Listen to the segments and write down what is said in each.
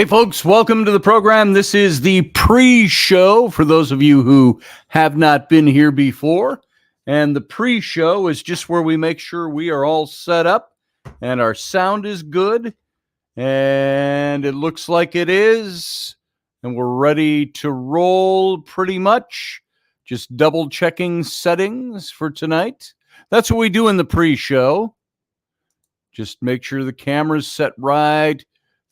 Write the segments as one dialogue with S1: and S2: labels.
S1: Hey, folks, welcome to the program. This is the pre-show for those of you who have not been here before. And the pre-show is just where we make sure we are all set up and our sound is good. And it looks like it is. And we're ready to roll pretty much. Just double checking settings for tonight. That's what we do in the pre-show. Just make sure the camera's set right.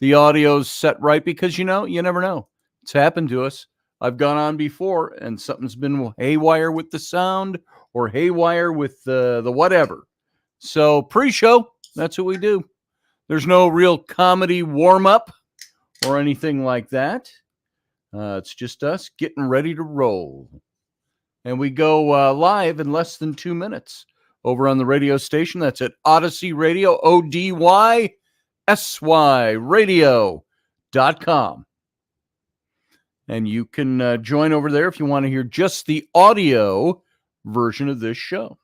S1: The audio's set right, because, you never know. It's happened to us. I've gone on before and something's been haywire with the sound or haywire with the whatever. So pre-show, that's what we do. There's no real comedy warm-up or anything like that. It's just us getting ready to roll. And we go live in less than 2 minutes over on the radio station. That's at Odyssey Radio, ODYSYradio.com. And you can join over there if you want to hear just the audio version of this show.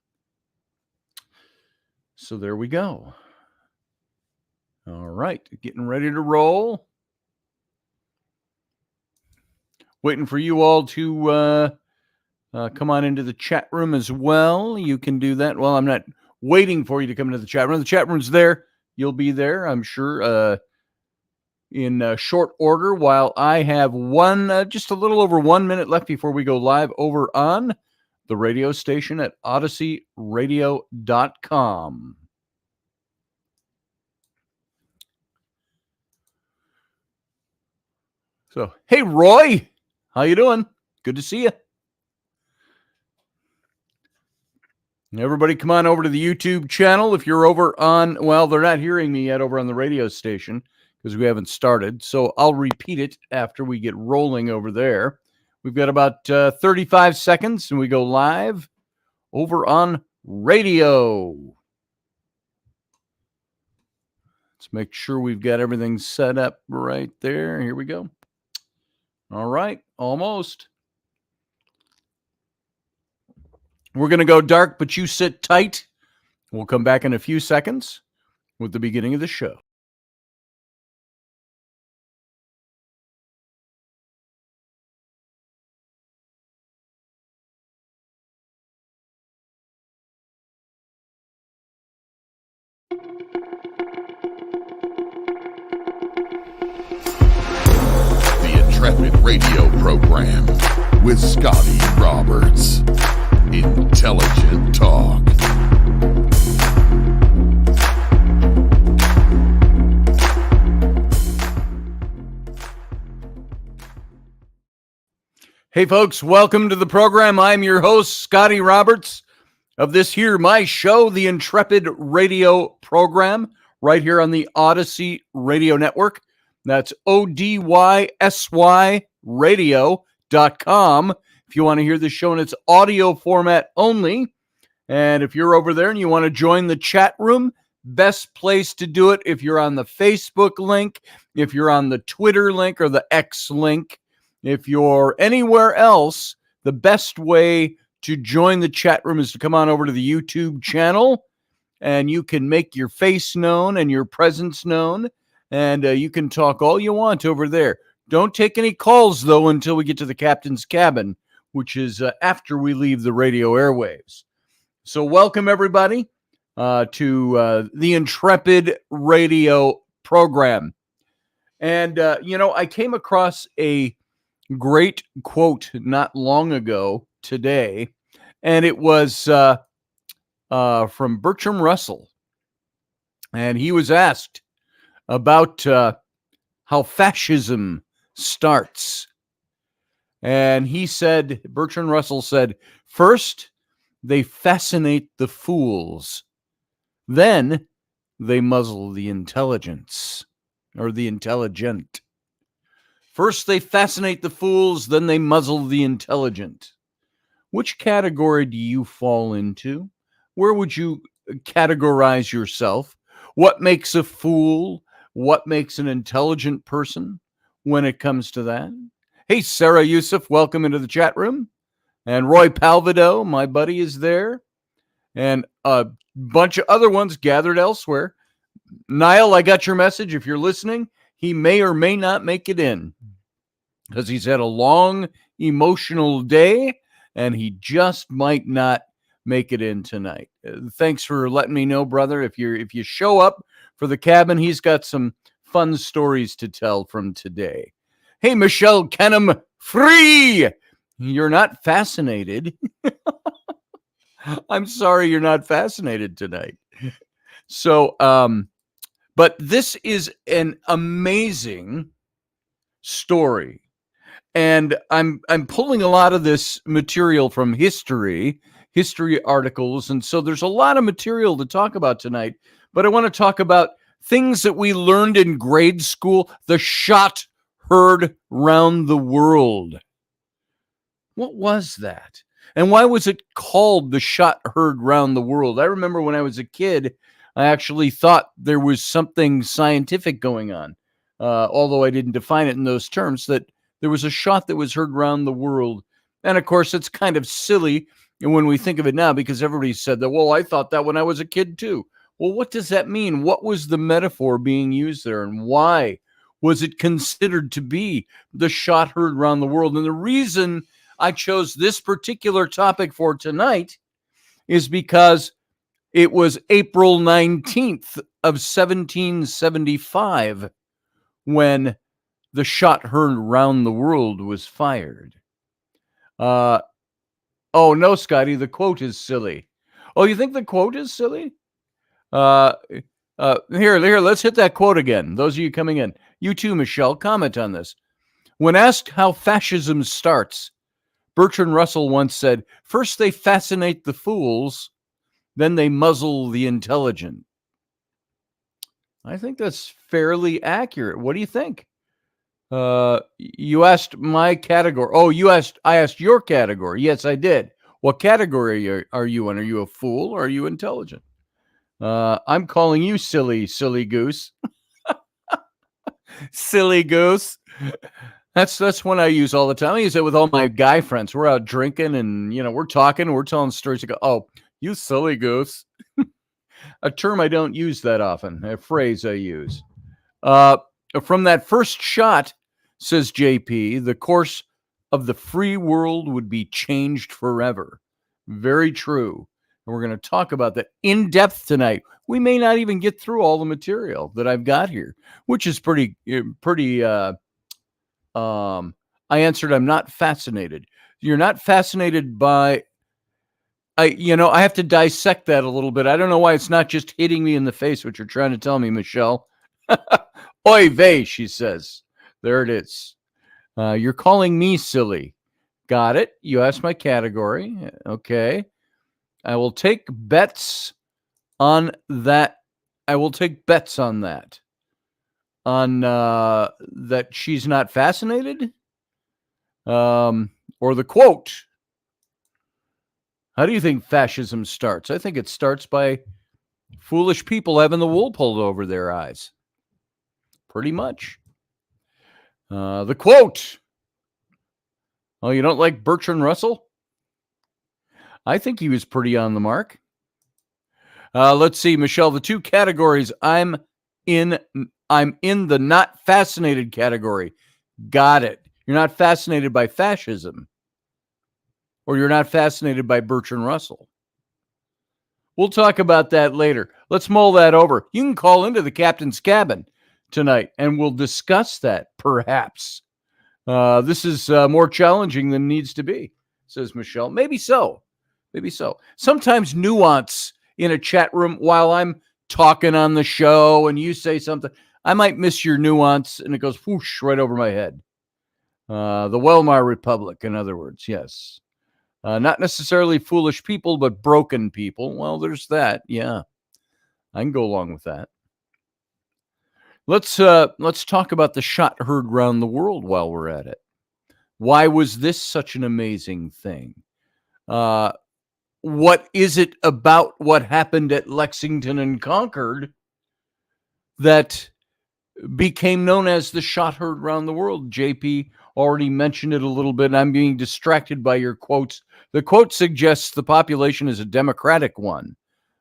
S1: So there we go. All right, getting ready to roll. Waiting for you all to come on into the chat room as well. You can do that. Well, I'm not waiting for you to come into the chat room. The chat room's there. You'll be there, I'm sure, in short order, while I have just a little over 1 minute left before we go live over on the radio station at OdysseyRadio.com. So, hey, Roy, how you doing? Good to see you. Everybody come on over to the YouTube channel. If you're over on, well, they're not hearing me yet over on the radio station because we haven't started. So I'll repeat it after we get rolling over there. We've got about 35 seconds and we go live over on radio. Let's make sure we've got everything set up right there. Here we go. All right, almost. We're going to go dark, but you sit tight. We'll come back in a few seconds with the beginning of the show.
S2: The Intrepid radio program with Scotty Roberts. Intelligent talk.
S1: Hey, folks, welcome to the program. I'm your host, Scotty Roberts, of this here, my show, the Intrepid radio program, right here on the Odyssey Radio Network. That's ODYSYradio.com. If you want to hear the show in its audio format only, and if you're over there and you want to join the chat room, best place to do it if you're on the Facebook link, if you're on the Twitter link or the X link, if you're anywhere else, the best way to join the chat room is to come on over to the YouTube channel, and you can make your face known and your presence known, and you can talk all you want over there. Don't take any calls, though, until we get to the captain's cabin, which is after we leave the radio airwaves. So welcome, everybody, to the Intrepid radio program. And, I came across a great quote not long ago today, and it was from Bertrand Russell. And he was asked about how fascism starts. And he said, Bertrand Russell said, first, they fascinate the fools. Then they muzzle the intelligence or the intelligent. First, they fascinate the fools. Then they muzzle the intelligent. Which category do you fall into? Where would you categorize yourself? What makes a fool? What makes an intelligent person when it comes to that? Hey, Sarah Youssef, welcome into the chat room. And Roy Palvido, my buddy, is there. And a bunch of other ones gathered elsewhere. Niall, I got your message. If you're listening, he may or may not make it in because he's had a long emotional day and he just might not make it in tonight. Thanks for letting me know, brother. If you show up for the cabin, he's got some fun stories to tell from today. Hey, Michelle Kenham, free. You're not fascinated. I'm sorry you're not fascinated tonight. So, but this is an amazing story. And I'm pulling a lot of this material from history articles. And so there's a lot of material to talk about tonight. But I want to talk about things that we learned in grade school. The shot heard round the world. What was that? And why was it called the shot heard round the world? I remember when I was a kid, I actually thought there was something scientific going on, although I didn't define it in those terms, that there was a shot that was heard round the world. And of course, it's kind of silly when we think of it now, because everybody said that, well, I thought that when I was a kid too. Well, what does that mean? What was the metaphor being used there, and why was it considered to be the shot heard round the world? And the reason I chose this particular topic for tonight is because it was April 19th of 1775 when the shot heard round the world was fired. Oh, no, Scotty, the quote is silly. Oh, you think the quote is silly? Here, let's hit that quote again. Those of you coming in. You too, Michelle, comment on this. When asked how fascism starts, Bertrand Russell once said, first they fascinate the fools, then they muzzle the intelligent. I think that's fairly accurate. What do you think? You asked my category. Oh, I asked your category. Yes, I did. What category are you in? Are you a fool or are you intelligent? I'm calling you silly goose. Silly goose. That's one I use all the time. I use it with all my guy friends. We're out drinking and, we're talking, we're telling stories. You go, oh, you silly goose. A term I don't use that often, a phrase I use. From that first shot, says JP, the course of the free world would be changed forever. Very true. And we're going to talk about that in depth tonight. We may not even get through all the material that I've got here, which is pretty, I answered, I'm not fascinated. You're not fascinated by, I have to dissect that a little bit. I don't know why it's not just hitting me in the face, what you're trying to tell me, Michelle. Oy vey, she says. There it is. You're calling me silly. Got it. You asked my category. Okay. I will take bets on that. On that she's not fascinated. Or the quote. How do you think fascism starts? I think it starts by foolish people having the wool pulled over their eyes. Pretty much. The quote. Oh, you don't like Bertrand Russell? I think he was pretty on the mark. Let's see, Michelle, the two categories I'm in the not fascinated category. Got it. You're not fascinated by fascism. Or you're not fascinated by Bertrand Russell. We'll talk about that later. Let's mull that over. You can call into the captain's cabin tonight, and we'll discuss that, perhaps. This is more challenging than needs to be, says Michelle. Maybe so. Sometimes nuance in a chat room while I'm talking on the show and you say something, I might miss your nuance, and it goes whoosh right over my head. The Weimar Republic, in other words, yes. Not necessarily foolish people, but broken people. Well, there's that. Yeah, I can go along with that. Let's talk about the shot heard round the world while we're at it. Why was this such an amazing thing? What is it about what happened at Lexington and Concord that became known as the shot heard round the world? JP already mentioned it a little bit, and I'm being distracted by your quotes. The quote suggests the population is a democratic one,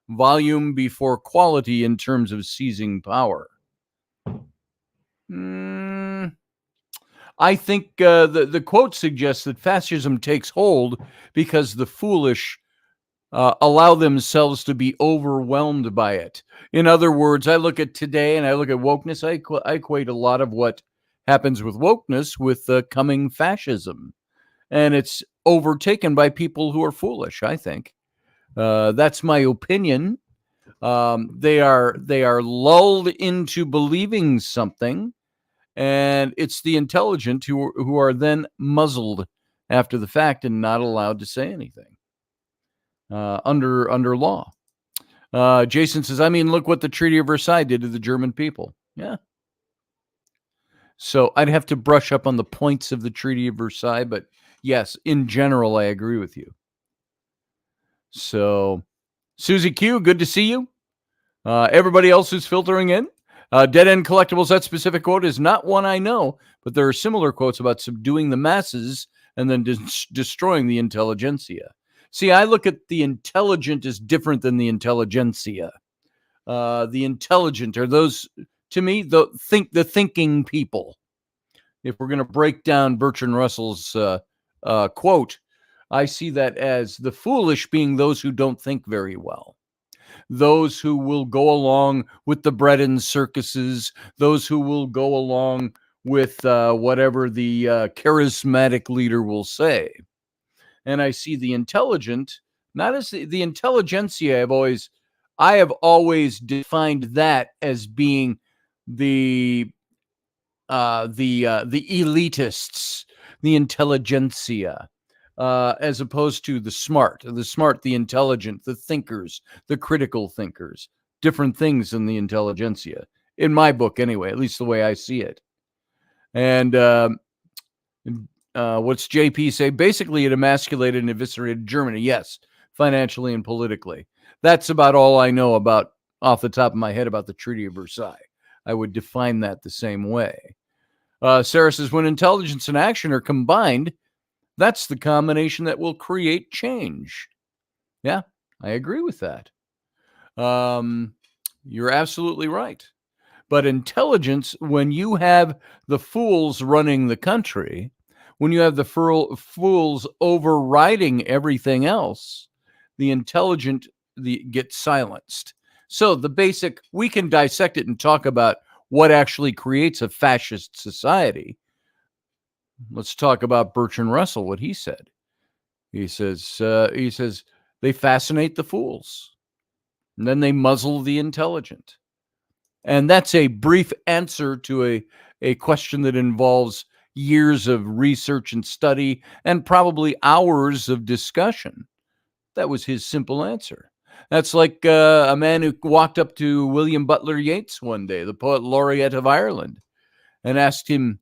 S1: volume before quality in terms of seizing power. I think the quote suggests that fascism takes hold because the foolish allow themselves to be overwhelmed by it. In other words, I look at today and I look at wokeness. I equate a lot of what happens with wokeness with coming fascism, and it's overtaken by people who are foolish. I think that's my opinion. They are lulled into believing something, and it's the intelligent who are then muzzled after the fact and not allowed to say anything under law. Jason says, I mean, look what the Treaty of Versailles did to the German people. Yeah. So I'd have to brush up on the points of the Treaty of Versailles, but yes, in general, I agree with you. So, Susie Q, good to see you. Everybody else who's filtering in. Dead End Collectibles, that specific quote is not one I know, but there are similar quotes about subduing the masses and then destroying the intelligentsia. See, I look at the intelligent as different than the intelligentsia. The intelligent are those, to me, the thinking people. If we're going to break down Bertrand Russell's quote, I see that as the foolish being those who don't think very well. Those who will go along with the bread and circuses, those who will go along with whatever the charismatic leader will say. And I see the intelligent, not as the intelligentsia. I have always defined that as being the elitists, the intelligentsia. As opposed to the smart, the intelligent, the thinkers, the critical thinkers, different things than the intelligentsia, in my book anyway, at least the way I see it. And what's JP say? Basically, it emasculated and eviscerated Germany. Yes, financially and politically. That's about all I know about off the top of my head about the Treaty of Versailles. I would define that the same way. Sarah says, when intelligence and action are combined, that's the combination that will create change. Yeah, I agree with that. You're absolutely right. But intelligence, when you have the fools running the country, when you have the fools overriding everything else, the intelligent gets silenced. So the basic, we can dissect it and talk about what actually creates a fascist society. Let's talk about Bertrand Russell, what he said. He says they fascinate the fools, and then they muzzle the intelligent. And that's a brief answer to a question that involves years of research and study and probably hours of discussion. That was his simple answer. That's like a man who walked up to William Butler Yeats one day, the poet laureate of Ireland, and asked him,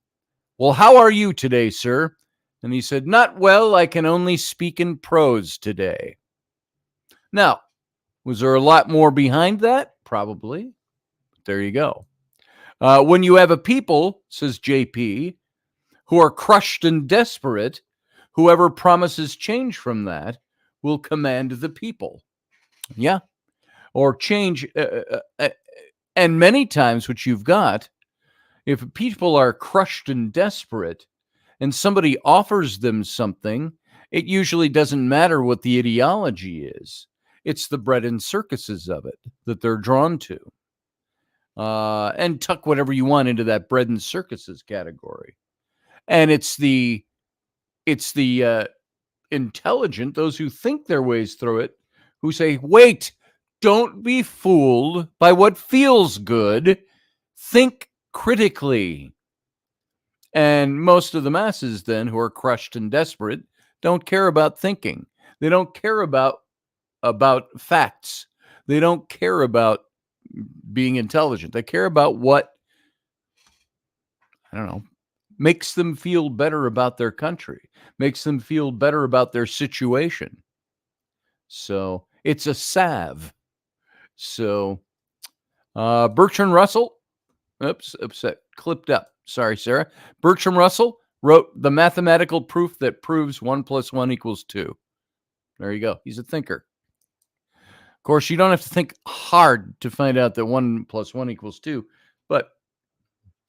S1: well, how are you today, sir? And he said, not well, I can only speak in prose today. Now, was there a lot more behind that? Probably. But there you go. When you have a people, says JP, who are crushed and desperate, whoever promises change from that will command the people. Yeah. Or change. And many times what you've got, if people are crushed and desperate and somebody offers them something, it usually doesn't matter what the ideology is. It's the bread and circuses of it that they're drawn to. And tuck whatever you want into that bread and circuses category. And it's the intelligent, those who think their ways through it, who say, wait, don't be fooled by what feels good. Think critically. And most of the masses then who are crushed and desperate don't care about thinking. They don't care about facts. They don't care about being intelligent. They care about what, I don't know, makes them feel better about their country, makes them feel better about their situation. So it's a salve. So Bertrand Russell, clipped up. Sorry, Sarah. Bertrand Russell wrote The Mathematical Proof That Proves 1 + 1 = 2. There you go. He's a thinker. Of course, you don't have to think hard to find out that 1 + 1 = 2, but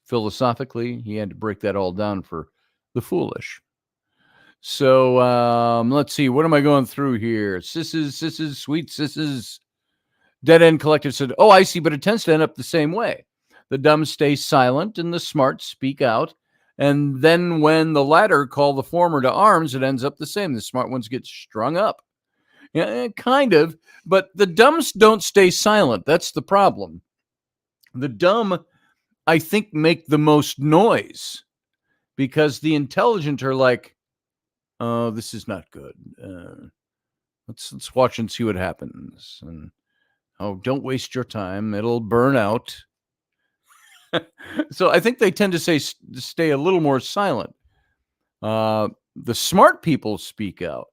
S1: Philosophically, he had to break that all down for the foolish. So let's see. What am I going through here? Sisses, sweet sisses. Dead End Collective said, oh, I see, but it tends to end up the same way. The dumb stay silent and the smart speak out. And then when the latter call the former to arms, it ends up the same. The smart ones get strung up. Yeah, kind of. But the dumbs don't stay silent. That's the problem. The dumb, I think, make the most noise because the intelligent are like, oh, this is not good. Let's watch and see what happens. And oh, don't waste your time. It'll burn out. So I think they tend to stay a little more silent. The smart people speak out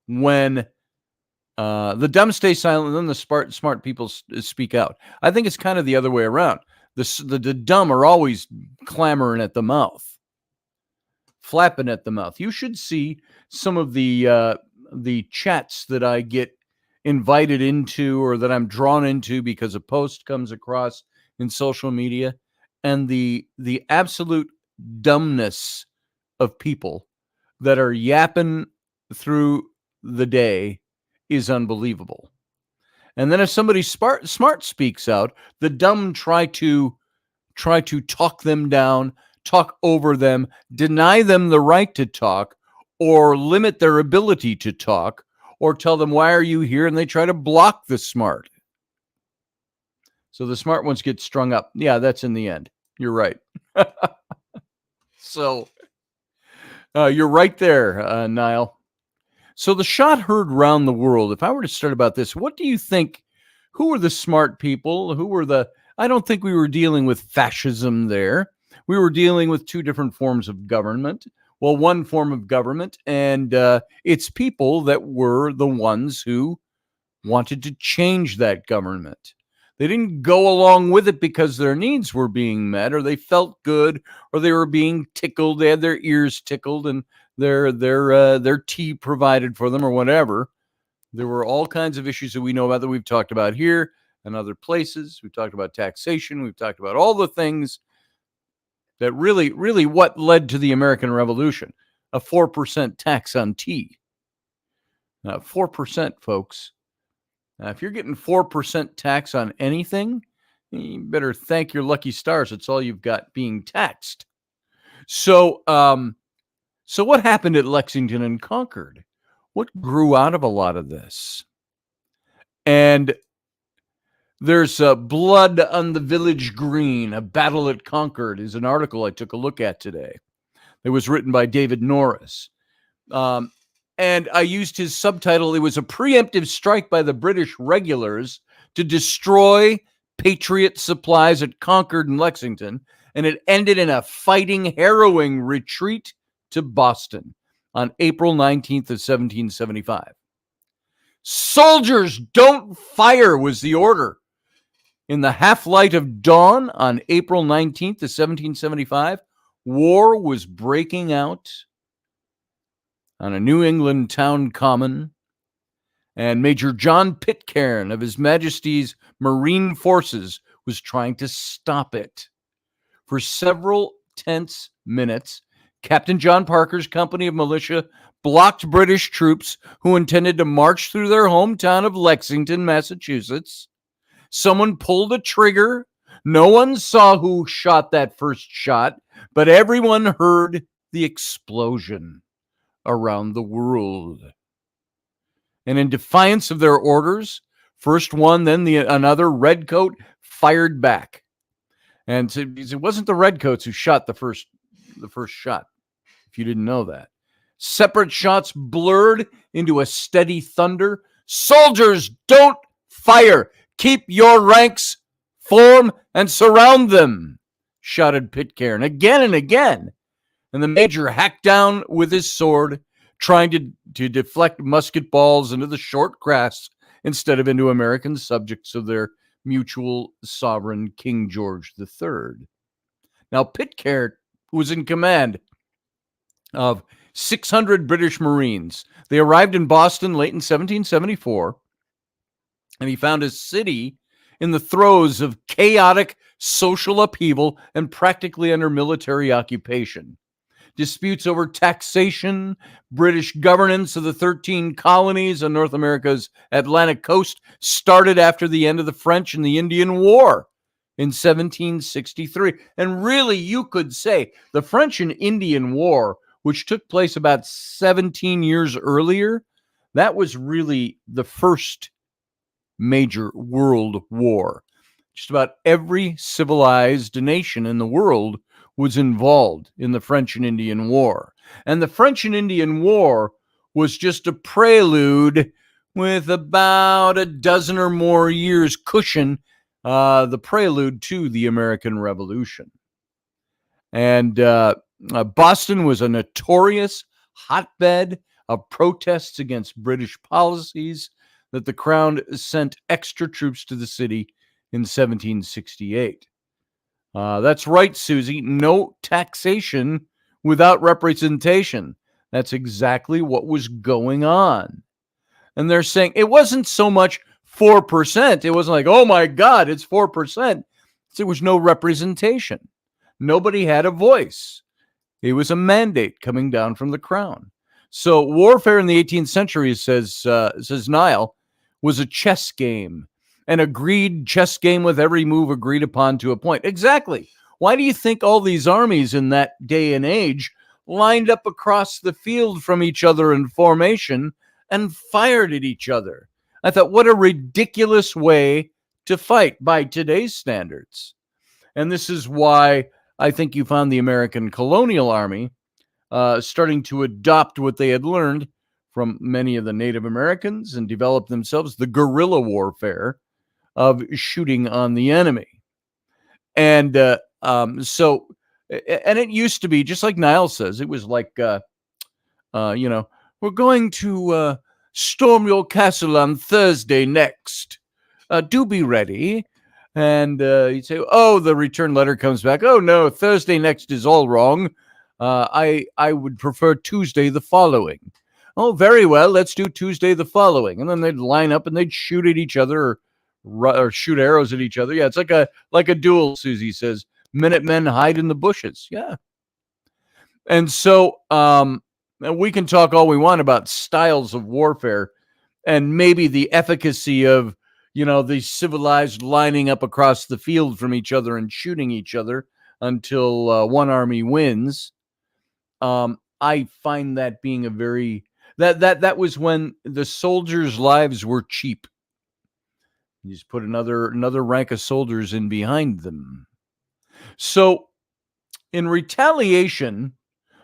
S1: when the dumb stay silent, and then the smart people speak out. I think it's kind of the other way around. The dumb are always clamoring at the mouth, flapping at the mouth. You should see some of the chats that I get invited into or that I'm drawn into because a post comes across in social media, and the absolute dumbness of people that are yapping through the day is unbelievable. And then if somebody smart speaks out, the dumb try to talk them down, talk over them, deny them the right to talk, or limit their ability to talk, or tell them, why are you here? And they try to block the smart. So the smart ones get strung up. Yeah, that's in the end. You're right. So you're right there, Niall. So the shot heard round the world. If I were to start about this, what do you think? Who were the smart people? I don't think we were dealing with fascism there. We were dealing with two different forms of government. Well, one form of government, and it's people that were the ones who wanted to change that government. They didn't go along with it because their needs were being met, or they felt good, or they were being tickled. They had their ears tickled, and their tea provided for them, or whatever. There were all kinds of issues that we know about that we've talked about here and other places. We've talked about taxation. We've talked about all the things that really what led to the American Revolution, a 4% tax on tea. 4%, folks. If you're getting 4% tax on anything, you better thank your lucky stars. It's all you've got being taxed. So what happened at Lexington and Concord? What grew out of a lot of this? And there's Blood on the Village Green, A Battle at Concord is an article I took a look at today. It was written by David Norris. And I used his subtitle. It was a preemptive strike by the British regulars to destroy Patriot supplies at Concord and Lexington. And it ended in a fighting, harrowing retreat to Boston on April 19th of 1775. Soldiers don't fire was the order. In the half-light of dawn on April 19th of 1775, war was breaking out on a New England town common, and Major John Pitcairn of His Majesty's Marine Forces was trying to stop it. For several tense minutes, Captain John Parker's company of militia blocked British troops who intended to march through their hometown of Lexington, Massachusetts. Someone pulled a trigger. No one saw who shot that first shot, but everyone heard the explosion around the world. And in defiance of their orders, first one, then another redcoat fired back. And it wasn't the redcoats who shot the first shot, if you didn't know that. Separate shots blurred into a steady thunder. Soldiers, don't fire. Keep your ranks, form, and surround them, shouted Pitcairn again and again. And the major hacked down with his sword, trying to deflect musket balls into the short grass instead of into American subjects of their mutual sovereign King George III. Now, Pitcairn was in command of 600 British Marines. They arrived in Boston late in 1774, and he found a city in the throes of chaotic social upheaval and practically under military occupation. Disputes over taxation, British governance of the 13 colonies on North America's Atlantic coast started after the end of the French and the Indian War in 1763. And really, you could say the French and Indian War, which took place about 17 years earlier, that was really the first major world war. Just about every civilized nation in the world was involved in the French and Indian War. And the French and Indian War was just a prelude with about a dozen or more years cushion, the prelude to the American Revolution. And Boston was a notorious hotbed of protests against British policies that the Crown sent extra troops to the city in 1768. That's right, Susie. No taxation without representation. That's exactly what was going on. And they're saying it wasn't so much 4%. It wasn't like, oh my God, it's 4%. There was no representation. Nobody had a voice. It was a mandate coming down from the Crown. So warfare in the 18th century, says Niall, was a chess game. An agreed chess game with every move agreed upon to a point. Exactly. Why do you think all these armies in that day and age lined up across the field from each other in formation and fired at each other? I thought, what a ridiculous way to fight by today's standards. And this is why I think you found the American colonial army starting to adopt what they had learned from many of the Native Americans and develop themselves the guerrilla warfare of shooting on the enemy. And so it used to be, just like Niall says, it was like, we're going to storm your castle on Thursday next. Do be ready. And you'd say, oh, the return letter comes back. Oh, no, Thursday next is all wrong. I would prefer Tuesday the following. Oh, very well, let's do Tuesday the following. And then they'd line up and they'd shoot at each other or shoot arrows at each other. Yeah, it's like a duel, Susie says. Minutemen hide in the bushes. Yeah. And so we can talk all we want about styles of warfare and maybe the efficacy of, the civilized lining up across the field from each other and shooting each other until one army wins. I find that being a very that was when the soldiers' lives were cheap. You just put another rank of soldiers in behind them. So, in retaliation,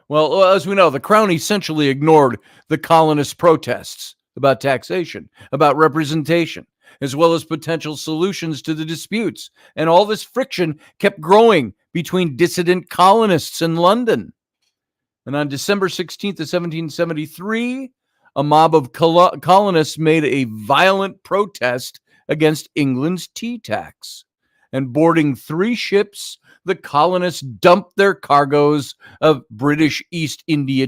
S1: well, as we know, the Crown essentially ignored the colonists' protests about taxation, about representation, as well as potential solutions to the disputes. And all this friction kept growing between dissident colonists in London. And on December 16th of 1773, a mob of colonists made a violent protest against England's tea tax. And boarding 3 ships, the colonists dumped their cargoes of British East India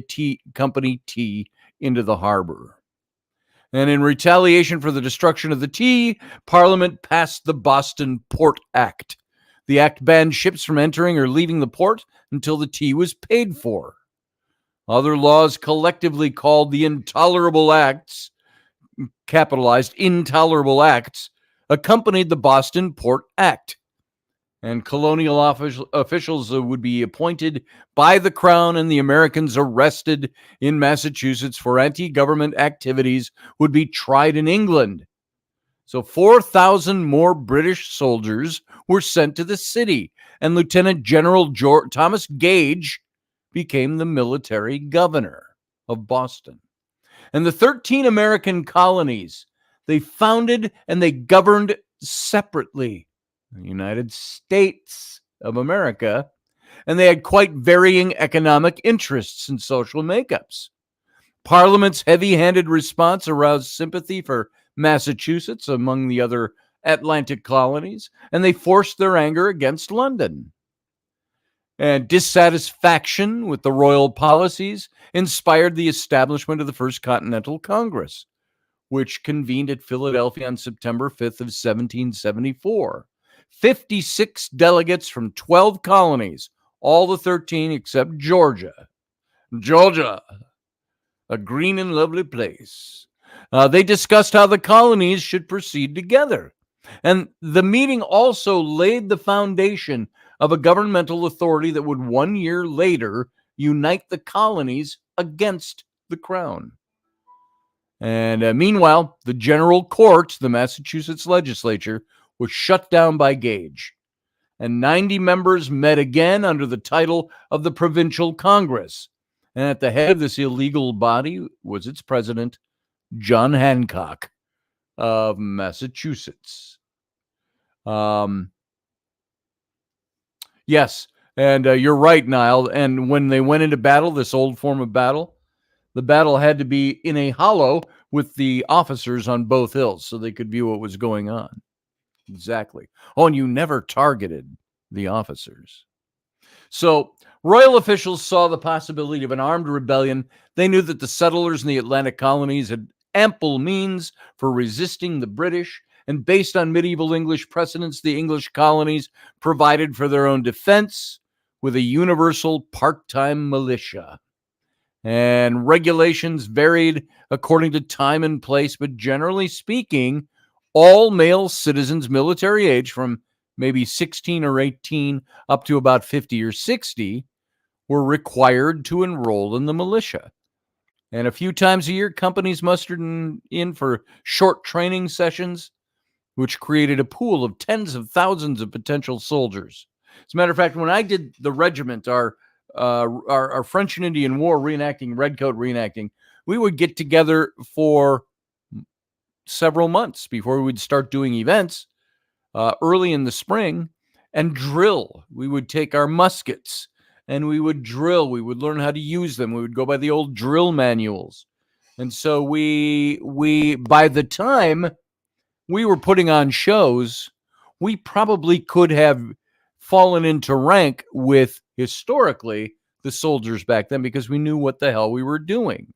S1: Company tea into the harbor. And in retaliation for the destruction of the tea, Parliament passed the Boston Port Act. The act banned ships from entering or leaving the port until the tea was paid for. Other laws collectively called the Intolerable Acts, capitalized Intolerable Acts, accompanied the Boston Port Act. And colonial officials would be appointed by the Crown, and the Americans arrested in Massachusetts for anti-government activities would be tried in England. So 4,000 more British soldiers were sent to the city, and Lieutenant General Thomas Gage became the military governor of Boston. And the 13 American colonies, they founded and they governed separately. The United States of America, and they had quite varying economic interests and social makeups. Parliament's heavy-handed response aroused sympathy for Massachusetts among the other Atlantic colonies, and they forced their anger against London. And dissatisfaction with the royal policies inspired the establishment of the First Continental Congress, which convened at Philadelphia on September 5th of 1774. 56 delegates from 12 colonies, all the 13 except Georgia. Georgia, a green and lovely place. They discussed how the colonies should proceed together. And the meeting also laid the foundation of a governmental authority that would 1 year later unite the colonies against the crown. And meanwhile, the General Court, the Massachusetts legislature, was shut down by Gage. And 90 members met again under the title of the Provincial Congress. And at the head of this illegal body was its president, John Hancock of Massachusetts. Yes, and you're right, Niall. And when they went into battle, this old form of battle, the battle had to be in a hollow with the officers on both hills so they could view what was going on. Exactly. Oh, and you never targeted the officers. So royal officials saw the possibility of an armed rebellion. They knew that the settlers in the Atlantic colonies had ample means for resisting the British, and based on medieval English precedents, the English colonies provided for their own defense with a universal part-time militia. And regulations varied according to time and place, but generally speaking, all male citizens military age from maybe 16 or 18 up to about 50 or 60 were required to enroll in the militia. And a few times a year, companies mustered in for short training sessions, which created a pool of tens of thousands of potential soldiers. As a matter of fact, when I did the regiment, our French and Indian War reenacting, Redcoat reenacting, we would get together for several months before we would start doing events early in the spring and drill. We would take our muskets and we would drill. We would learn how to use them. We would go by the old drill manuals. And so we by the time we were putting on shows, we probably could have fallen into rank with, historically, the soldiers back then because we knew what the hell we were doing.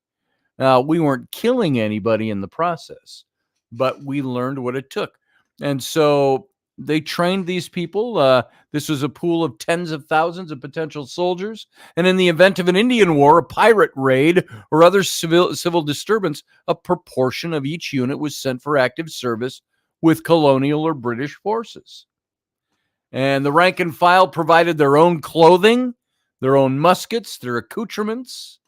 S1: We weren't killing anybody in the process, but we learned what it took. And so they trained these people. This was a pool of tens of thousands of potential soldiers. And in the event of an Indian war, a pirate raid, or other civil disturbance, a proportion of each unit was sent for active service with colonial or British forces. And the rank and file provided their own clothing, their own muskets, their accoutrements.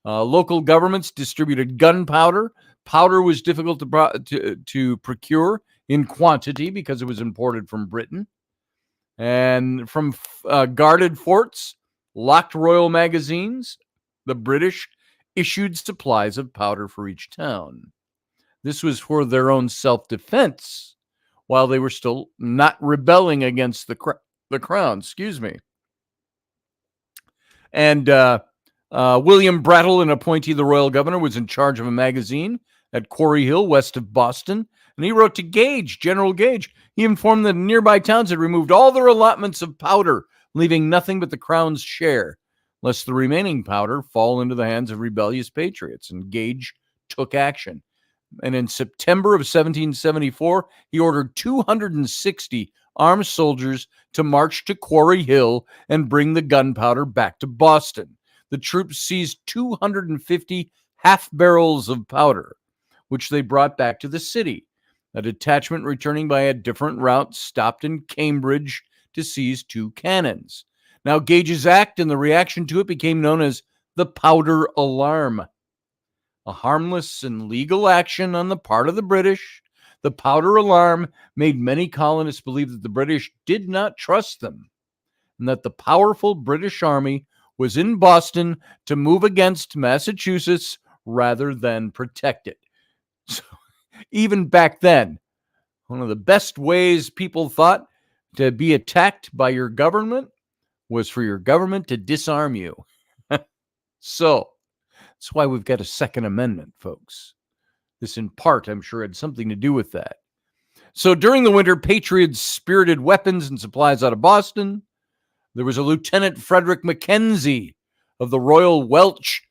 S1: Local governments distributed gunpowder. Powder was difficult to procure in quantity because it was imported from Britain. And from guarded forts, locked royal magazines, the British issued supplies of powder for each town. This was for their own self-defense while they were still not rebelling against the crown. Excuse me. And William Brattle, an appointee of the royal governor, was in charge of a magazine at Quarry Hill, west of Boston. And he wrote to Gage, General Gage. He informed that nearby towns had removed all their allotments of powder, leaving nothing but the crown's share, lest the remaining powder fall into the hands of rebellious patriots. And Gage took action. And in September of 1774, he ordered 260 armed soldiers to march to Quarry Hill and bring the gunpowder back to Boston. The troops seized 250 half barrels of powder, which they brought back to the city. A detachment returning by a different route stopped in Cambridge to seize 2 cannons. Now, Gage's act and the reaction to it became known as the powder alarm. A harmless and legal action on the part of the British, the powder alarm made many colonists believe that the British did not trust them and that the powerful British Army was in Boston to move against Massachusetts rather than protect it. So, even back then, one of the best ways people thought to be attacked by your government was for your government to disarm you. So, that's why we've got a Second Amendment, folks. This, in part, I'm sure, had something to do with that. So during the winter, Patriots spirited weapons and supplies out of Boston. There was a Lieutenant Frederick Mackenzie of the Royal Welch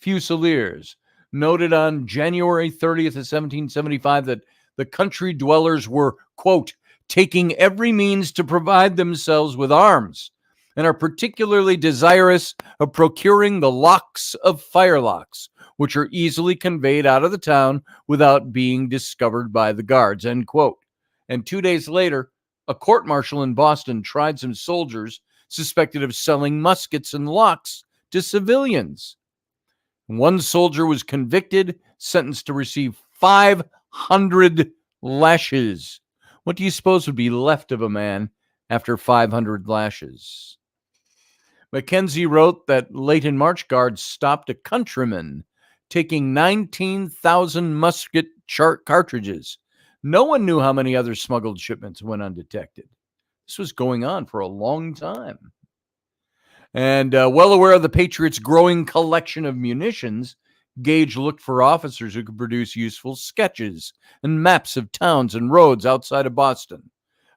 S1: Fusiliers, noted on January 30th of 1775 that the country dwellers were, quote, taking every means to provide themselves with arms, and are particularly desirous of procuring the locks of firelocks, which are easily conveyed out of the town without being discovered by the guards, end quote. And 2 days later, a court-martial in Boston tried some soldiers suspected of selling muskets and locks to civilians. One soldier was convicted, sentenced to receive 500 lashes. What do you suppose would be left of a man after 500 lashes? Mackenzie wrote that late in March, guards stopped a countryman taking 19,000 musket cartridges. No one knew how many other smuggled shipments went undetected. This was going on for a long time. And well aware of the Patriots' growing collection of munitions, Gage looked for officers who could produce useful sketches and maps of towns and roads outside of Boston.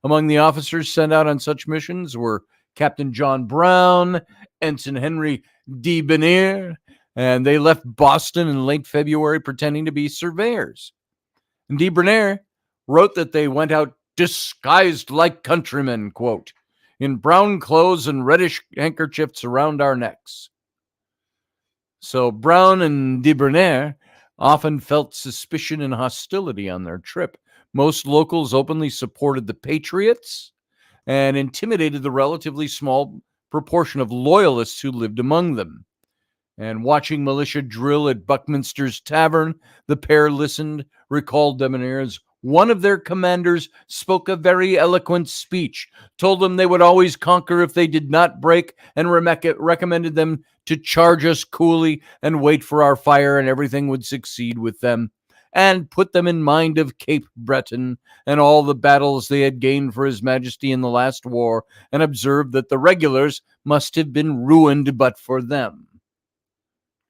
S1: Among the officers sent out on such missions were Captain John Brown, Ensign Henry de Benear, and they left Boston in late February pretending to be surveyors. And de Benear wrote that they went out disguised like countrymen, quote, in brown clothes and reddish handkerchiefs around our necks. So Brown and de Benear often felt suspicion and hostility on their trip. Most locals openly supported the Patriots and intimidated the relatively small proportion of loyalists who lived among them. And watching militia drill at Buckminster's Tavern, the pair listened, recalled de Benear as one of their commanders spoke a very eloquent speech, told them they would always conquer if they did not break, and recommended them to charge us coolly and wait for our fire, and everything would succeed with them, and put them in mind of Cape Breton and all the battles they had gained for His Majesty in the last war, and observed that the regulars must have been ruined but for them.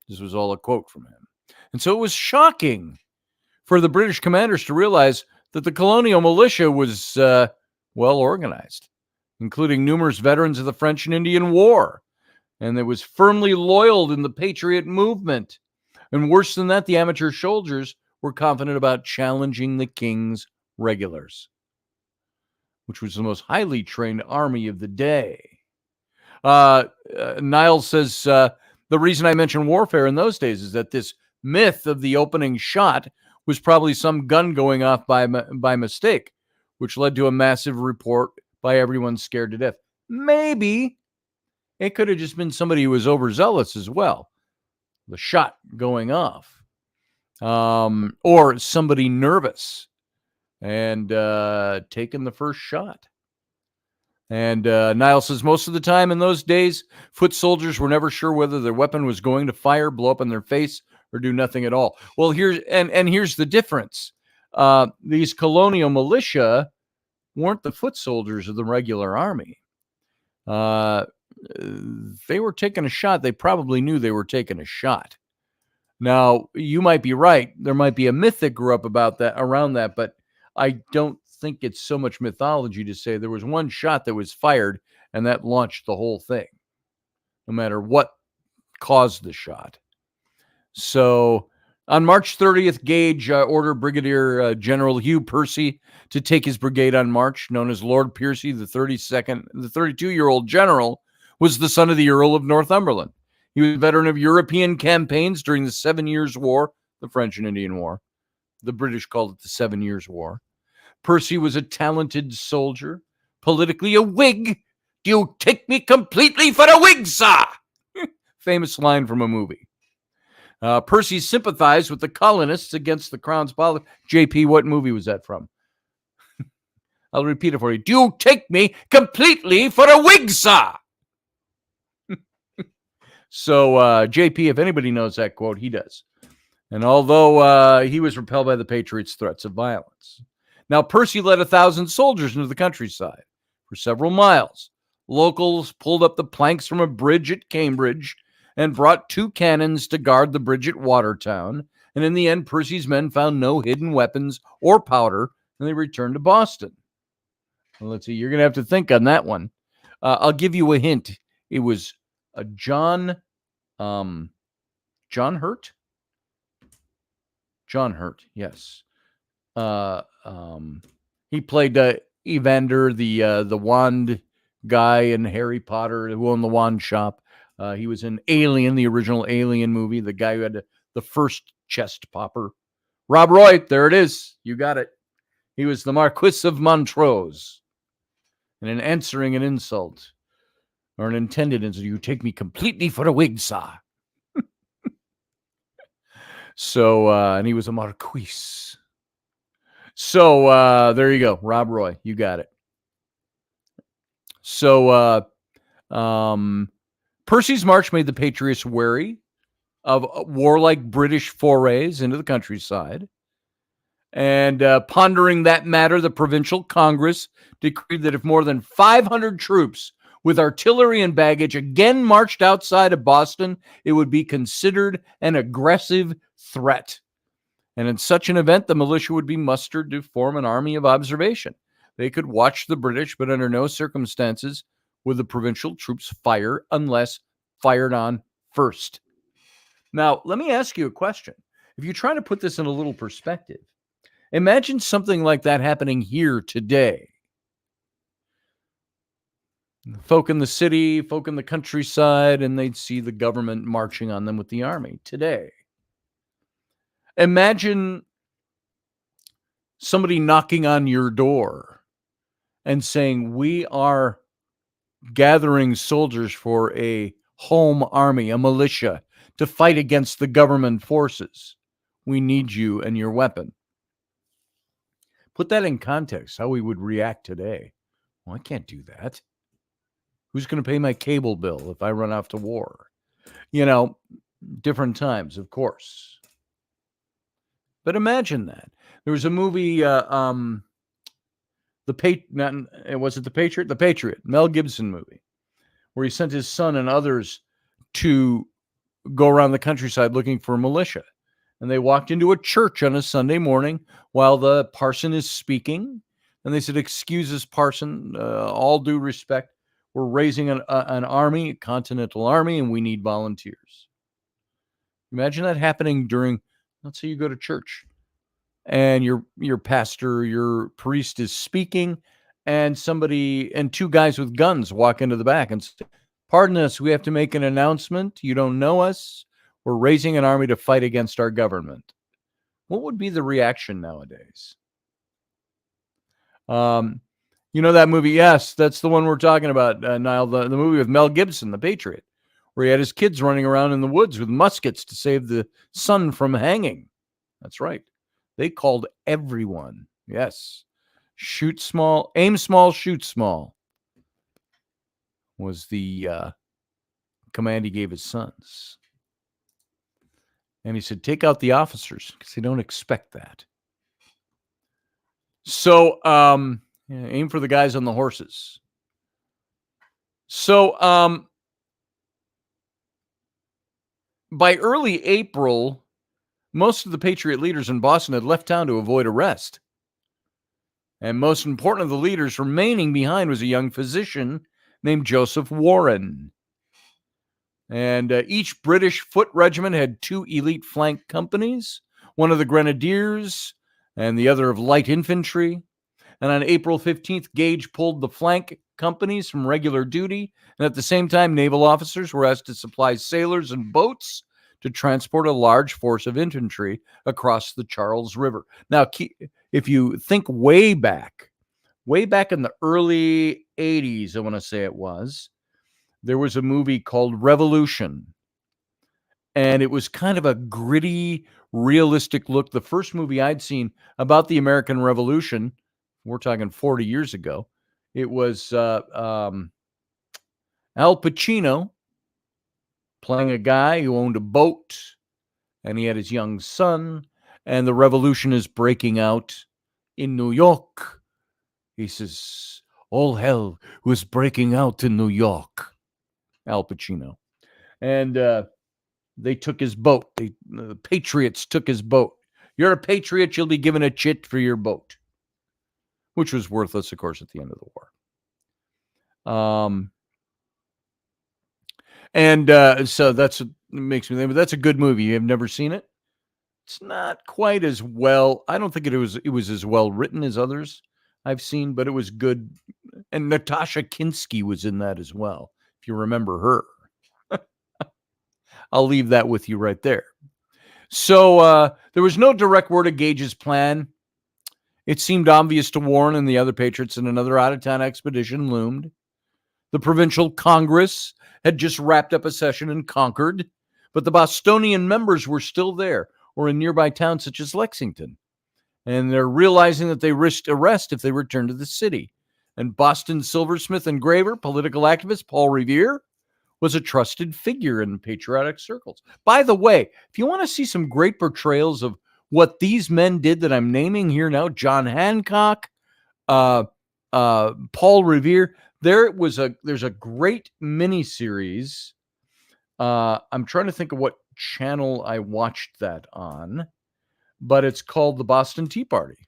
S1: This was all a quote from him. And so it was shocking for the British commanders to realize that the colonial militia was well organized, including numerous veterans of the French and Indian War, and that was firmly loyal in the Patriot movement. And worse than that, the amateur soldiers were confident about challenging the king's regulars, which was the most highly trained army of the day. Niles says, the reason I mention warfare in those days is that this myth of the opening shot was probably some gun going off by mistake, which led to a massive report by everyone scared to death. Maybe it could have just been somebody who was overzealous as well, the shot going off, or somebody nervous and taking the first shot. And Niles says most of the time in those days, foot soldiers were never sure whether their weapon was going to fire, blow up in their face, or do nothing at all. Well, here's the difference. These colonial militia weren't the foot soldiers of the regular army. They were taking a shot. They probably knew they were taking a shot. Now, you might be right. There might be a myth that grew up around that, but I don't think it's so much mythology to say there was one shot that was fired and that launched the whole thing, no matter what caused the shot. So on March 30th, Gage ordered Brigadier General Hugh Percy to take his brigade on march, known as Lord Percy. The 32-year-old general was the son of the Earl of Northumberland. He was a veteran of European campaigns during the 7 Years' War, the French and Indian War. The British called it the 7 Years' War. Percy was a talented soldier, politically a Whig. Do you take me completely for a Whig, sir? Famous line from a movie. Percy sympathized with the colonists against the crown's policy. JP, what movie was that from? I'll repeat it for you. Do you take me completely for a Whig, sir? So, JP, if anybody knows that quote, he does. And although he was repelled by the Patriots' threats of violence. Now, Percy led 1,000 soldiers into the countryside for several miles. Locals pulled up the planks from a bridge at Cambridge and brought 2 cannons to guard the bridge at Watertown. And in the end, Percy's men found no hidden weapons or powder, and they returned to Boston. Well, let's see. You're going to have to think on that one. I'll give you a hint. It was John Hurt. John Hurt, yes. He played Evander, the wand guy in Harry Potter who owned the wand shop. He was in Alien, the original Alien movie, the guy who had the first chest popper. Rob Roy, there it is. You got it. He was the Marquis of Montrose. And in answering an insult, or an intended insult, you take me completely for a wig saw. So, and he was a Marquis. So, there you go. Rob Roy, you got it. So, Percy's March made the Patriots wary of warlike British forays into the countryside. And pondering that matter, the provincial Congress decreed that if more than 500 troops with artillery and baggage again marched outside of Boston, it would be considered an aggressive threat. And in such an event, the militia would be mustered to form an army of observation. They could watch the British, but under no circumstances would the provincial troops fire unless fired on first. Now, let me ask you a question. If you try to put this in a little perspective, imagine something like that happening here today. Folk in the city, folk in the countryside, and they'd see the government marching on them with the army today. Imagine somebody knocking on your door and saying, we are gathering soldiers for a home army, a militia, to fight against the government forces. We need you and your weapon. Put that in context, how we would react today. Well, I can't do that. Who's going to pay my cable bill if I run off to war? You know, different times, of course. But imagine that. There was a movie, was it The Patriot? The Patriot, Mel Gibson movie, where he sent his son and others to go around the countryside looking for a militia. And they walked into a church on a Sunday morning while the parson is speaking. And they said, excuse us, parson, all due respect, we're raising an army, a continental army, and we need volunteers. Imagine that happening during, let's say you go to church and your pastor, your priest is speaking, and two guys with guns walk into the back and say, pardon us, we have to make an announcement. You don't know us. We're raising an army to fight against our government. What would be the reaction nowadays? You know that movie? Yes, that's the one we're talking about, Niall, the movie with Mel Gibson, The Patriot, where he had his kids running around in the woods with muskets to save the son from hanging. That's right. They called everyone. Yes. Shoot small, aim small, shoot small was the command he gave his sons. And he said, take out the officers because they don't expect that. So, aim for the guys on the horses. So, by early April, most of the Patriot leaders in Boston had left town to avoid arrest. And most important of the leaders remaining behind was a young physician named Joseph Warren. And each British foot regiment had two elite flank companies, one of the Grenadiers and the other of light infantry. And on April 15th, Gage pulled the flank companies from regular duty. And at the same time, naval officers were asked to supply sailors and boats to transport a large force of infantry across the Charles River. Now, if you think way back in the early 80s, I want to say it was, there was a movie called Revolution. And it was kind of a gritty, realistic look. The first movie I'd seen about the American Revolution, we're talking 40 years ago. It was Al Pacino playing a guy who owned a boat, and he had his young son, and the revolution is breaking out in New York. He says, all hell was breaking out in New York. Al Pacino. And they took his boat. The Patriots took his boat. You're a Patriot, you'll be given a chit for your boat. Which was worthless, of course, at the end of the war. So that's what makes me think, but that's a good movie. You have never seen it? It's not quite as well. I don't think it was as well written as others I've seen, but it was good. And Natasha Kinski was in that as well, if you remember her. I'll leave that with you right there. So there was no direct word of Gage's plan. It seemed obvious to Warren and the other patriots that another out-of-town expedition loomed. The provincial Congress had just wrapped up a session in Concord, but the Bostonian members were still there or in nearby towns such as Lexington. And they're realizing that they risked arrest if they returned to the city. And Boston silversmith and engraver, political activist Paul Revere, was a trusted figure in patriotic circles. By the way, if you want to see some great portrayals of what these men did that I'm naming here now, John Hancock, Paul Revere, there's a great miniseries. I'm trying to think of what channel I watched that on, but it's called The Boston Tea Party.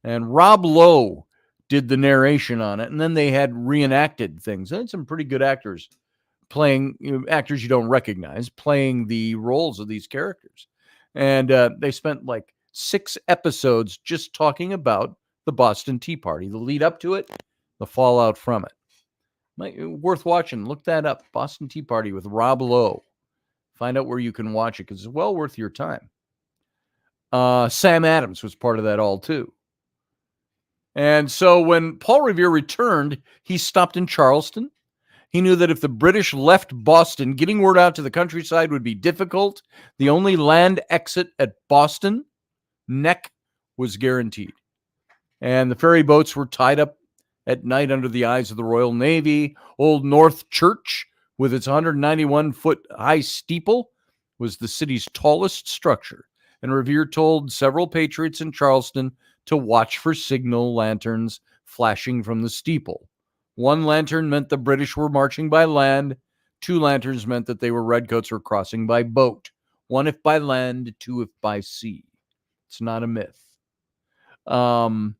S1: And Rob Lowe did the narration on it, and then they had reenacted things. They had some pretty good actors playing, actors you don't recognize, playing the roles of these characters. And they spent like 6 episodes just talking about the Boston Tea Party, the lead up to it, the fallout from it. Worth watching. Look that up. Boston Tea Party with Rob Lowe. Find out where you can watch it because it's well worth your time. Sam Adams was part of that all too. And so when Paul Revere returned, he stopped in Charleston. He knew that if the British left Boston, getting word out to the countryside would be difficult. The only land exit at Boston Neck was guaranteed. And the ferry boats were tied up at night under the eyes of the Royal Navy. Old North Church, with its 191-foot high steeple, was the city's tallest structure. And Revere told several patriots in Charleston to watch for signal lanterns flashing from the steeple. 1 lantern meant the British were marching by land. 2 lanterns meant that they were redcoats were crossing by boat. 1 if by land, 2 if by sea. It's not a myth. On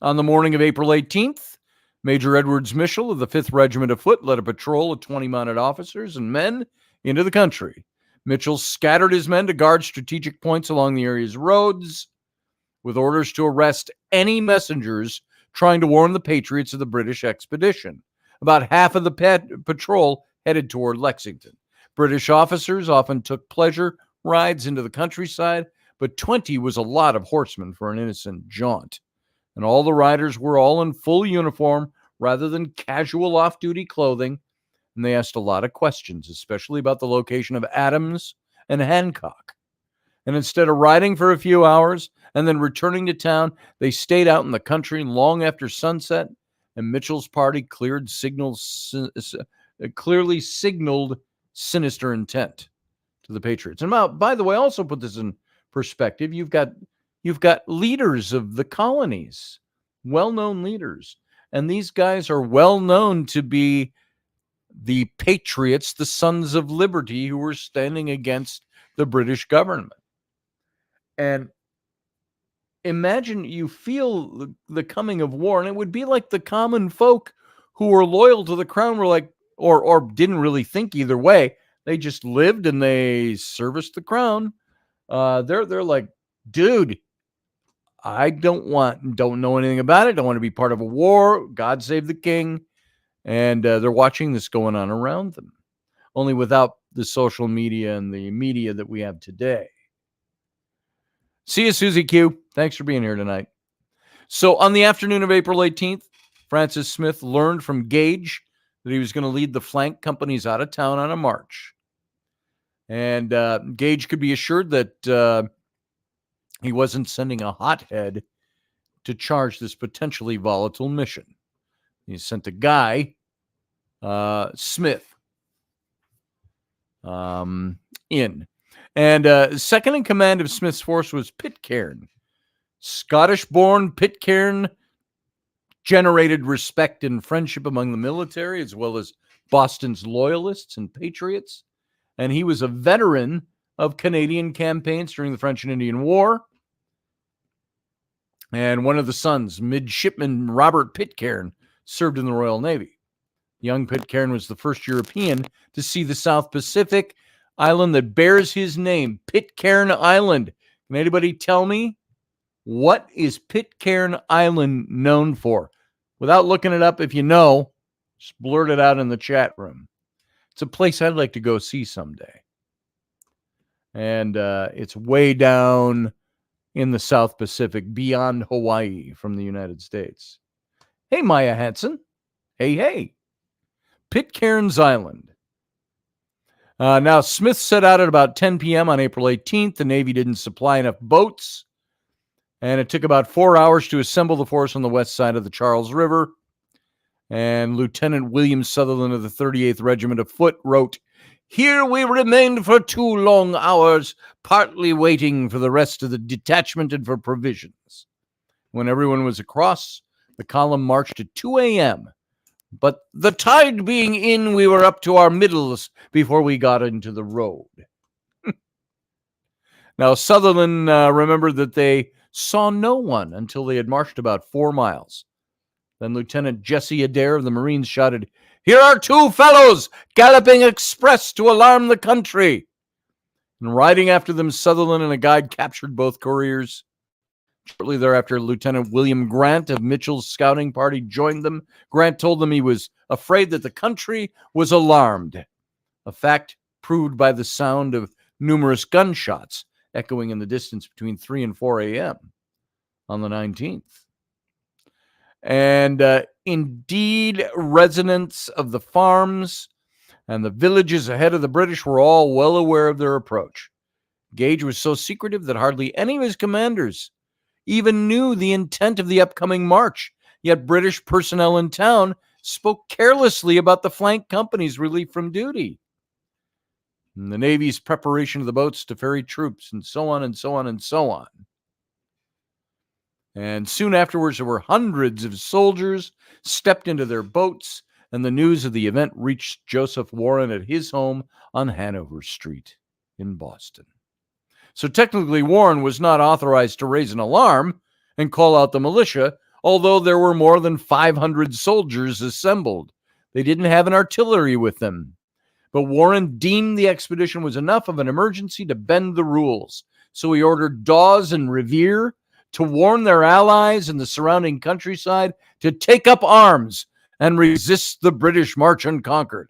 S1: the morning of April 18th, Major Edwards Mitchell of the 5th Regiment of Foot led a patrol of 20 mounted officers and men into the country. Mitchell scattered his men to guard strategic points along the area's roads with orders to arrest any messengers trying to warn the Patriots of the British expedition. About half of the patrol headed toward Lexington. British officers often took pleasure rides into the countryside, but 20 was a lot of horsemen for an innocent jaunt. And all the riders were all in full uniform rather than casual off-duty clothing, and they asked a lot of questions, especially about the location of Adams and Hancock. And instead of riding for a few hours and then returning to town, they stayed out in the country long after sunset, and Mitchell's party clearly signaled sinister intent to the Patriots. And by the way, also put this in perspective, you've got leaders of the colonies, well-known leaders, and these guys are well known to be the patriots, the sons of liberty, who were standing against the British government. And imagine you feel the coming of war, and it would be like the common folk who were loyal to the crown were like, or didn't really think either way. They just lived and they serviced the crown. They're like, dude, I don't know anything about it. Don't want to be part of a war. God save the king. And they're watching this going on around them, only without the social media and the media that we have today. See you, Susie Q. Thanks for being here tonight. So on the afternoon of April 18th, Francis Smith learned from Gage that he was going to lead the flank companies out of town on a march. And Gage could be assured that he wasn't sending a hothead to charge this potentially volatile mission. He sent a guy, Smith, in. And second in command of Smith's force was Pitcairn. Scottish-born Pitcairn generated respect and friendship among the military as well as Boston's loyalists and patriots. And he was a veteran of Canadian campaigns during the French and Indian War. And one of the sons, Midshipman Robert Pitcairn, served in the Royal Navy. Young Pitcairn was the first European to see the South Pacific island that bears his name, Pitcairn Island. Can anybody tell me, what is Pitcairn Island known for? Without looking it up, if you know, just blurt it out in the chat room. It's a place I'd like to go see someday. And it's way down in the South Pacific, beyond Hawaii from the United States. Hey, Maya Hansen. Hey. Pitcairn's Island. Now, Smith set out at about 10 p.m. on April 18th. The Navy didn't supply enough boats, and it took about 4 hours to assemble the force on the west side of the Charles River. And Lieutenant William Sutherland of the 38th Regiment of Foot wrote, "Here we remained for 2 long hours, partly waiting for the rest of the detachment and for provisions. When everyone was across, the column marched at 2 a.m., but the tide being in, we were up to our middles before we got into the road." Now, Sutherland remembered that they saw no one until they had marched about 4 miles. Then Lieutenant Jesse Adair of the Marines shouted, "Here are 2 fellows galloping express to alarm the country." And riding after them, Sutherland and a guide captured both couriers. Shortly thereafter, Lieutenant William Grant of Mitchell's scouting party joined them. Grant told them he was afraid that the country was alarmed, a fact proved by the sound of numerous gunshots echoing in the distance between 3 and 4 a.m. on the 19th. And indeed, residents of the farms and the villages ahead of the British were all well aware of their approach. Gage was so secretive that hardly any of his commanders even knew the intent of the upcoming march, yet British personnel in town spoke carelessly about the flank company's relief from duty, and the Navy's preparation of the boats to ferry troops, and so on and so on and so on. And soon afterwards, there were hundreds of soldiers stepped into their boats, and the news of the event reached Joseph Warren at his home on Hanover Street in Boston. So technically, Warren was not authorized to raise an alarm and call out the militia, although there were more than 500 soldiers assembled. They didn't have an artillery with them. But Warren deemed the expedition was enough of an emergency to bend the rules. So he ordered Dawes and Revere to warn their allies in the surrounding countryside to take up arms and resist the British march on Concord.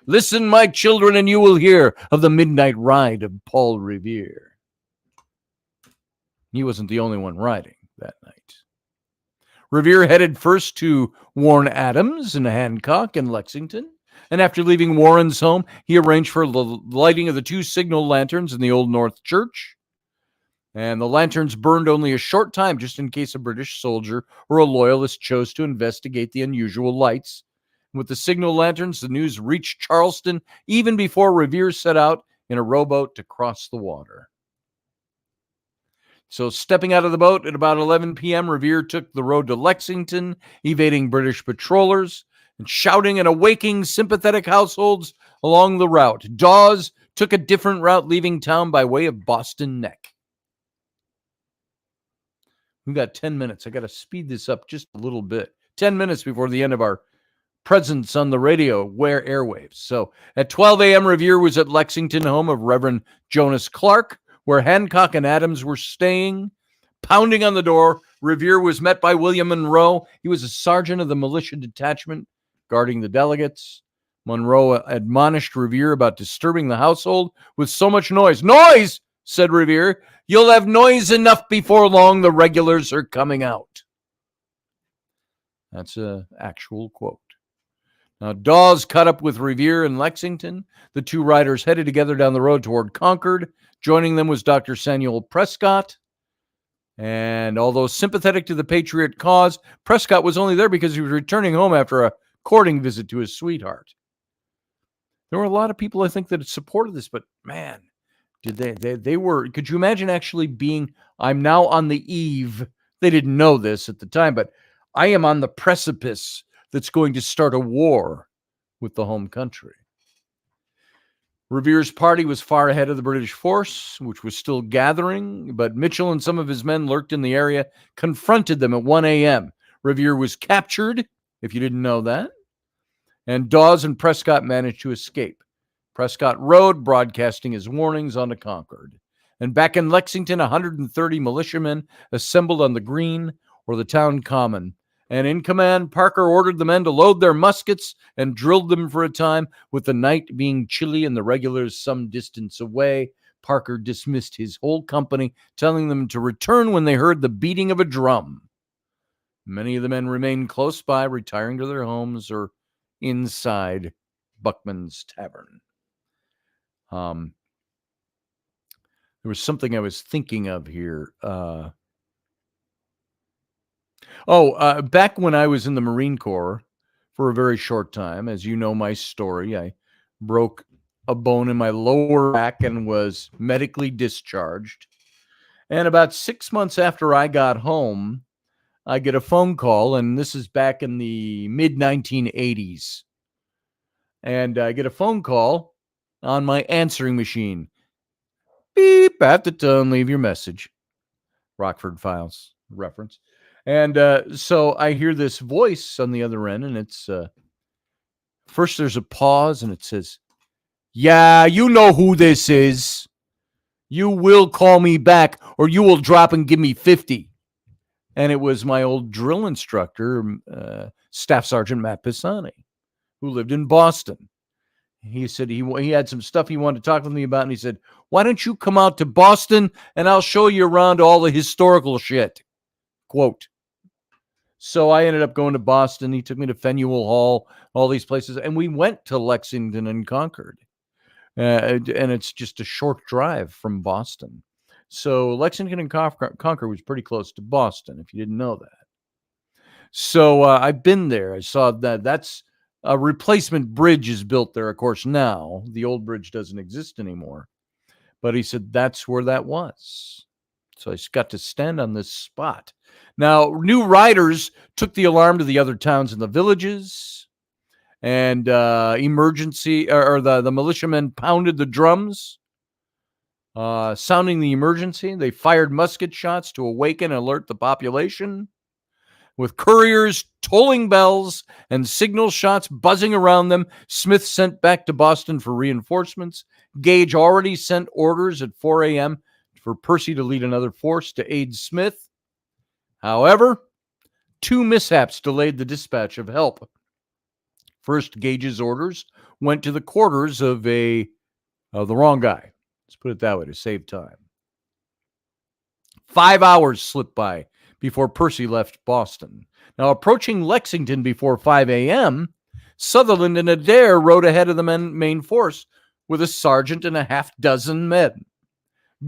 S1: "Listen, my children, and you will hear of the midnight ride of Paul Revere." He wasn't the only one riding that night. Revere headed first to warn Adams and Hancock in Lexington, and after leaving Warren's home, he arranged for the lighting of the 2 signal lanterns in the Old North Church. And the lanterns burned only a short time, just in case a British soldier or a loyalist chose to investigate the unusual lights. With the signal lanterns, the news reached Charleston even before Revere set out in a rowboat to cross the water. So stepping out of the boat at about 11 p.m., Revere took the road to Lexington, evading British patrollers and shouting and awaking sympathetic households along the route. Dawes took a different route, leaving town by way of Boston Neck. We've got 10 minutes. I got to speed this up just a little bit. 10 minutes before the end of our presence on the radio airwaves. So at 12 a.m., Revere was at Lexington, home of Reverend Jonas Clark, where Hancock and Adams were staying. Pounding on the door, Revere was met by William Monroe. He was a sergeant of the militia detachment guarding the delegates. Monroe admonished Revere about disturbing the household with so much noise. "Noise!" said Revere. "You'll have noise enough before long. The regulars are coming out." That's an actual quote. Now, Dawes caught up with Revere in Lexington. The 2 riders headed together down the road toward Concord. Joining them was Dr. Samuel Prescott. And although sympathetic to the Patriot cause, Prescott was only there because he was returning home after a courting visit to his sweetheart. There were a lot of people, I think, that had supported this, but man, did they were, could you imagine actually being, I'm now on the eve, they didn't know this at the time, but I am on the precipice that's going to start a war with the home country. Revere's party was far ahead of the British force, which was still gathering, but Mitchell and some of his men lurked in the area, confronted them at 1 a.m. Revere was captured, if you didn't know that, and Dawes and Prescott managed to escape. Prescott Road, broadcasting his warnings onto Concord. And back in Lexington, 130 militiamen assembled on the green or the town common. And in command, Parker ordered the men to load their muskets and drilled them for a time. With the night being chilly and the regulars some distance away, Parker dismissed his whole company, telling them to return when they heard the beating of a drum. Many of the men remained close by, retiring to their homes or inside Buckman's Tavern. There was something I was thinking of here. Back when I was in the Marine Corps for a very short time, as you know my story, I broke a bone in my lower back and was medically discharged. And about 6 months after I got home, I get a phone call, and this is back in the mid-1980s. And I get a phone call on my answering machine. Beep, at the tone, leave your message. Rockford Files reference. And so I hear this voice on the other end, and it's first there's a pause, and it says, "Yeah, you know who this is. You will call me back, or you will drop and give me 50. And it was my old drill instructor, Staff Sergeant Matt Pisani, who lived in Boston. He said he had some stuff he wanted to talk with me about, and he said, "Why don't you come out to Boston, and I'll show you around all the historical shit." Quote. So I ended up going to Boston. He took me to Faneuil Hall, all these places, and we went to Lexington and Concord. And it's just a short drive from Boston. So Lexington and Concord was pretty close to Boston, if you didn't know that. So I've been there. I saw that's a replacement bridge is built there, of course, now. The old bridge doesn't exist anymore. But he said that's where that was. So I got to stand on this spot. Now, new riders took the alarm to the other towns and the villages, and the militiamen pounded the drums, sounding the emergency. They fired musket shots to awaken and alert the population, with couriers tolling bells and signal shots buzzing around them. Smith sent back to Boston for reinforcements. Gage already sent orders at 4 a.m. for Percy to lead another force to aid Smith. However, 2 mishaps delayed the dispatch of help. First, Gage's orders went to the quarters of the wrong guy. Let's put it that way to save time. 5 hours slipped by before Percy left Boston. Now, approaching Lexington before 5 a.m., Sutherland and Adair rode ahead of the main force with a sergeant and a half-dozen men.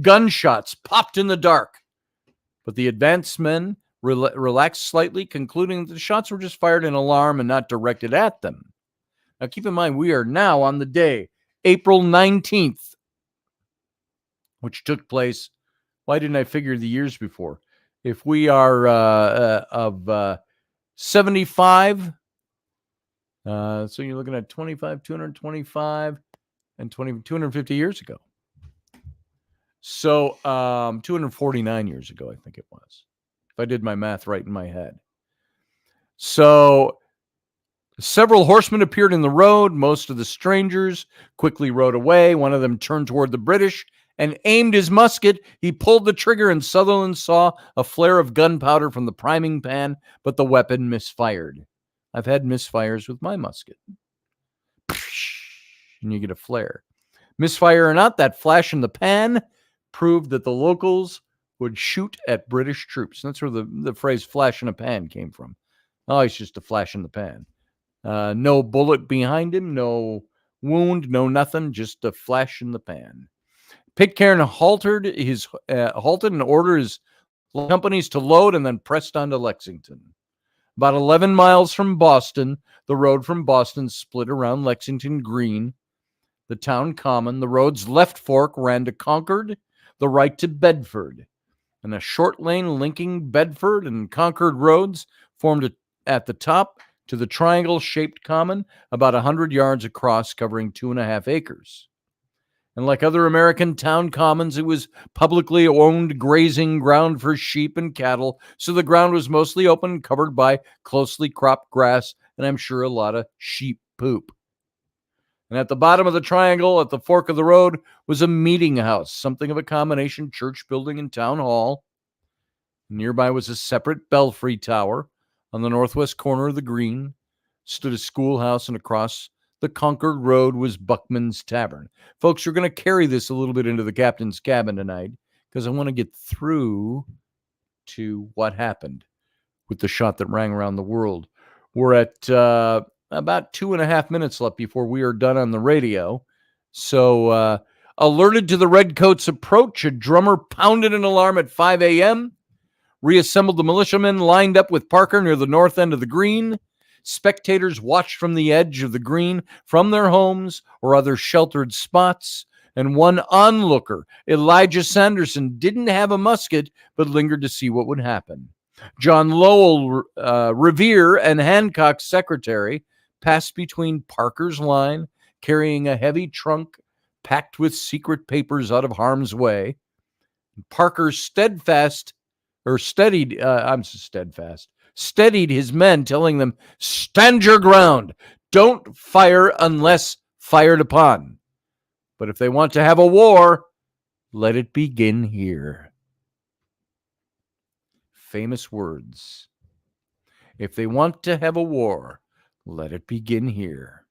S1: Gunshots popped in the dark, but the advanced men relaxed slightly, concluding that the shots were just fired in alarm and not directed at them. Now, keep in mind, we are now on the day, April 19th, which took place. Why didn't I figure the years before? If we are of 75, so you're looking at 25, 225, and 250 years ago. So 249 years ago, I think it was, if I did my math right in my head. So several horsemen appeared in the road. Most of the strangers quickly rode away. One of them turned toward the British and aimed his musket. He pulled the trigger, and Sutherland saw a flare of gunpowder from the priming pan, but the weapon misfired. I've had misfires with my musket. And you get a flare. Misfire or not, that flash in the pan proved that the locals would shoot at British troops. And that's where the phrase flash in a pan came from. Oh, it's just a flash in the pan. No bullet behind him, no wound, no nothing, just a flash in the pan. Pitcairn halted and ordered his companies to load and then pressed on to Lexington. About 11 miles from Boston, the road from Boston split around Lexington Green, the town common. The road's left fork ran to Concord, the right to Bedford, and a short lane linking Bedford and Concord roads formed at the top to the triangle-shaped common, about 100 yards across, covering 2.5 acres. And like other American town commons, it was publicly owned grazing ground for sheep and cattle, so the ground was mostly open, covered by closely cropped grass, and I'm sure a lot of sheep poop. And at the bottom of the triangle, at the fork of the road, was a meeting house, something of a combination church building and town hall. Nearby was a separate belfry tower. On the northwest corner of the green stood a schoolhouse, and across the Concord Road was Buckman's Tavern. Folks, we're going to carry this a little bit into the captain's cabin tonight because I want to get through to what happened with the shot that rang around the world. We're at about 2.5 minutes left before we are done on the radio. So, alerted to the Redcoats' approach, a drummer pounded an alarm at 5 a.m., reassembled the militiamen lined up with Parker near the north end of the green. Spectators watched from the edge of the green from their homes or other sheltered spots. And one onlooker, Elijah Sanderson, didn't have a musket but lingered to see what would happen. John Lowell Revere and Hancock's secretary passed between Parker's line, carrying a heavy trunk packed with secret papers out of harm's way. Parker steadied his men, telling them, "Stand your ground. Don't fire unless fired upon. But if they want to have a war, let it begin here." Famous words. If they want to have a war, let it begin here.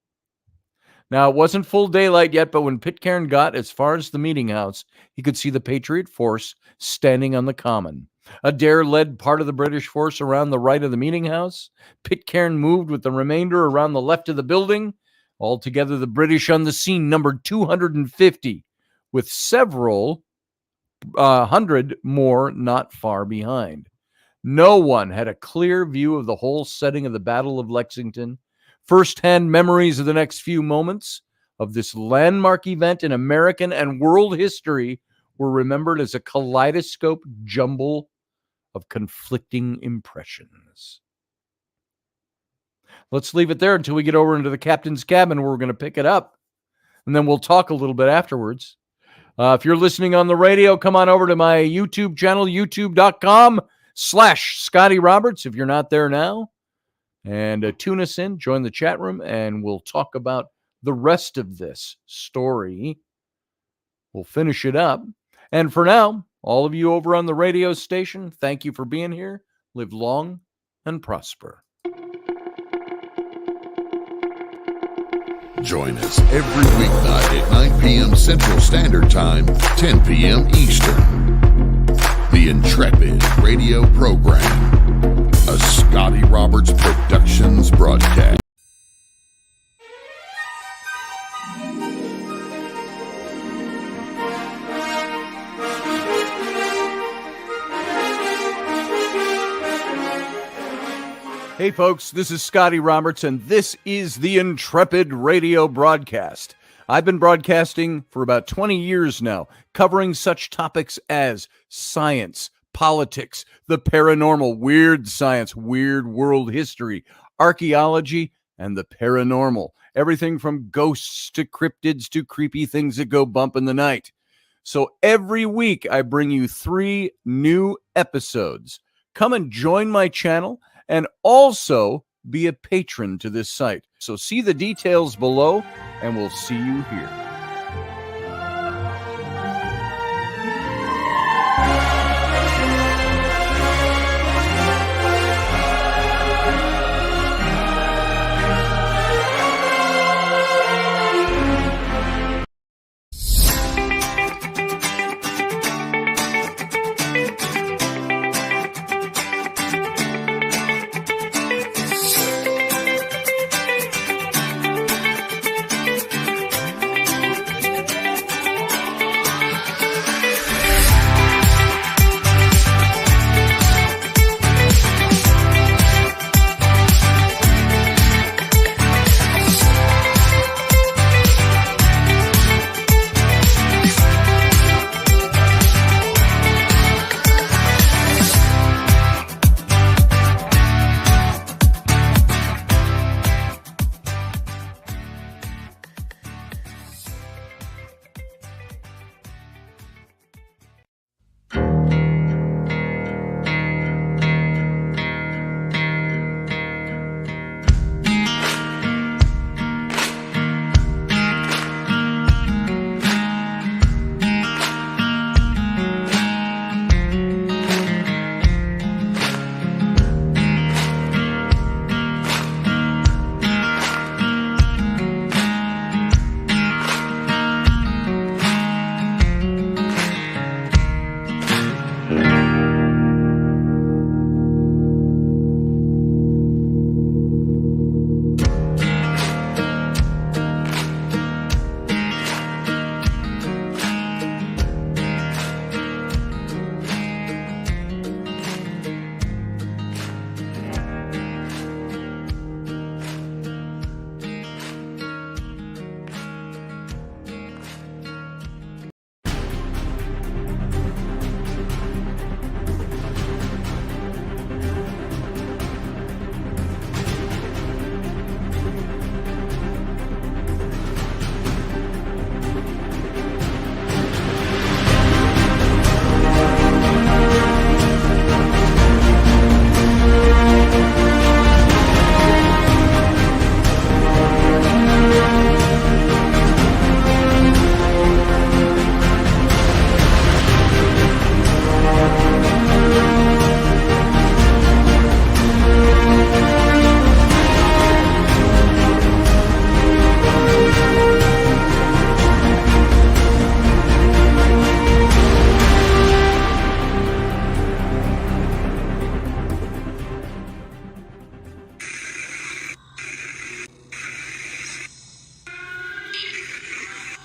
S1: Now, it wasn't full daylight yet, but when Pitcairn got as far as the meeting house, he could see the Patriot force standing on the common. Adair led part of the British force around the right of the meeting house. Pitcairn moved with the remainder around the left of the building. Altogether, the British on the scene numbered 250, with several hundred more not far behind. No one had a clear view of the whole setting of the Battle of Lexington. First-hand memories of the next few moments of this landmark event in American and world history were remembered as a kaleidoscope jumble of conflicting impressions. Let's leave it there until we get over into the captain's cabin, where we're going to pick it up, and then we'll talk a little bit afterwards. If you're listening on the radio, come on over to my YouTube channel, youtube.com/Scotty Roberts, if you're not there now. And tune us in, join the chat room, and we'll talk about the rest of this story. We'll finish it up. And for now, all of you over on the radio station, thank you for being here. Live long and prosper.
S2: Join us every weeknight at 9 p.m. Central Standard Time, 10 p.m. Eastern. The Intrepid radio program, a Scotty Roberts Productions broadcast.
S1: Hey folks, this is Scotty Roberts, and this is the Intrepid radio broadcast. I've been broadcasting for about 20 years now, covering such topics as science, politics, the paranormal, weird science, weird world history, archaeology, and the paranormal. Everything from ghosts to cryptids to creepy things that go bump in the night. So every week I bring you 3 new episodes. Come and join my channel and also be a patron to this site. So see the details below, and we'll see you here.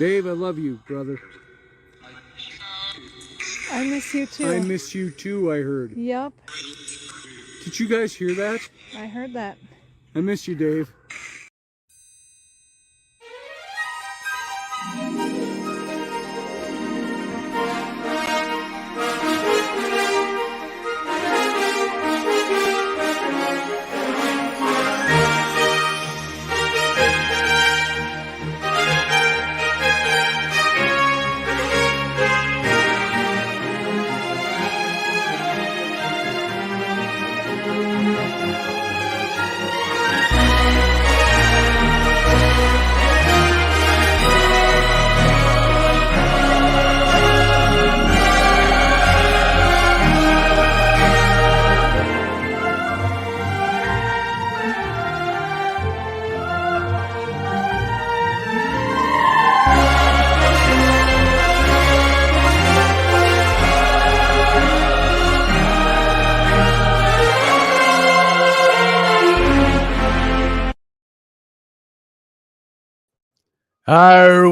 S1: Dave, I love you, brother.
S3: I miss you too.
S1: I miss you too, I heard.
S3: Yep.
S1: Did you guys hear that?
S3: I heard that.
S1: I miss you, Dave.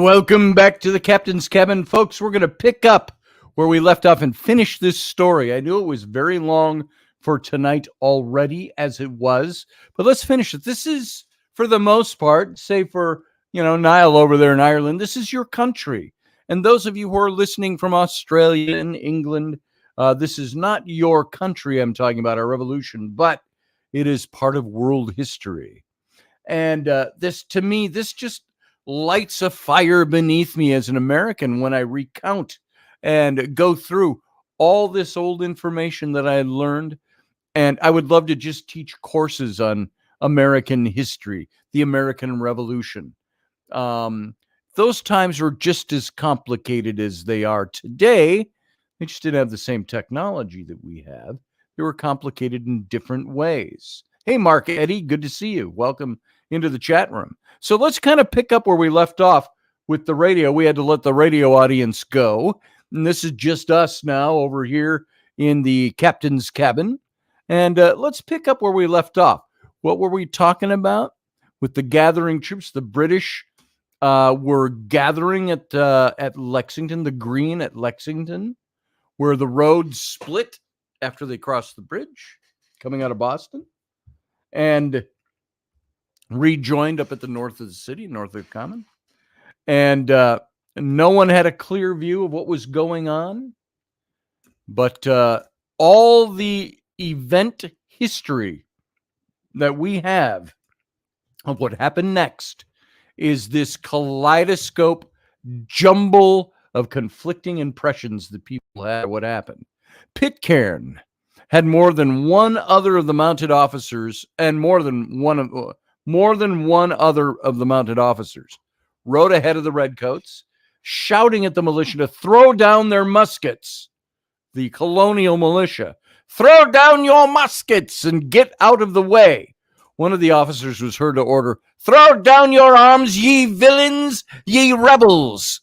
S1: Welcome back to the Captain's Cabin. Folks, we're going to pick up where we left off and finish this story. I knew it was very long for tonight already, as it was, but let's finish it. This is, for the most part, save for, Niall over there in Ireland, this is your country. And those of you who are listening from Australia and England, this is not your country I'm talking about, our revolution, but it is part of world history. And this just lights a fire beneath me as an American when I recount and go through all this old information that I learned. And I would love to just teach courses on American history, the American Revolution. Those times were just as complicated as they are today. They just didn't have the same technology that we have. They were complicated in different ways. Hey, Mark Eddy, good to see you. Welcome into the chat room. So let's kind of pick up where we left off with the radio. We had to let the radio audience go. And this is just us now over here in the Captain's Cabin. And let's pick up where we left off. What were we talking about with the gathering troops? The British were gathering at Lexington, the Green at Lexington, where the road split after they crossed the bridge coming out of Boston, and rejoined up at the north of the city, north of Common. And no one had a clear view of what was going on. But all the event history that we have of what happened next is this kaleidoscope jumble of conflicting impressions that people had of what happened. Pitcairn had more than one other of the mounted officers, and more than one other of the mounted officers rode ahead of the redcoats, shouting at the militia to throw down their muskets. The colonial militia, throw down your muskets and get out of the way. One of the officers was heard to order, throw down your arms, ye villains, ye rebels.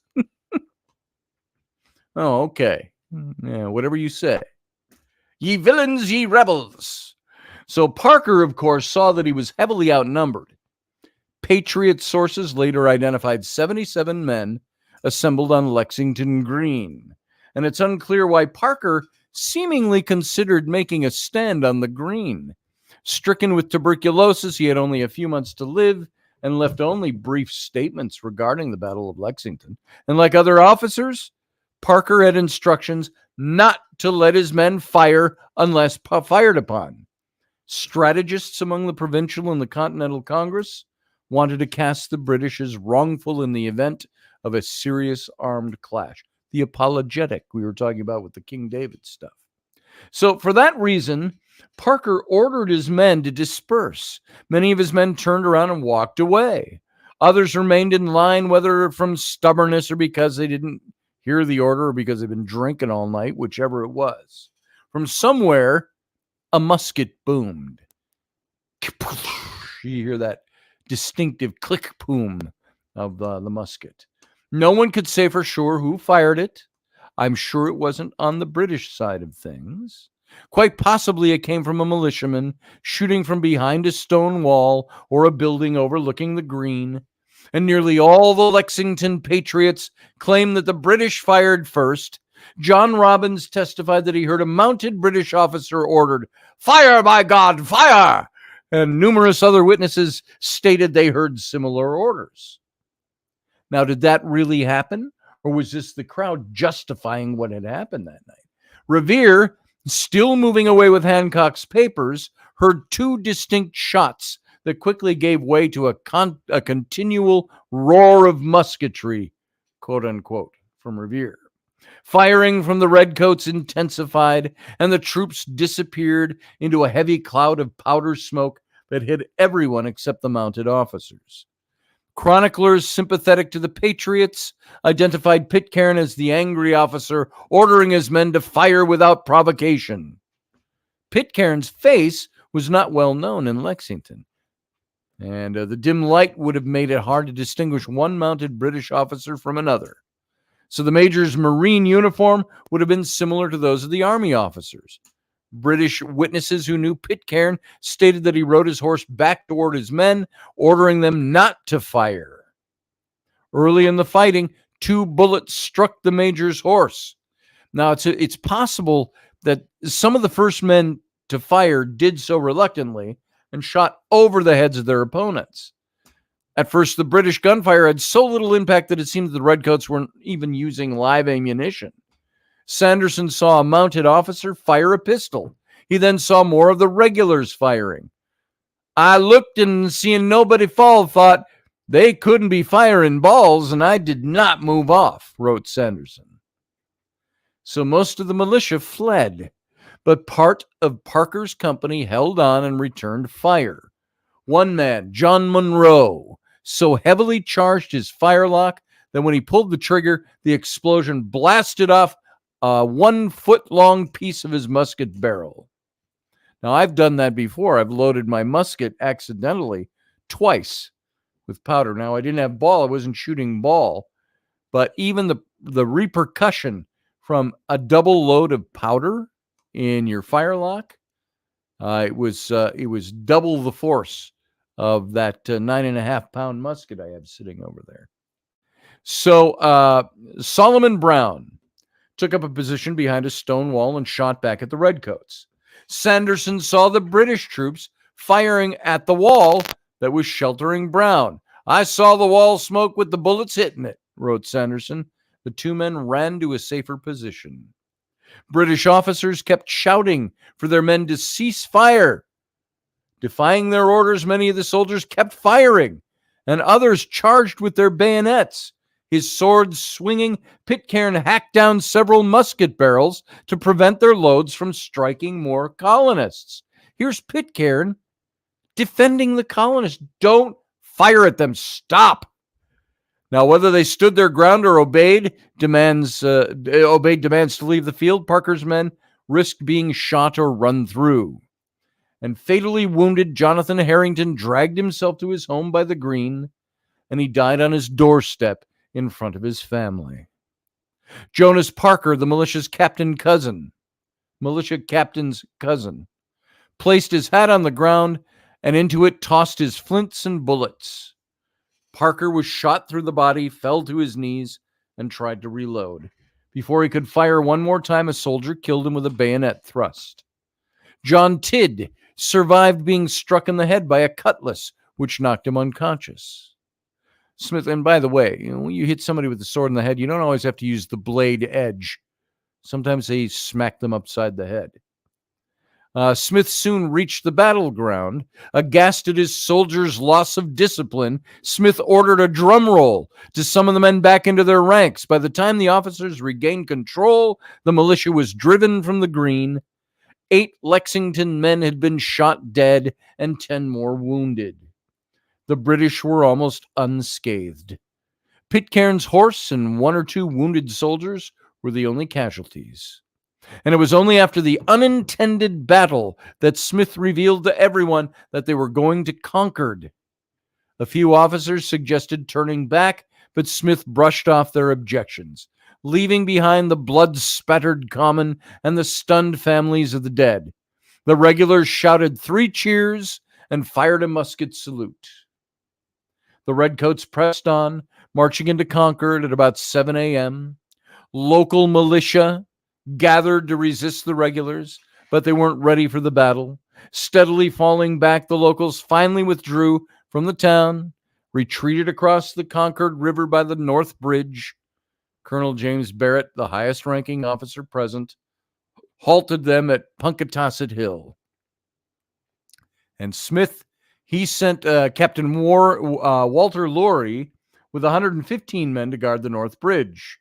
S1: Oh, okay. Yeah, whatever you say. Ye villains, ye rebels. So Parker, of course, saw that he was heavily outnumbered. Patriot sources later identified 77 men assembled on Lexington Green. And it's unclear why Parker seemingly considered making a stand on the Green. Stricken with tuberculosis, he had only a few months to live and left only brief statements regarding the Battle of Lexington. And like other officers, Parker had instructions not to let his men fire unless fired upon. Strategists among the provincial and the Continental Congress wanted to cast the British as wrongful in the event of a serious armed clash. The apologetic we were talking about with the King David stuff. So for that reason, Parker ordered his men to disperse. Many of his men turned around and walked away. Others remained in line, whether from stubbornness or because they didn't hear the order or because they'd been drinking all night, whichever it was. From somewhere, a musket boomed. You hear that distinctive click boom of the musket. No one could say for sure who fired it. I'm sure it wasn't on the British side of things. Quite possibly it came from a militiaman shooting from behind a stone wall or a building overlooking the Green. and nearly all the Lexington Patriots claim that the British fired first. John Robbins testified that he heard a mounted British officer ordered, "Fire, by God, fire!" And numerous other witnesses stated they heard similar orders. Now, did that really happen? Or was this the crowd justifying what had happened that night? Revere, still moving away with Hancock's papers, heard two distinct shots that quickly gave way to a continual roar of musketry, quote unquote, from Revere. Firing from the redcoats intensified, and the troops disappeared into a heavy cloud of powder smoke that hid everyone except the mounted officers. Chroniclers sympathetic to the Patriots identified Pitcairn as the angry officer ordering his men to fire without provocation. Pitcairn's face was not well known in Lexington, and the dim light would have made it hard to distinguish one mounted British officer from another. So the major's Marine uniform would have been similar to those of the Army officers. British witnesses who knew Pitcairn stated that he rode his horse back toward his men, ordering them not to fire. Early in the fighting, 2 bullets struck the major's horse. Now, it's possible that some of the first men to fire did so reluctantly and shot over the heads of their opponents. At first, the British gunfire had so little impact that it seemed the redcoats weren't even using live ammunition. Sanderson saw a mounted officer fire a pistol. He then saw more of the regulars firing. "I looked and seeing nobody fall, thought they couldn't be firing balls, and I did not move off," wrote Sanderson. So most of the militia fled, but part of Parker's company held on and returned fire. One man, John Monroe, so heavily charged his firelock that when he pulled the trigger, the explosion blasted off a 1-foot-long piece of his musket barrel. Now, I've done that before. I've loaded my musket accidentally twice with powder. Now, I didn't have ball. I wasn't shooting ball. But even the repercussion from a double load of powder in your firelock, it was double the force of that 9.5-pound musket I have sitting over there. So Solomon Brown took up a position behind a stone wall and shot back at the redcoats. Sanderson saw the British troops firing at the wall that was sheltering Brown. "I saw the wall smoke with the bullets hitting it," wrote Sanderson. The 2 men ran to a safer position. British officers kept shouting for their men to cease fire. Defying their orders, many of the soldiers kept firing, and others charged with their bayonets. His sword swinging, Pitcairn hacked down several musket barrels to prevent their loads from striking more colonists. Here's Pitcairn defending the colonists. "Don't fire at them. Stop." Now, whether they stood their ground or obeyed demands to leave the field, Parker's men risked being shot or run through. And fatally wounded, Jonathan Harrington dragged himself to his home by the Green, and he died on his doorstep in front of his family. Jonas Parker, the militia captain's cousin, placed his hat on the ground and into it tossed his flints and bullets. Parker was shot through the body, fell to his knees, and tried to reload. Before he could fire one more time, a soldier killed him with a bayonet thrust. John Tidd survived being struck in the head by a cutlass, which knocked him unconscious. Smith, and by the way, when you hit somebody with a sword in the head, you don't always have to use the blade edge. Sometimes they smack them upside the head. Smith soon reached the battleground. Aghast at his soldiers' loss of discipline, Smith ordered a drum roll to summon the men back into their ranks. By the time the officers regained control, the militia was driven from the Green. 8 Lexington men had been shot dead and 10 more wounded. The British were almost unscathed. Pitcairn's horse and 1 or 2 wounded soldiers were the only casualties. And it was only after the unintended battle that Smith revealed to everyone that they were going to Concord. A few officers suggested turning back, but Smith brushed off their objections, leaving behind the blood-spattered common and the stunned families of the dead. The regulars shouted 3 cheers and fired a musket salute. The Redcoats pressed on, marching into Concord at about 7 a.m. Local militia gathered to resist the regulars, but they weren't ready for the battle. Steadily falling back, the locals finally withdrew from the town, retreated across the Concord River by the North Bridge. Colonel James Barrett, the highest-ranking officer present, halted them at Punkatassett Hill. And Smith, he sent Captain Walter Laurie with 115 men to guard the North Bridge,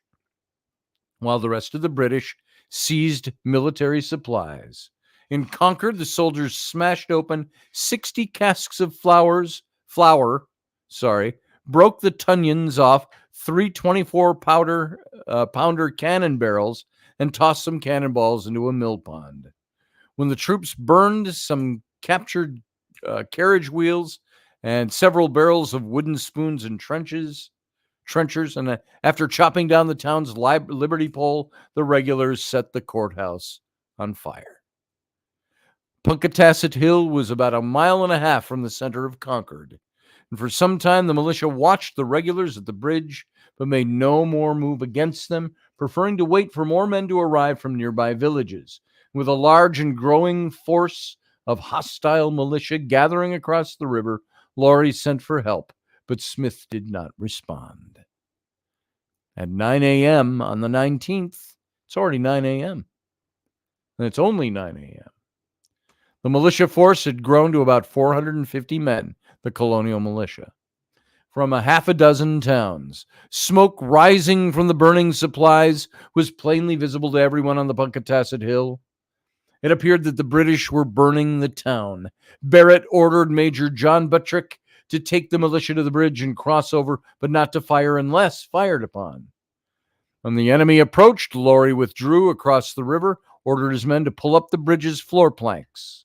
S1: while the rest of the British seized military supplies. In Concord, the soldiers smashed open 60 casks of flour, broke the tunions off 324-pounder cannon barrels, and tossed some cannonballs into a mill pond. When the troops burned some captured carriage wheels and several barrels of wooden spoons and trenchers, and after chopping down the town's Liberty Pole, the regulars set the courthouse on fire. Punkatassett Hill was about a mile and a half from the center of Concord, and for some time the militia watched the regulars at the bridge, but made no more move against them, preferring to wait for more men to arrive from nearby villages. With a large and growing force of hostile militia gathering across the river, Laurie sent for help, but Smith did not respond. At 9 a.m. on the 19th, it's already 9 a.m., and it's only 9 a.m., the militia force had grown to about 450 men, the colonial militia, from a half a dozen towns. Smoke rising from the burning supplies was plainly visible to everyone on the Punkatassett Hill. It appeared that the British were burning the town. Barrett ordered Major John Buttrick to take the militia to the bridge and cross over, but not to fire unless fired upon. When the enemy approached, Laurie withdrew across the river, ordered his men to pull up the bridge's floor planks.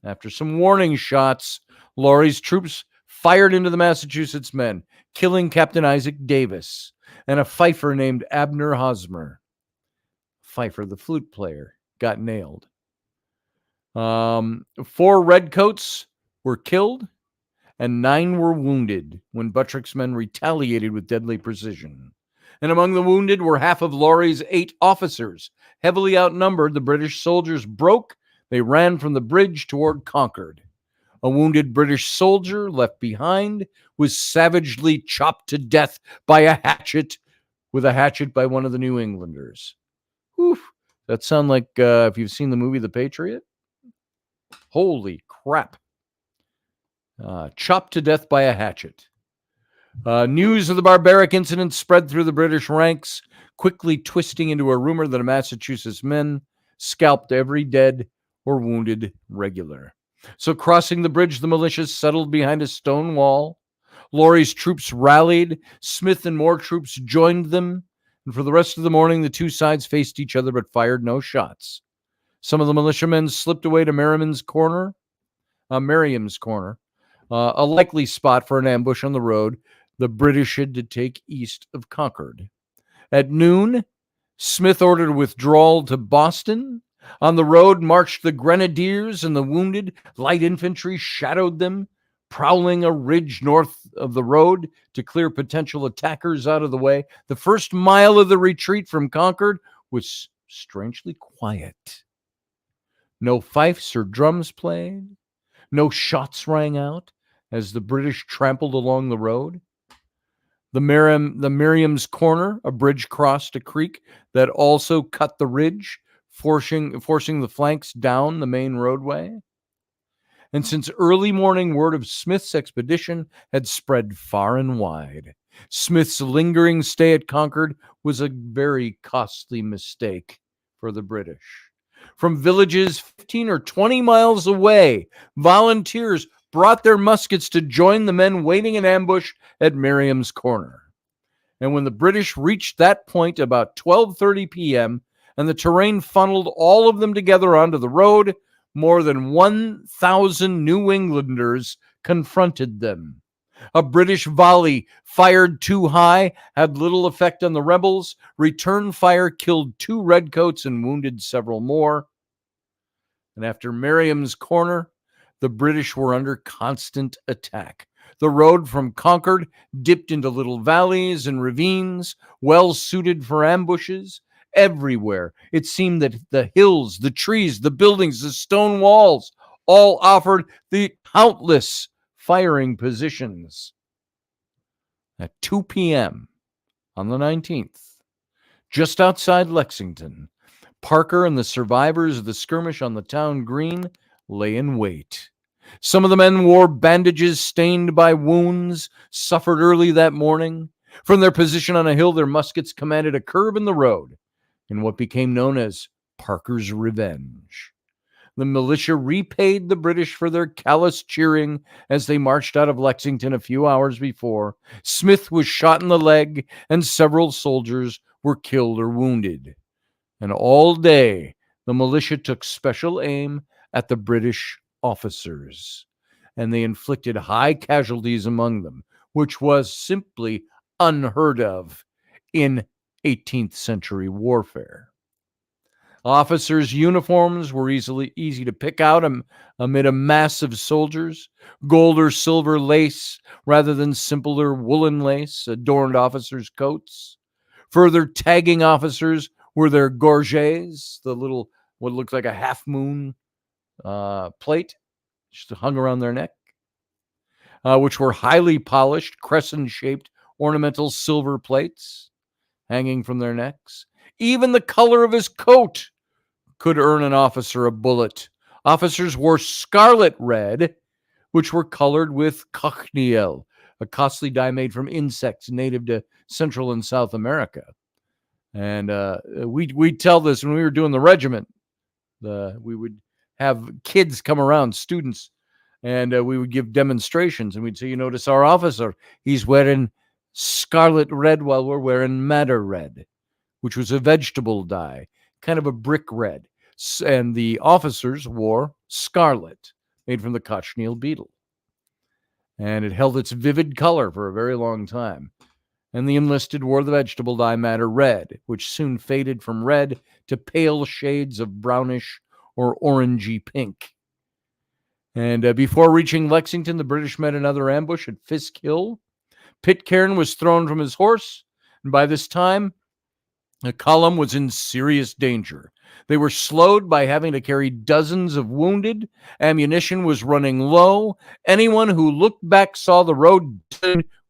S1: After some warning shots, Laurie's troops fired into the Massachusetts men, killing Captain Isaac Davis and a fifer named Abner Hosmer. Fifer, the flute player, got nailed. 4 redcoats were killed and 9 were wounded when Buttrick's men retaliated with deadly precision. And among the wounded were half of Laurie's 8 officers. Heavily outnumbered, the British soldiers broke. They ran from the bridge toward Concord. A wounded British soldier left behind was savagely chopped to death by a hatchet by one of the New Englanders. Whew. That sound like if you've seen the movie The Patriot? Holy crap. Chopped to death by a hatchet. News of the barbaric incident spread through the British ranks, quickly twisting into a rumor that Massachusetts men scalped every dead or wounded regular. So crossing the bridge, the militia settled behind a stone wall. Laurie's troops rallied. Smith and more troops joined them. And for the rest of the morning, the two sides faced each other but fired no shots. Some of the militiamen slipped away to Merriam's Corner, a likely spot for an ambush on the road the British had to take east of Concord. At noon, Smith ordered withdrawal to Boston. On the road marched the grenadiers and the wounded. Light infantry shadowed them, prowling a ridge north of the road to clear potential attackers out of the way. The first mile of the retreat from Concord was strangely quiet. No fifes or drums played. No shots rang out as the British trampled along the road. The Merriam's Corner, a bridge crossed a creek that also cut the ridge, forcing the flanks down the main roadway. And since early morning, word of Smith's expedition had spread far and wide. Smith's lingering stay at Concord was a very costly mistake for the British. From villages 15 or 20 miles away, volunteers brought their muskets to join the men waiting in ambush at Merriam's Corner. And when the British reached that point about 12:30 p.m., and the terrain funneled all of them together onto the road, more than 1,000 New Englanders confronted them. A British volley fired too high had little effect on the rebels. Return fire killed 2 redcoats and wounded several more. And after Merriam's Corner, the British were under constant attack. The road from Concord dipped into little valleys and ravines, well suited for ambushes. Everywhere, it seemed that the hills, the trees, the buildings, the stone walls all offered the countless firing positions. At 2 p.m. on the 19th, just outside Lexington, Parker and the survivors of the skirmish on the town green lay in wait. Some of the men wore bandages stained by wounds suffered early that morning. From their position on a hill, their muskets commanded a curve in the road in what became known as Parker's Revenge. The militia repaid the British for their callous cheering as they marched out of Lexington a few hours before. Smith was shot in the leg, and several soldiers were killed or wounded. And all day, the militia took special aim at the British officers, and they inflicted high casualties among them, which was simply unheard of in 18th century warfare. Officers' uniforms were easy to pick out amid a mass of soldiers. Gold or silver lace, rather than simpler woolen lace, adorned officers' coats. Further tagging officers were their gorgets, the little, what looked like a half moon plate, just hung around their neck, which were highly polished, crescent-shaped, ornamental silver plates hanging from their necks. Even the color of his coat could earn an officer a bullet. Officers wore scarlet red, which were colored with cochineal, a costly dye made from insects native to Central and South America. And we tell this when we were doing the regiment. We would have kids come around, students, and we would give demonstrations, and we'd say, you notice our officer, he's wearing scarlet red while we're wearing madder red, which was a vegetable dye, kind of a brick red. And the officers wore scarlet, made from the cochineal beetle. And it held its vivid color for a very long time. And the enlisted wore the vegetable dye madder red, which soon faded from red to pale shades of brownish or orangey pink. And before reaching Lexington, the British met another ambush at Fisk Hill. Pitcairn was thrown from his horse, and by this time, the column was in serious danger. They were slowed by having to carry dozens of wounded. Ammunition was running low. Anyone who looked back saw the road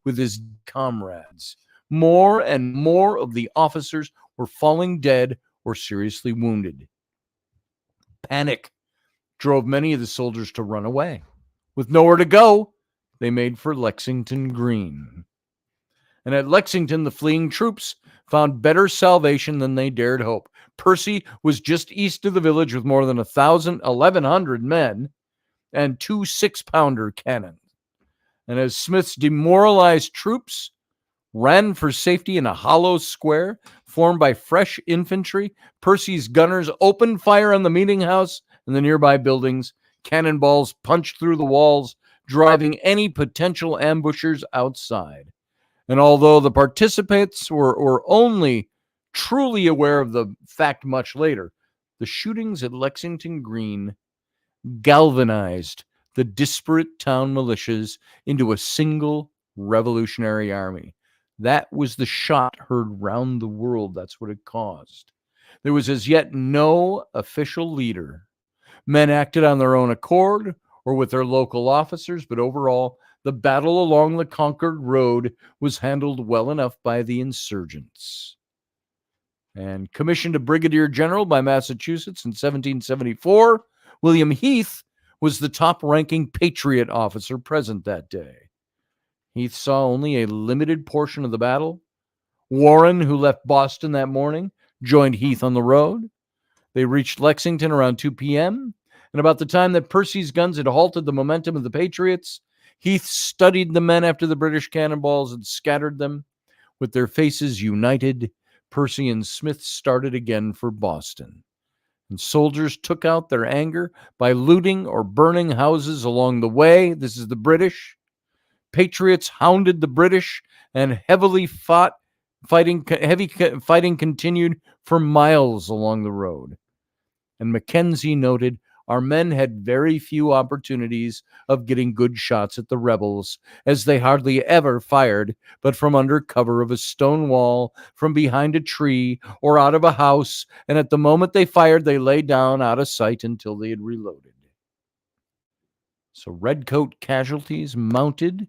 S1: with his comrades. More and more of the officers were falling dead or seriously wounded. Panic drove many of the soldiers to run away. With nowhere to go, they made for Lexington Green. And at Lexington, the fleeing troops found better salvation than they dared hope. Percy was just east of the village with more than 1,100 men and 2 6-pounder cannons. And as Smith's demoralized troops ran for safety in a hollow square formed by fresh infantry, Percy's gunners opened fire on the meeting house and the nearby buildings. Cannonballs punched through the walls, driving any potential ambushers outside. And although the participants were only truly aware of the fact much later, the shootings at Lexington Green galvanized the disparate town militias into a single revolutionary army. That was the shot heard round the world. That's what it caused. There was as yet no official leader. Men acted on their own accord or with their local officers, but overall, the battle along the Concord Road was handled well enough by the insurgents. And commissioned a brigadier general by Massachusetts in 1774, William Heath was the top-ranking Patriot officer present that day. Heath saw only a limited portion of the battle. Warren, who left Boston that morning, joined Heath on the road. They reached Lexington around 2 p.m., and about the time that Percy's guns had halted the momentum of the Patriots, Heath studied the men after the British cannonballs had scattered them. With their faces united, Percy and Smith started again for Boston. And soldiers took out their anger by looting or burning houses along the way. This is the British. Patriots hounded the British, and heavy fighting continued for miles along the road. And Mackenzie noted, our men had very few opportunities of getting good shots at the rebels, as they hardly ever fired but from under cover of a stone wall, from behind a tree, or out of a house, and at the moment they fired, they lay down out of sight until they had reloaded. So redcoat casualties mounted,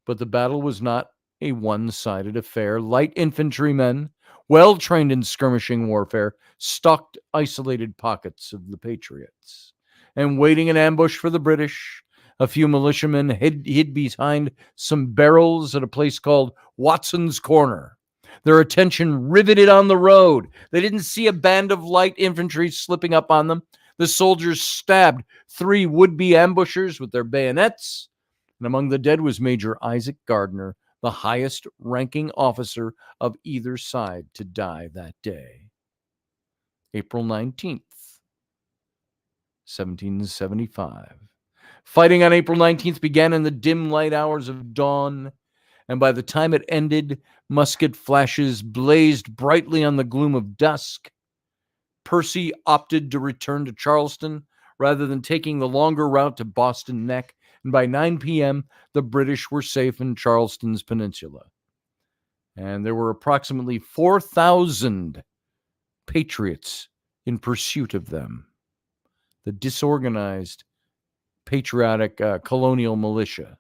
S1: but the battle was not a one-sided affair. Light infantrymen, well trained in skirmishing warfare, stalked isolated pockets of the Patriots. And waiting in ambush for the British, a few militiamen hid behind some barrels at a place called Watson's Corner, their attention riveted on the road. They didn't see a band of light infantry slipping up on them. The soldiers stabbed 3 would-be ambushers with their bayonets, and among the dead was Major Isaac Gardner, the highest-ranking officer of either side to die that day. April 19th, 1775. Fighting on April 19th began in the dim light hours of dawn, and by the time it ended, musket flashes blazed brightly on the gloom of dusk. Percy opted to return to Charleston rather than taking the longer route to Boston Neck, and by 9 p.m., the British were safe in Charleston's peninsula. And there were approximately 4,000 Patriots in pursuit of them, the disorganized, patriotic colonial militia.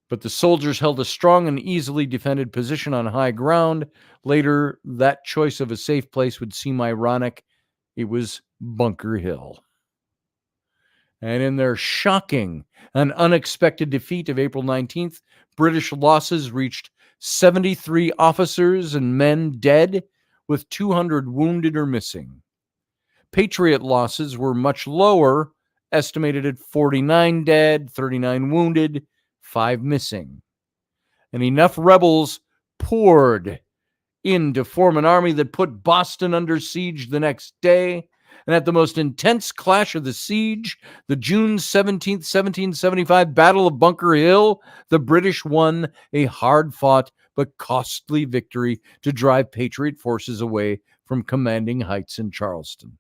S1: But the soldiers held a strong and easily defended position on high ground. Later, that choice of a safe place would seem ironic. It was Bunker Hill. And in their shocking and unexpected defeat of April 19th, British losses reached 73 officers and men dead, with 200 wounded or missing. Patriot losses were much lower, estimated at 49 dead, 39 wounded, 5 missing. And enough rebels poured in to form an army that put Boston under siege the next day. And at the most intense clash of the siege, the June 17th, 1775 Battle of Bunker Hill, the British won a hard-fought but costly victory to drive Patriot forces away from commanding heights in Charleston.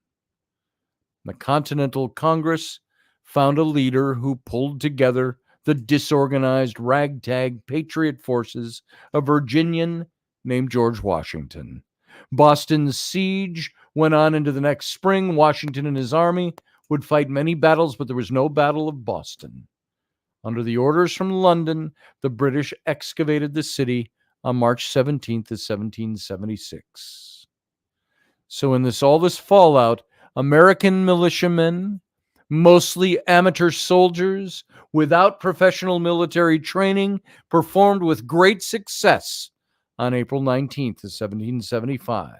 S1: The Continental Congress found a leader who pulled together the disorganized ragtag Patriot forces, a Virginian named George Washington. Boston's siege went on into the next spring. Washington and his army would fight many battles, but there was no Battle of Boston. Under the orders from London, the British excavated the city on March 17th of 1776. So in all this fallout, American militiamen, mostly amateur soldiers without professional military training, performed with great success on April 19th of 1775.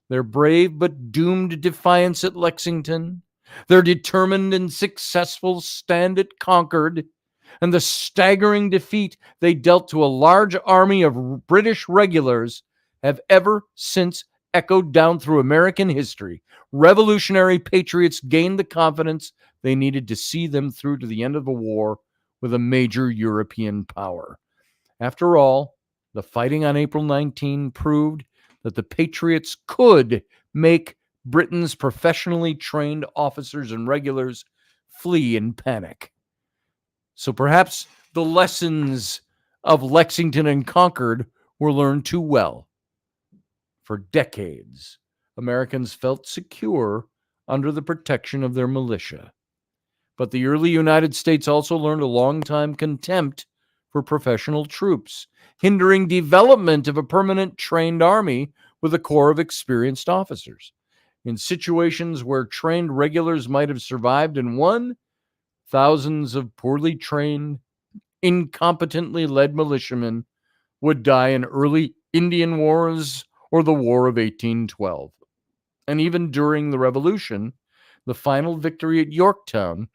S1: Their brave but doomed defiance at Lexington, their determined and successful stand at Concord, and the staggering defeat they dealt to a large army of British regulars have ever since echoed down through American history. Revolutionary patriots gained the confidence they needed to see them through to the end of the war with a major European power. After all, the fighting on April 19 proved that the Patriots could make Britain's professionally trained officers and regulars flee in panic. So perhaps the lessons of Lexington and Concord were learned too well. For decades, Americans felt secure under the protection of their militia. But the early United States also learned a long-time contempt for professional troops, hindering development of a permanent trained army with a corps of experienced officers. In situations where trained regulars might have survived and won, thousands of poorly trained, incompetently led militiamen would die in early Indian wars or the War of 1812. And even during the Revolution, the final victory at Yorktown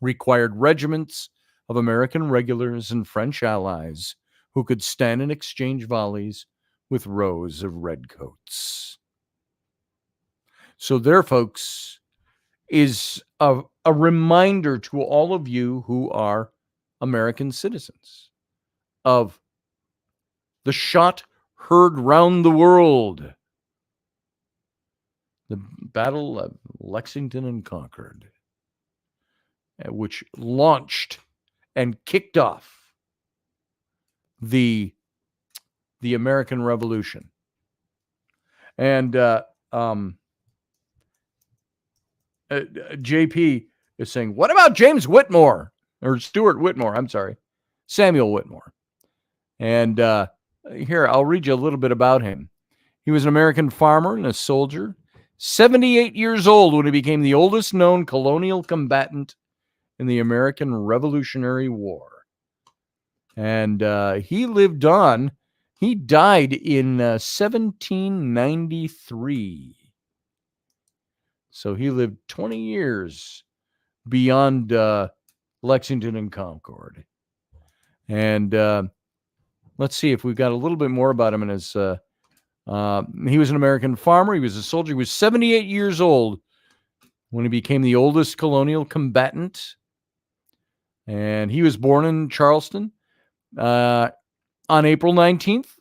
S1: required regiments of American regulars and French allies who could stand and exchange volleys with rows of redcoats. So there, folks, is a reminder to all of you who are American citizens of the shot heard round the world. the Battle of Lexington and Concord, which launched and kicked off the American Revolution. And JP is saying, what about James Whitmore? Or Stuart Whitmore, I'm sorry. Samuel Whitmore. And here, I'll read you a little bit about him. He was an American farmer and a soldier, 78 years old when he became the oldest known colonial combatant in the American Revolutionary War. And he lived on. He died in 1793. So he lived 20 years beyond Lexington and Concord. And let's see if we've got a little bit more about him in his... he was an American farmer. He was a soldier. He was 78 years old when he became the oldest colonial combatant. And he was born in Charleston. On April 19th,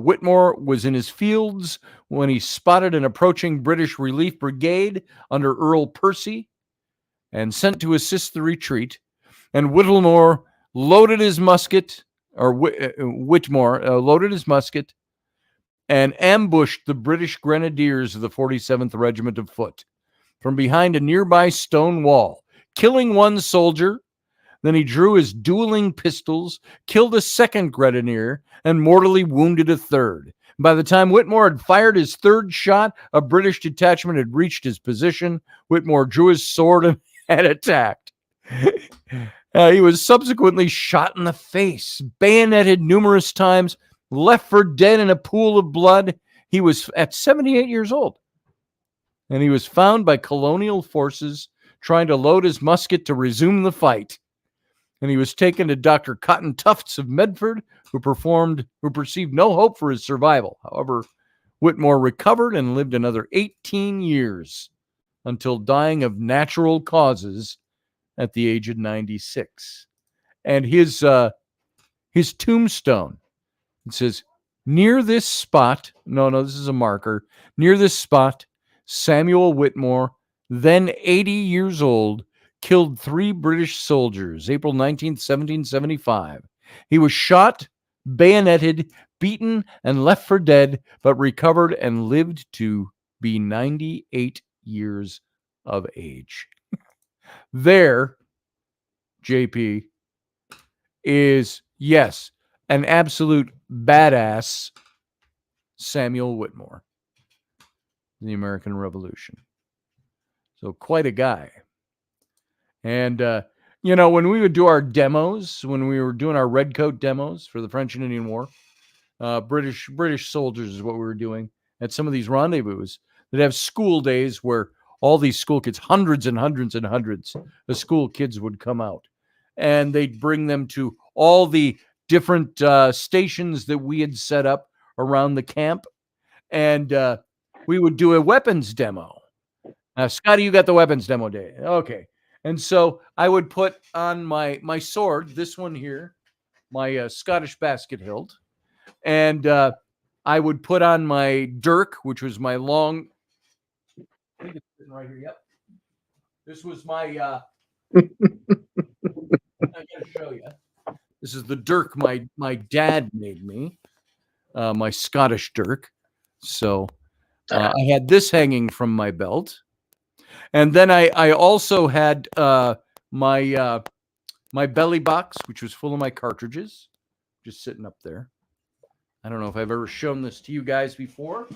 S1: Whitmore was in his fields when he spotted an approaching British relief brigade under Earl Percy and sent to assist the retreat. And Whitmore loaded his musket, loaded his musket and ambushed the British grenadiers of the 47th Regiment of Foot from behind a nearby stone wall, killing one soldier. Then he drew his dueling pistols, killed a second grenadier, and mortally wounded a third. By the time Whitmore had fired his third shot, a British detachment had reached his position. Whitmore drew his sword and had attacked. He was subsequently shot in the face, bayoneted numerous times, left for dead in a pool of blood. He was at 78 years old. And he was found by colonial forces trying to load his musket to resume the fight. And he was taken to Dr. Cotton Tufts of Medford, who perceived no hope for his survival. However, Whitmore recovered and lived another 18 years until dying of natural causes at the age of 96. And his tombstone, it says, near this spot, this is a marker, near this spot, Samuel Whitmore, then 80 years old, killed 3 British soldiers, April 19th, 1775. He was shot, bayoneted, beaten, and left for dead, but recovered and lived to be 98 years of age. There, JP, is, yes, an absolute badass Samuel Whitmore, the American Revolution. So quite a guy. And, when we would do our demos, when we were doing our redcoat demos for the French and Indian War, British soldiers is what we were doing at some of these rendezvous. They'd have school days where all these school kids, hundreds and hundreds and hundreds of school kids would come out. And they'd bring them to all the different stations that we had set up around the camp. And we would do a weapons demo. Scotty, you got the weapons demo day. Okay. And so I would put on my sword, this one here, my Scottish basket hilt. And I would put on my dirk, which was my long... I think it's sitting right here. Yep. This was my... I got to show you. This is the dirk my dad made me, my Scottish dirk. So I had this hanging from my belt. And then I also had my belly box, which was full of my cartridges, just sitting up there. I don't know if I've ever shown this to you guys before,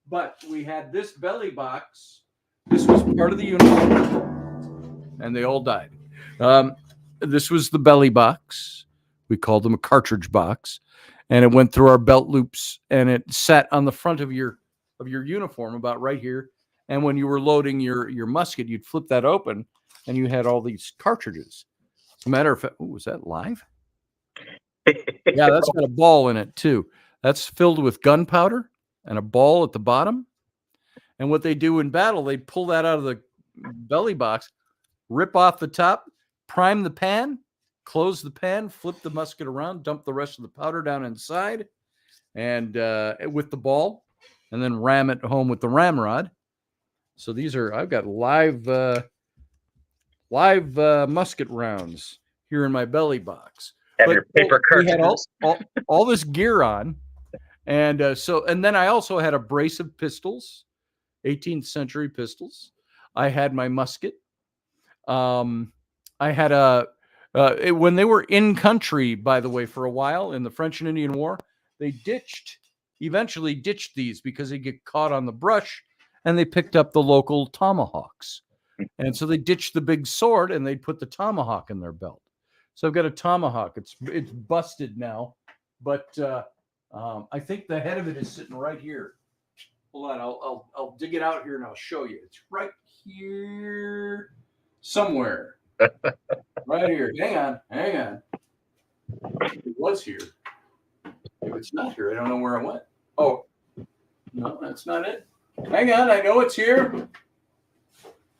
S1: but we had this belly box. This was part of the uniform, and they all died. This was the belly box. We called them a cartridge box, and it went through our belt loops, and it sat on the front of your uniform about right here. And when you were loading your musket, you'd flip that open, and you had all these cartridges. As a matter of fact, was that live? Yeah, that's got a ball in it, too. That's filled with gunpowder and a ball at the bottom. And what they do in battle, they pull that out of the belly box, rip off the top, prime the pan, close the pan, flip the musket around, dump the rest of the powder down inside, and with the ball. and then ram it home with the ramrod. So I've got live musket rounds here in my belly box.
S4: Have your paper
S1: we had
S4: cartridges.
S1: all this gear on. And and then I also had a brace of pistols, 18th century pistols. I had my musket. I had when they were in country, by the way, for a while in the French and Indian War, they eventually ditched these because they get caught on the brush, and they picked up the local tomahawks. And so they ditched the big sword and they'd put the tomahawk in their belt. So I've got a tomahawk. It's busted now, but I think the head of it is sitting right here. Hold on, I'll dig it out here and I'll show you. It's right here somewhere. Right here. Hang on. It was here. If it's not here, I don't know where it went. Oh, no, that's not it. Hang on, I know it's here.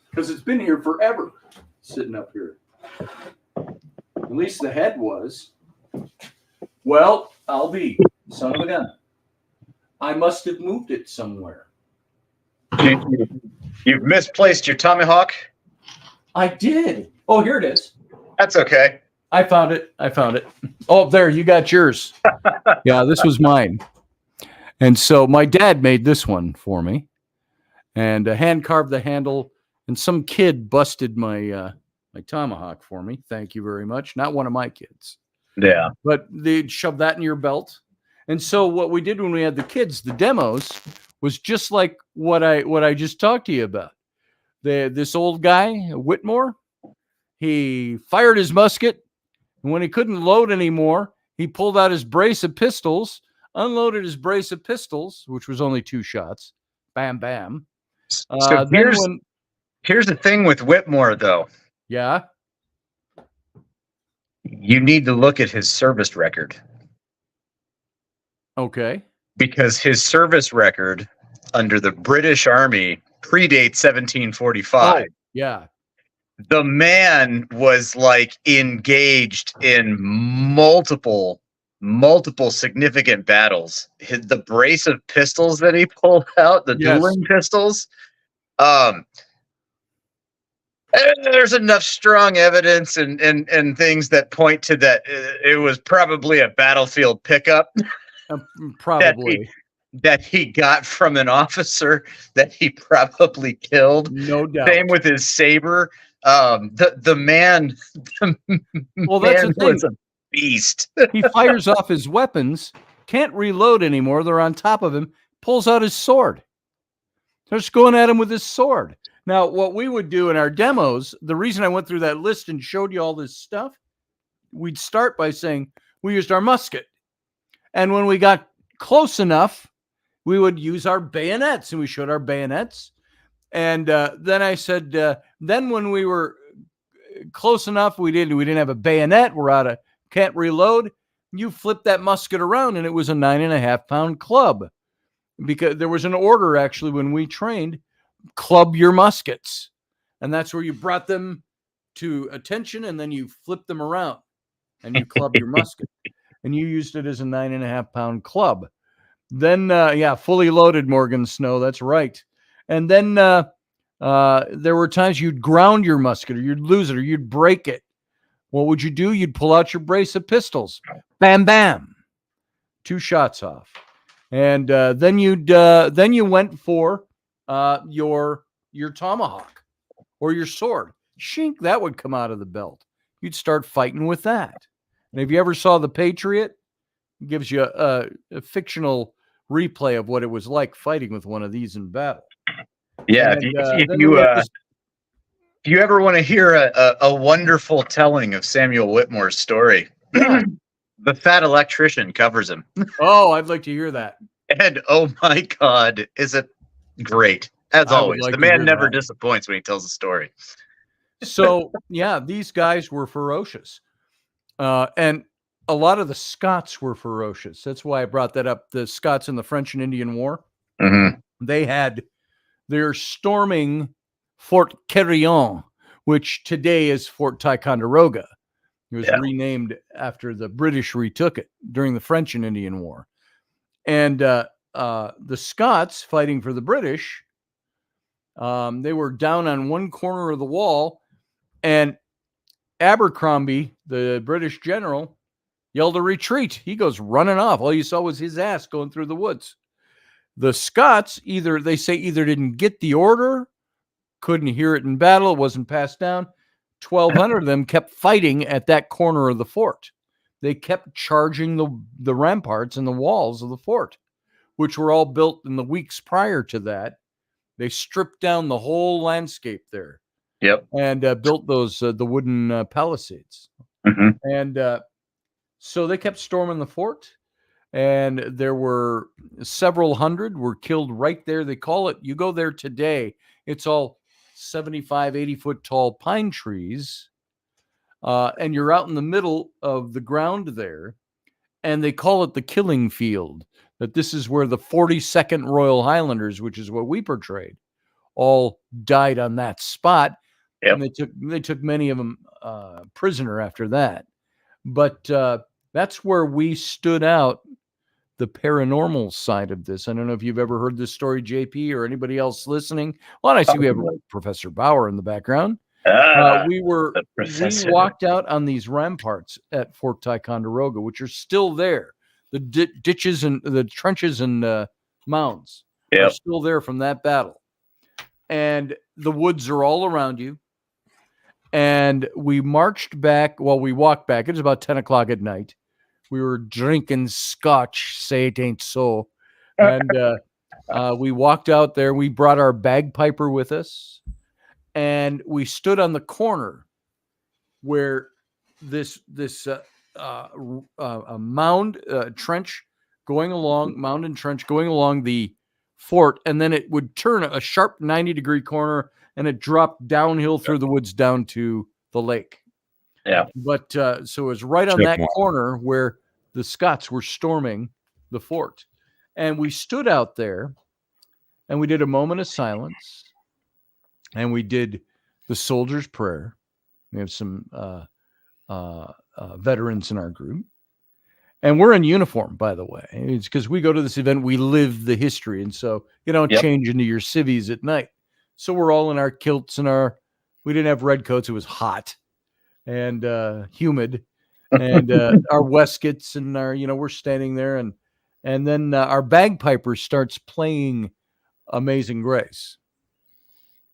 S1: Because it's been here forever, sitting up here. At least the head was. Well, I'll be son of a gun. I must have moved it somewhere.
S4: You've misplaced your tomahawk?
S1: I did. Oh, here it is.
S4: That's okay.
S1: I found it. Oh, there, you got yours. Yeah, this was mine. And so my dad made this one for me and hand carved the handle. And some kid busted my tomahawk for me. Thank you very much. Not one of my kids.
S4: Yeah.
S1: But they'd shove that in your belt. And so what we did when we had the kids, the demos, was just like what I just talked to you about. This old guy, Whitmore, he fired his musket. And when he couldn't load anymore, he pulled out his brace of pistols, unloaded his brace of pistols, which was only 2 shots. Bam, bam.
S4: So here's the thing with Whitmore, though.
S1: Yeah.
S4: You need to look at his service record.
S1: Okay.
S4: Because his service record under the British Army predates 1745.
S1: Oh, yeah.
S4: The man was like engaged in multiple significant battles. The brace of pistols that he pulled out, the dueling pistols, there's enough strong evidence and things that point to that it was probably a battlefield pickup.
S1: Probably.
S4: That he got from an officer that he probably killed.
S1: No doubt.
S4: Same with his saber. The man
S1: that's the thing.
S4: Was a beast.
S1: He fires off his weapons, can't reload anymore. They're on top of him, pulls out his sword. They're just going at him with his sword. Now, what we would do in our demos, the reason I went through that list and showed you all this stuff, we'd start by saying we used our musket. And when we got close enough, we would use our bayonets, and we showed our bayonets. And then I said, then when we were close enough, we didn't have a bayonet. We're can't reload. You flip that musket around, and it was a 9.5-pound club, because there was an order actually when we trained, club your muskets. And that's where you brought them to attention, and then you flip them around and you club your musket. And you used it as a 9.5-pound club. Then, fully loaded, Morgan Snow. That's right. And then there were times you'd ground your musket, or you'd lose it, or you'd break it. What would you do? You'd pull out your brace of pistols. Bam, bam. 2 shots off. And then you went for your tomahawk or your sword. Shink, that would come out of the belt. You'd start fighting with that. And if you ever saw The Patriot, it gives you a fictional replay of what it was like fighting with one of these in battle.
S4: Yeah, if you ever want to hear a wonderful telling of Samuel Whitmore's story, The Fat Electrician covers him.
S1: Oh, I'd like to hear that.
S4: And oh my God, is it great? As always, the man never disappoints when he tells a story.
S1: So, yeah, these guys were ferocious. And a lot of the Scots were ferocious. That's why I brought that up. The Scots in the French and Indian War, they're storming Fort Carillon, which today is Fort Ticonderoga. It was renamed after the British retook it during the French and Indian War. And the Scots fighting for the British, they were down on one corner of the wall, and Abercrombie, the British general, yelled a retreat. He goes running off. All you saw was his ass going through the woods. The Scots either didn't get the order, couldn't hear it in battle, it wasn't passed down. 1,200 of them kept fighting at that corner of the fort. They kept charging the ramparts and the walls of the fort, which were all built in the weeks prior to that. They stripped down the whole landscape there.
S4: Yep.
S1: And built those the wooden palisades.
S4: Mm-hmm.
S1: And so they kept storming the fort, and there were several hundred were killed right there. They call it, you go there today, it's all 75, 80 foot tall pine trees. And you're out in the middle of the ground there, and they call it the killing field, that this is where the 42nd Royal Highlanders, which is what we portrayed, all died on that spot.
S4: Yep.
S1: And they took many of them prisoner after that. But that's where we stood out, the paranormal side of this. I don't know if you've ever heard this story, JP, or anybody else listening. Well, I see we have Professor Bauer in the background. We walked out on these ramparts at Fort Ticonderoga, which are still there. The ditches and the trenches and mounds are still there from that battle. And the woods are all around you. And we marched back. Well, we walked back. It was about 10 o'clock at night. We were drinking scotch, say it ain't so. And we walked out there. We brought our bagpiper with us. And we stood on the corner where this mound trench going along, mound and trench going along the fort. And then it would turn a sharp 90-degree corner, and it dropped downhill through the woods down to the lake.
S4: Yeah.
S1: But so it was right on that corner where the Scots were storming the fort. And we stood out there, and we did a moment of silence, and we did the soldier's prayer. We have some veterans in our group. And we're in uniform, by the way. It's because we go to this event, we live the history. And so you don't change into your civvies at night. So we're all in our kilts and we didn't have red coats. It was hot and humid, and our waistcoats and we're standing there, and then our bagpiper starts playing Amazing Grace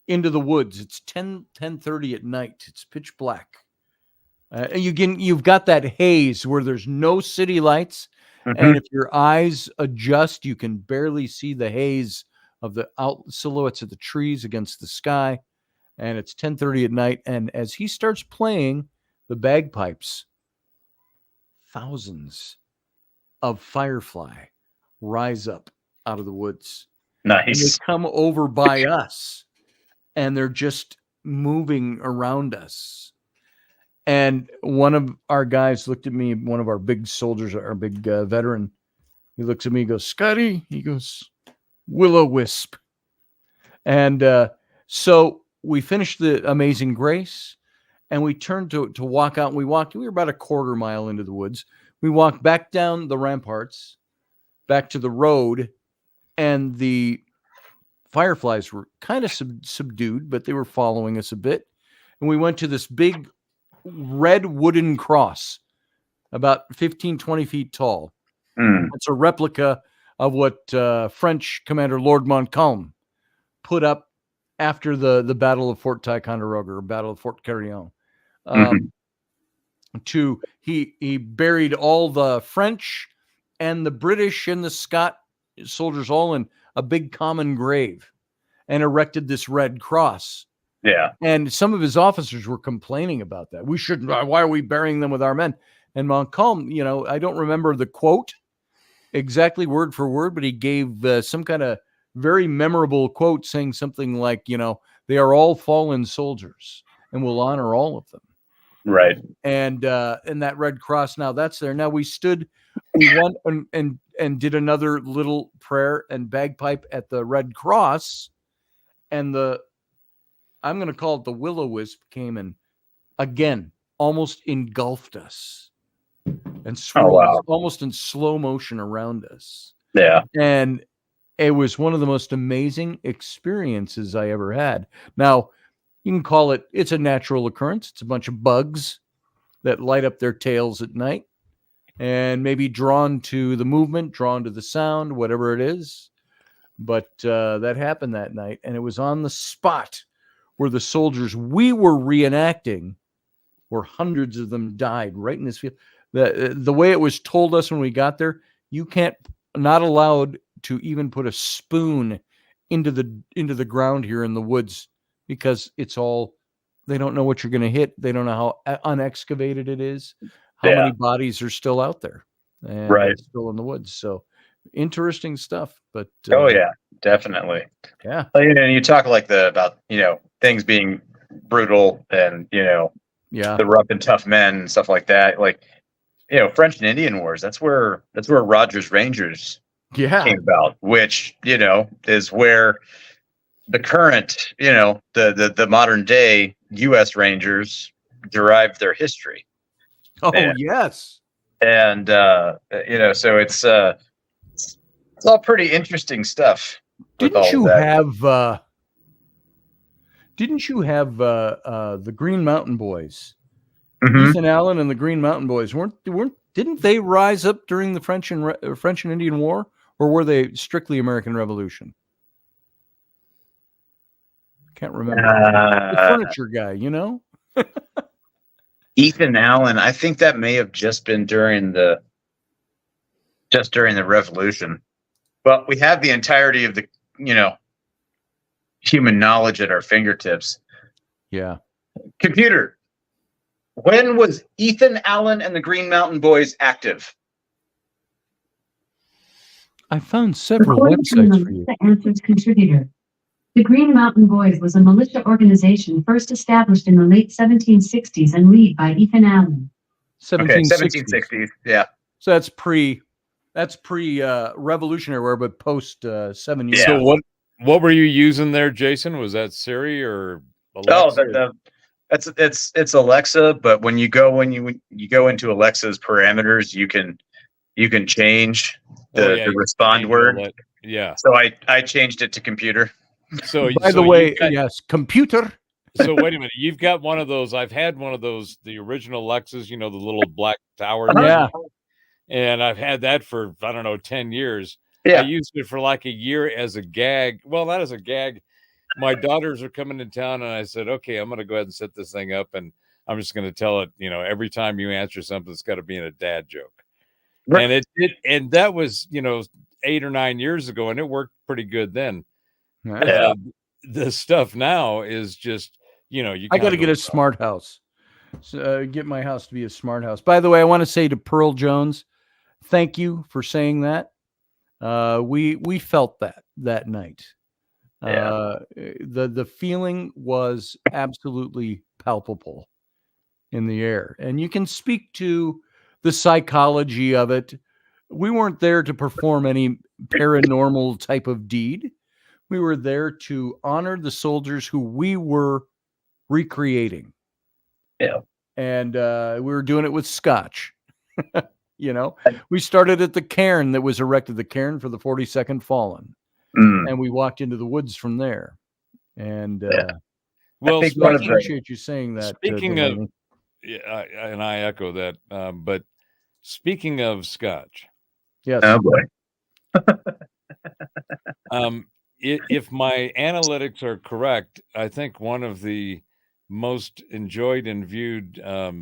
S1: into the woods. It's 10:30 at night. It's pitch black. And you've got that haze where there's no city lights. Mm-hmm. And if your eyes adjust, you can barely see the haze of the silhouettes of the trees against the sky. And it's 10:30 at night. And as he starts playing the bagpipes, thousands of firefly rise up out of the woods.
S4: Nice.
S1: And they come over by us, and they're just moving around us. And one of our guys looked at me, one of our big soldiers, our big veteran. He looks at me, he goes, "Scotty," he goes, "Will-o-wisp." And so we finished the Amazing Grace, and we turned to walk out. And we were about a quarter mile into the woods. We walked back down the ramparts, back to the road, and the fireflies were kind of subdued, but they were following us a bit. And we went to this big red wooden cross, about 15, 20 feet tall. It's a replica of what French Commander Lord Montcalm put up after the Battle of Fort Ticonderoga, or Battle of Fort Carillon. He buried all the French and the British and the Scott soldiers all in a big common grave, and erected this red cross.
S4: Yeah.
S1: And some of his officers were complaining about that. We shouldn't. Why are we burying them with our men? And Montcalm, I don't remember the quote exactly word for word, but he gave some kind of very memorable quote saying something like, they are all fallen soldiers and we'll honor all of them.
S4: Right.
S1: And that red cross, now that's there. Now we went and did another little prayer and bagpipe at the red cross, and I'm going to call it the will-o-wisp came and again almost engulfed us and swirled almost in slow motion around us.
S4: Yeah.
S1: And it was one of the most amazing experiences I ever had. Now, you can call it's a natural occurrence. It's a bunch of bugs that light up their tails at night and maybe drawn to the movement, drawn to the sound, whatever it is. But that happened that night, and it was on the spot where the soldiers we were reenacting, where hundreds of them died right in this field. The way it was told us when we got there, you not allowed to even put a spoon into the ground here in the woods, because they don't know what you're going to hit. They don't know how unexcavated it is, how many bodies are still out there and still in the woods. So interesting stuff. But
S4: oh yeah, definitely.
S1: Yeah.
S4: And you talk about things being brutal and the rough and tough men and stuff like that. French and Indian Wars. That's where Rogers Rangers came about, which is where the current the modern day U.S. Rangers derived their history.
S1: Oh, yes.
S4: And so it's all pretty interesting stuff.
S1: Didn't you have the Green Mountain Boys?
S4: Mm-hmm.
S1: Ethan Allen and the Green Mountain Boys didn't they rise up during the French and Indian War, or were they strictly American Revolution? Can't remember. The furniture guy,
S4: Ethan Allen, I think that may have just been during the Revolution. But we have the entirety of the human knowledge at our fingertips.
S1: Yeah.
S4: Computer, when was Ethan Allen and the Green Mountain Boys active?
S1: I found several websites for you.
S5: The Answers contributor. The Green Mountain Boys was a militia organization first established in the late 1760s and led by Ethan Allen.
S4: 1760s. Yeah.
S1: So that's pre Revolutionary War, but post 7 years.
S6: So what were you using there, Jason? Was that Siri or Alexa?
S4: It's Alexa, but when you go into Alexa's parameters, you can change the respond word.
S6: Yeah.
S4: So I changed it to computer.
S6: So
S1: by the way, yes, computer.
S6: So wait a minute, you've got one of those. I've had one of those, the original Alexas, the little black tower.
S1: Yeah.
S6: And I've had that for, I don't know, 10 years.
S4: Yeah.
S6: I used it for like a year as a gag. Well, not as a gag. My daughters are coming to town, and I said, okay, I'm going to go ahead and set this thing up, and I'm just going to tell it, every time you answer something, it's got to be in a dad joke. Right. And that was, 8 or 9 years ago, and it worked pretty good then.
S1: Yeah.
S6: The stuff now is just,
S1: I got to get a smart house. Get my house to be a smart house. By the way, I want to say to Pearl Jones, thank you for saying that. We felt that night. The feeling was absolutely palpable in the air, and you can speak to the psychology of it. We weren't there to perform any paranormal type of deed. We were there to honor the soldiers who we were recreating.
S4: Yeah.
S1: And we were doing it with scotch. We started at the cairn that was erected, the cairn for the 42nd Fallen. And we walked into the woods from there. And
S6: well,
S1: I appreciate you saying that.
S6: Speaking of, and I echo that. But speaking of scotch,
S1: yes.
S4: Oh boy.
S6: If my analytics are correct, I think one of the most enjoyed and viewed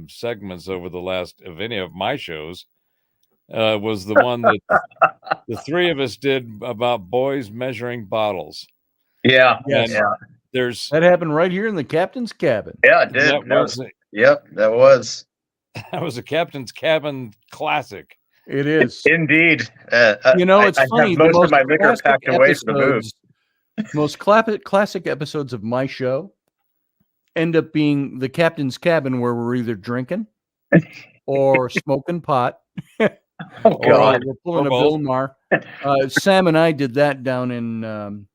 S6: segments over the last of any of my shows was the one that the three of us did about boys measuring bottles.
S4: Yeah.
S1: Yes.
S4: Yeah.
S1: That happened right here in the captain's cabin.
S4: Yeah, it did. That was
S6: a captain's cabin classic.
S1: It is
S4: indeed.
S1: It's funny.
S4: Most of my liquor packed away for the move.
S1: Most classic episodes of my show end up being the captain's cabin, where we're either drinking or smoking pot.
S4: Oh God,
S1: we're pulling a Bill Maher. Sam and I did that down in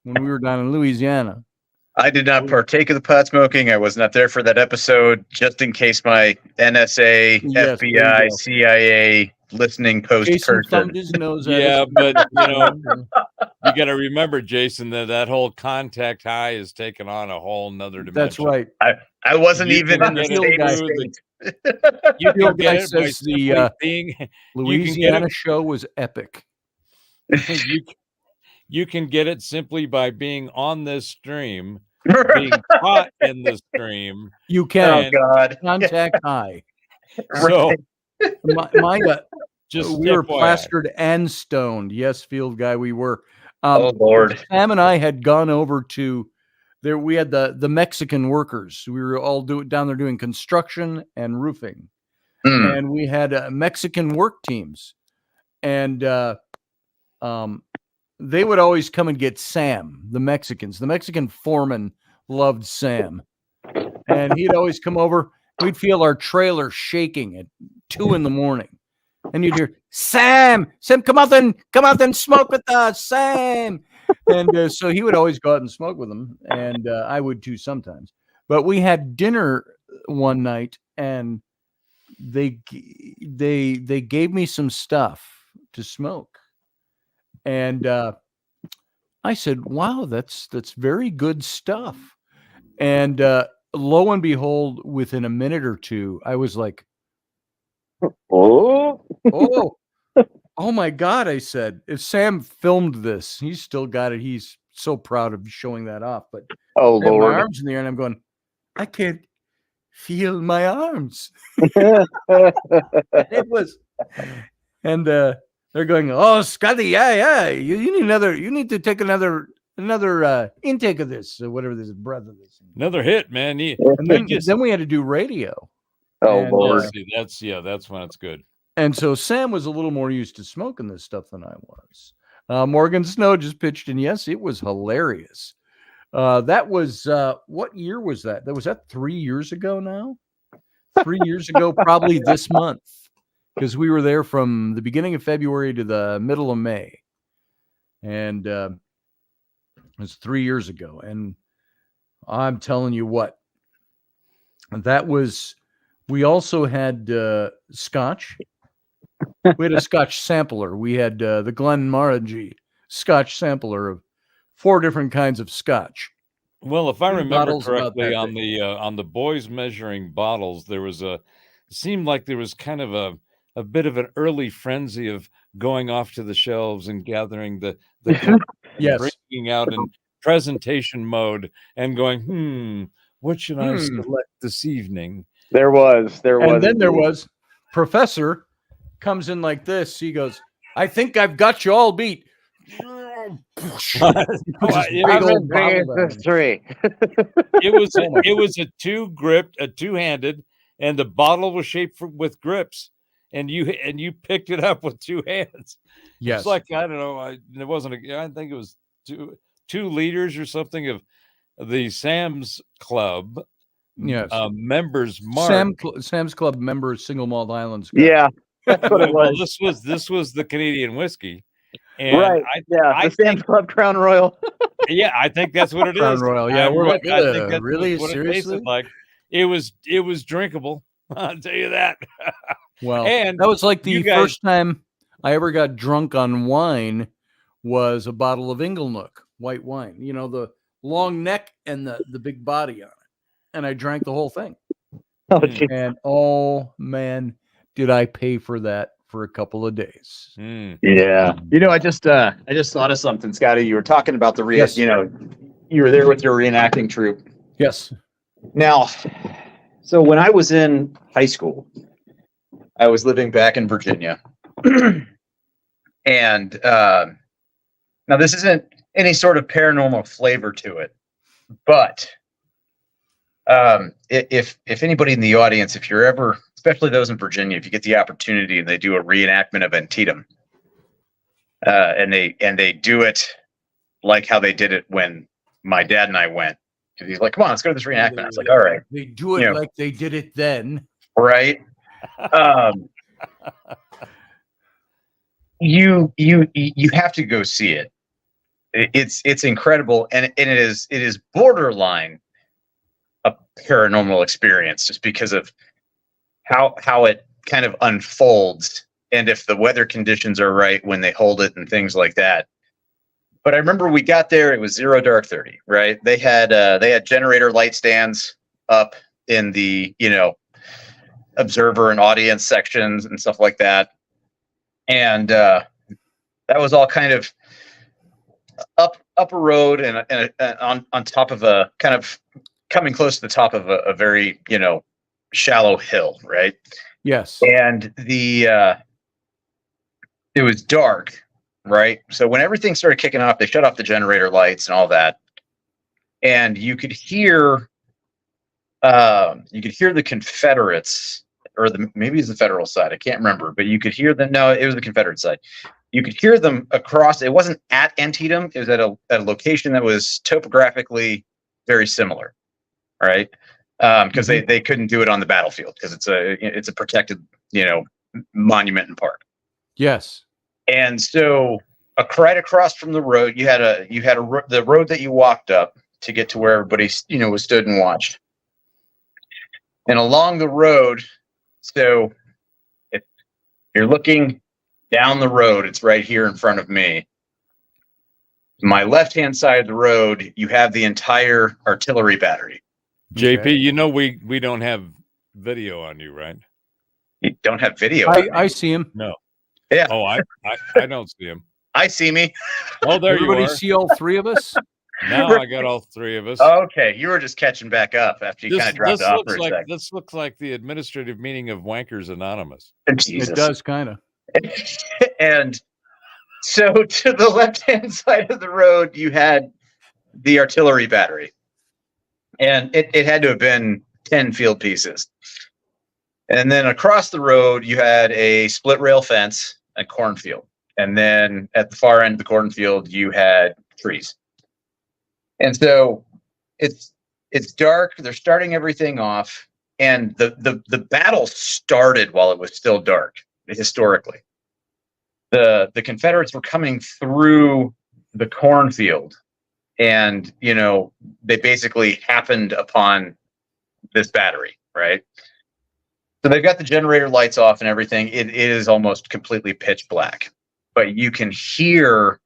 S1: when we were down in Louisiana.
S4: I did not partake of the pot smoking. I was not there for that episode, just in case my NSA, FBI, CIA listening post
S1: Jason
S4: curtain.
S1: thumbed his nose at
S6: Yeah,
S1: us.
S6: but you got to remember, Jason, that whole contact high is taking on a whole nother dimension.
S1: That's right.
S4: I wasn't
S6: You
S4: even
S6: can
S4: in the
S6: get it
S4: same
S6: through
S4: state.
S6: You
S1: Bill
S6: can get
S1: Guy
S6: it by
S1: says
S6: simply
S1: the
S6: being.
S1: Louisiana show was epic.
S6: You can get it simply by being on this stream, being caught in the stream.
S1: You can.
S6: And
S4: God.
S1: Contact high.
S6: So
S1: My
S6: just
S1: we were
S6: FYI.
S1: plastered and stoned. Yes, Field Guy, we were.
S4: Oh Lord.
S1: Sam and I had gone over to there. We had the Mexican workers. We were all down there doing construction and roofing, and we had Mexican work teams, and they would always come and get Sam. The Mexicans, the Mexican foreman loved Sam, and he'd always come over. We'd feel our trailer shaking at 2 a.m. And you'd hear, Sam, come out and smoke with us, Sam. And so he would always go out and smoke with them. And I would too sometimes. But we had dinner one night and they gave me some stuff to smoke. And I said, wow, that's very good stuff. And lo and behold, within a minute or two, I was like, oh my God, I said, if Sam filmed this, he's still got it. He's so proud of showing that off. But
S7: oh
S1: I have
S7: Lord,
S1: my arms in the air and I'm going, I can't feel my arms. It was, and they're going, oh, Scotty, yeah. You need to take another intake of this, or whatever this breath of this.
S6: Another hit, man.
S1: And then we had to do radio.
S7: oh
S1: And,
S7: Lord.
S6: That's when it's good.
S1: And so Sam was a little more used to smoking this stuff than I was. Morgan Snow just pitched in. Yes, it was hilarious. That was, what year was that? Was that 3 years ago now? 3 years ago, probably this month, because we were there from the beginning of February to the middle of May. And it was 3 years ago. And I'm telling you what, we also had scotch. We had a scotch sampler. We had the Glenmorangie scotch sampler of 4 different kinds of scotch.
S6: Well, if I remember
S1: bottles about
S6: correctly,
S1: that
S6: on the boys measuring bottles, it seemed like there was kind of a bit of an early frenzy of going off to the shelves and gathering the
S1: Yes.
S6: breaking out in presentation mode and going, what should I select this evening?
S7: There was.
S1: And then there was Professor comes in like this. He goes, I think I've got you all beat.
S7: Three.
S6: It was a two-handed, and the bottle was shaped with grips, and you picked it up with 2 hands.
S1: Yes.
S6: It's like, I don't know, I think it was 2 liters or something of the Sam's Club.
S1: Yes.
S6: Members mark.
S1: Sam's Club members, Single Malt Islands. Scotch.
S7: Yeah, that's what it
S6: Well,
S7: was.
S6: this was the Canadian whiskey. And
S7: Right. The Sam's Club Crown Royal.
S6: Yeah, I think that's what it is.
S1: Crown Royal. Yeah, we're like,
S6: I think that's
S1: really?
S6: what it
S1: Seriously?
S6: tasted like. It was drinkable. I'll tell you that.
S1: Well,
S6: And
S1: that was like the
S6: you guys-
S1: first time I ever got drunk on wine was a bottle of Inglenook white wine. You know, the long neck and the big body on it. And I drank the whole thing.
S7: Oh, geez.
S1: And oh man, did I pay for that for a couple of days.
S7: Yeah. I just thought of something, Scotty. You were talking about the
S1: Yes.
S7: you were there with your reenacting troupe.
S1: Yes.
S7: Now, so when I was in high school,
S4: I was living back in Virginia. And now this isn't any sort of paranormal flavor to it, but if anybody in the audience, if you're ever, especially those in Virginia, if you get the opportunity and they do a reenactment of Antietam, and they do it like how they did it when my dad and I went. He's like, "Come on, let's go to this reenactment." I was like, "All right."
S1: They do it like they did it then.
S4: Right. You have to go see it. It's incredible, and it is borderline a paranormal experience just because of how it kind of unfolds if the weather conditions are right when they hold it and things like that. But I remember we got there, it was 0 dark 30, right? They had generator light stands up in the, observer and audience sections and stuff like that. And that was all kind of up a road and on top of a kind of coming close to the top of a very, shallow hill, right?
S1: Yes.
S4: And it was dark, right? So when everything started kicking off, they shut off the generator lights and all that. And you could hear the Confederates, or maybe it's the Federal side. I can't remember, but you could hear them. No, it was the Confederate side. You could hear them across. It wasn't at Antietam. It was at a location that was topographically very similar, right? Because they couldn't do it on the battlefield because it's a protected, monument and park.
S1: Yes.
S4: And so right across from the road, you had the road that you walked up to get to where everybody, was stood and watched. And along the road, so if you're looking down the road, it's right here in front of me. My left-hand side of the road, you have the entire artillery battery.
S6: JP,
S1: Okay.
S6: we don't have video on you, right?
S4: You don't have video.
S1: I see him.
S6: No.
S4: Yeah.
S6: Oh, I don't see him.
S4: I see me.
S6: Oh, there
S1: Everybody
S6: you are.
S1: see all three of us?
S6: Now I got all three of us.
S4: Okay, you were just catching back up after you kind of dropped off for a second.
S6: This looks like the administrative meeting of Wankers Anonymous.
S4: Jesus.
S1: It does kind of.
S4: And so to the left-hand side of the road, you had the artillery battery. And it had to have been 10 field pieces. And then across the road, you had a split rail fence and cornfield. And then at the far end of the cornfield, you had trees. And so it's dark. They're starting everything off. And the battle started while it was still dark, historically. The Confederates were coming through the cornfield. And, they basically happened upon this battery, right? So they've got the generator lights off and everything. It is almost completely pitch black. But you can hear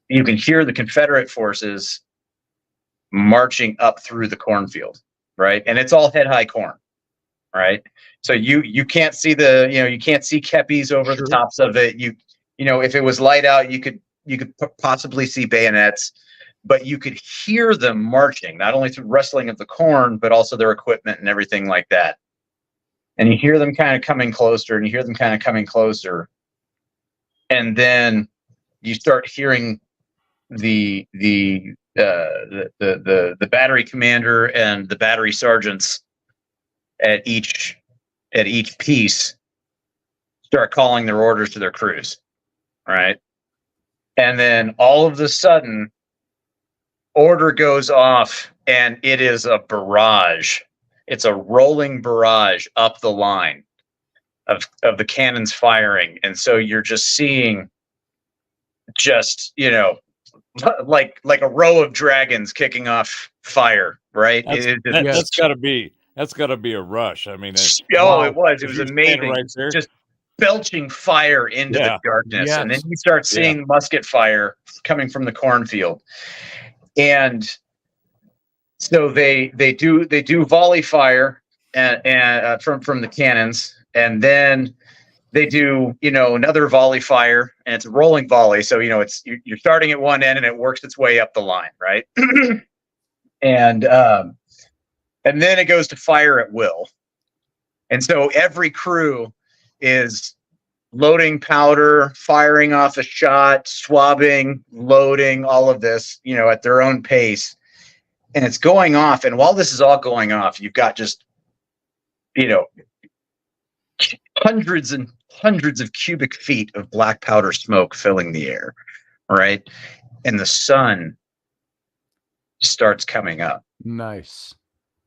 S4: the Confederate forces marching up through the cornfield, right? And it's all head-high corn, right? So you can't see you can't see kepis over the tops of it. If it was light out, you could possibly see bayonets. But you could hear them marching, not only through rustling of the corn, but also their equipment and everything like that. And you hear them kind of coming closer, and you hear them kind of coming closer. And then you start hearing the battery commander and the battery sergeants at each piece start calling their orders to their crews, right? And then all of a sudden, order goes off, and it is a barrage. It's a rolling barrage up the line of the cannons firing. And so you're just seeing like a row of dragons kicking off fire, right?
S6: That's gotta be a rush. I mean,
S4: it was amazing.
S6: Right there.
S4: Just belching fire into the darkness.
S1: Yes.
S4: And then you start seeing musket fire coming from the cornfield. And so they do volley fire and from the cannons, and then they do another volley fire, and it's a rolling volley. So it's you're starting at one end and it works its way up the line, right? and then it goes to fire at will, and so every crew is loading powder, firing off a shot, swabbing, loading, all of this, at their own pace. And it's going off. And while this is all going off, you've got just, hundreds and hundreds of cubic feet of black powder smoke filling the air, right? And the sun starts coming up.
S1: Nice.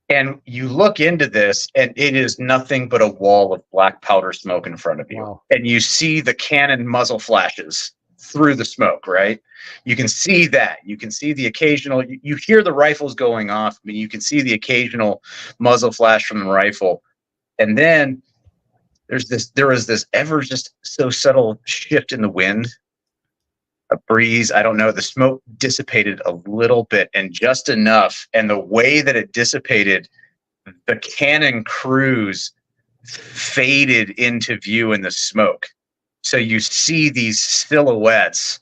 S4: And you look into this, and it is nothing but a wall of black powder smoke in front of you.
S1: Wow.
S4: And you see the cannon muzzle flashes through the smoke, right? You can see that. You can see the occasional, you hear the rifles going off, but you can see the occasional muzzle flash from the rifle. And then there was this ever just so subtle shift in the wind, a breeze. I don't know. The smoke dissipated a little bit and just enough. And the way that it dissipated, the cannon crews faded into view in the smoke. So you see these silhouettes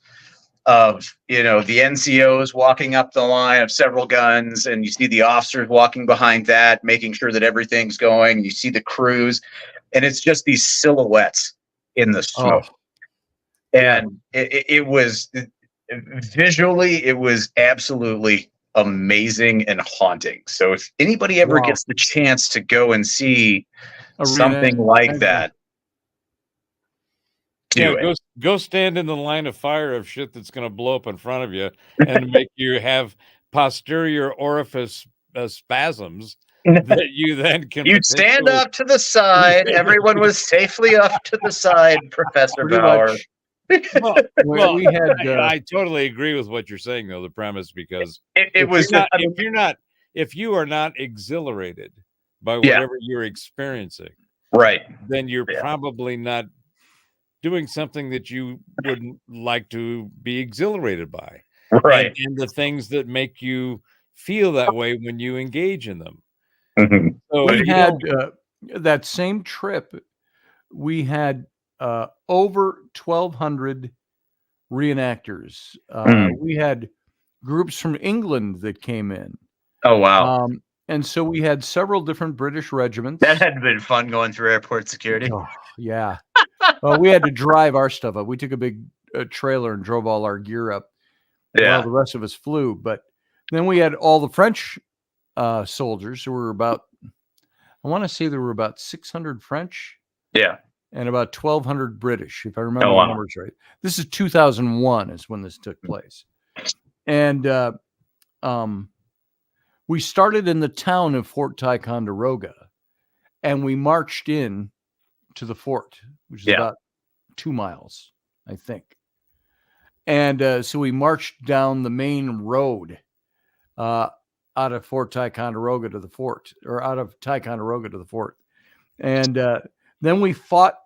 S4: of, the NCOs walking up the line of several guns, and you see the officers walking behind that, making sure that everything's going. You see the crews, and it's just these silhouettes in the smoke. And it was visually, it was absolutely amazing and haunting. So if anybody ever gets the chance to go and see something like that,
S6: go stand in the line of fire of shit that's going to blow up in front of you and make you have posterior orifice spasms that you then can.
S4: You'd stand up to the side. Everyone was safely up to the side, Professor Bauer.
S6: Well, we had. I totally agree with what you're saying, though. The premise, because if you are not exhilarated by whatever you're experiencing,
S4: right,
S6: then you're probably not doing something that you wouldn't like to be exhilarated by,
S4: right?
S6: And the things that make you feel that way when you engage in them.
S4: Mm-hmm.
S6: So
S1: we had that same trip. We had over 1,200 reenactors. We had groups from England that came in.
S4: Oh, wow.
S1: And so we had several different British regiments.
S4: That had been fun going through airport security.
S1: Oh, yeah. Well, we had to drive our stuff up. We took a big trailer and drove all our gear up while the rest of us flew. But then we had all the French soldiers who were about, I want to say there were about 600 French.
S4: Yeah.
S1: And about 1,200 British, if I remember the numbers right. This is 2001 is when this took place. And we started in the town of Fort Ticonderoga, and we marched in to the fort, which is about 2 miles, I think. And so we marched down the main road out of Fort Ticonderoga to the fort, or out of Ticonderoga to the fort. And then we fought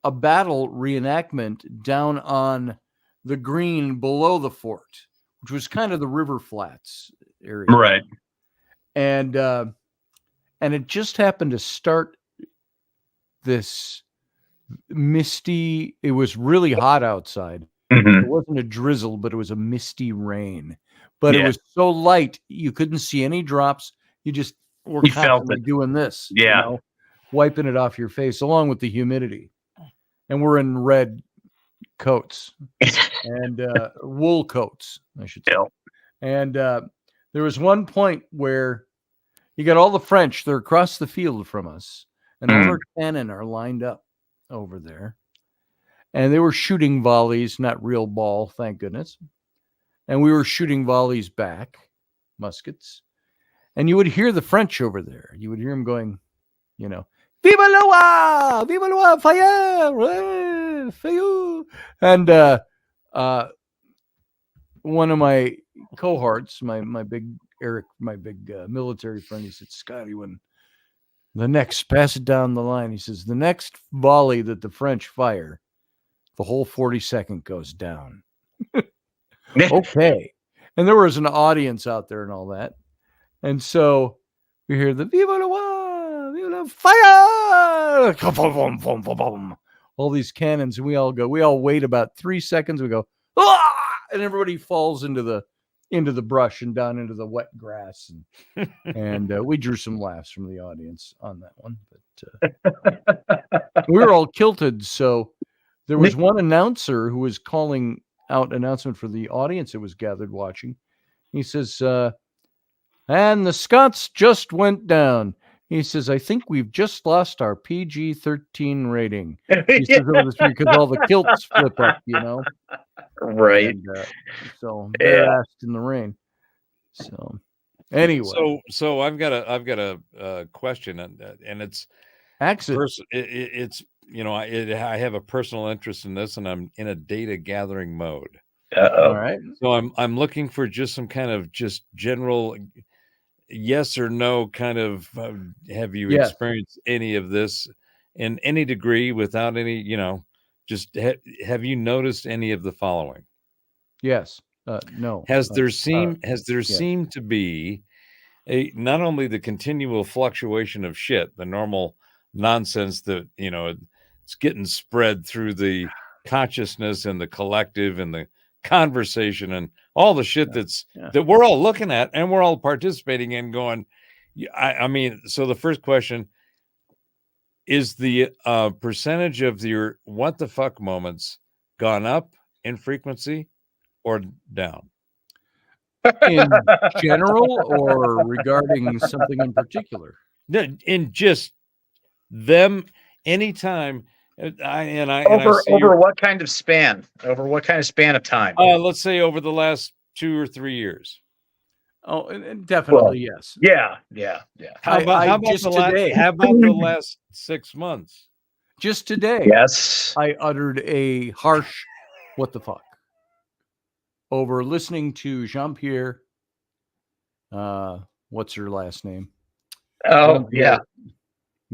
S1: a battle reenactment down on the green below the fort, which was kind of the river flats area.
S4: Right.
S1: And it just happened to start this misty, it was really hot outside.
S4: Mm-hmm.
S1: It wasn't a drizzle, but it was a misty rain. But it was so light, you couldn't see any drops. You just were constantly doing this. Wiping it off your face, along with the humidity. And we're in red coats and wool coats, I should say. And there was one point where you got all the French, they're across the field from us, and all their cannon are lined up over there. And they were shooting volleys, not real ball, thank goodness. And we were shooting volleys back, muskets. And you would hear the French over there. You would hear them going, Viva Loa! Viva Loa! Fire! Fire! And one of my cohorts, my big Eric, my big military friend, he said, Scotty, when the next, pass it down the line, he says, the next volley that the French fire, the whole 42nd goes down. Okay. And there was an audience out there and all that. And so we hear the Viva Loa! Viva Loa! Fire! All these cannons, and we all wait about 3 seconds. We go, ah! And everybody falls into the brush and down into the wet grass. And we drew some laughs from the audience on that one. But we were all kilted. So there was one announcer who was calling out announcement for the audience that was gathered watching. He says, and the Scots just went down. He says, I think we've just lost our PG-13 rating. He says over the street because all the kilts flip up,
S4: Right.
S1: And, so they're asked in the rain. So anyway.
S6: So I've got a question, and it's it's I have a personal interest in this, and I'm in a data gathering mode.
S1: All right.
S6: So I'm looking for just some kind of just general yes or no kind of have you experienced any of this in any degree without any, just have you noticed any of the following?
S1: Yes. No.
S6: Has there
S1: yes.
S6: seemed to be not only the continual fluctuation of shit, the normal nonsense that, it's getting spread through the consciousness and the collective and the conversation and all the shit that we're all looking at and we're all participating in going, I mean, so the first question is the percentage of your what the fuck moments gone up in frequency or down?
S1: In general or regarding something in particular?
S6: In just them anytime.
S4: Over what kind of span? Over what kind of span of time?
S6: Let's say over the last 2 or 3 years.
S1: Oh, and definitely yes.
S4: Yeah.
S6: How about
S1: just
S6: today? How about the last 6 months?
S1: Just today,
S4: Yes.
S1: I uttered a harsh "what the fuck" over listening to Jean-Pierre. What's her last name?
S4: Oh, yeah.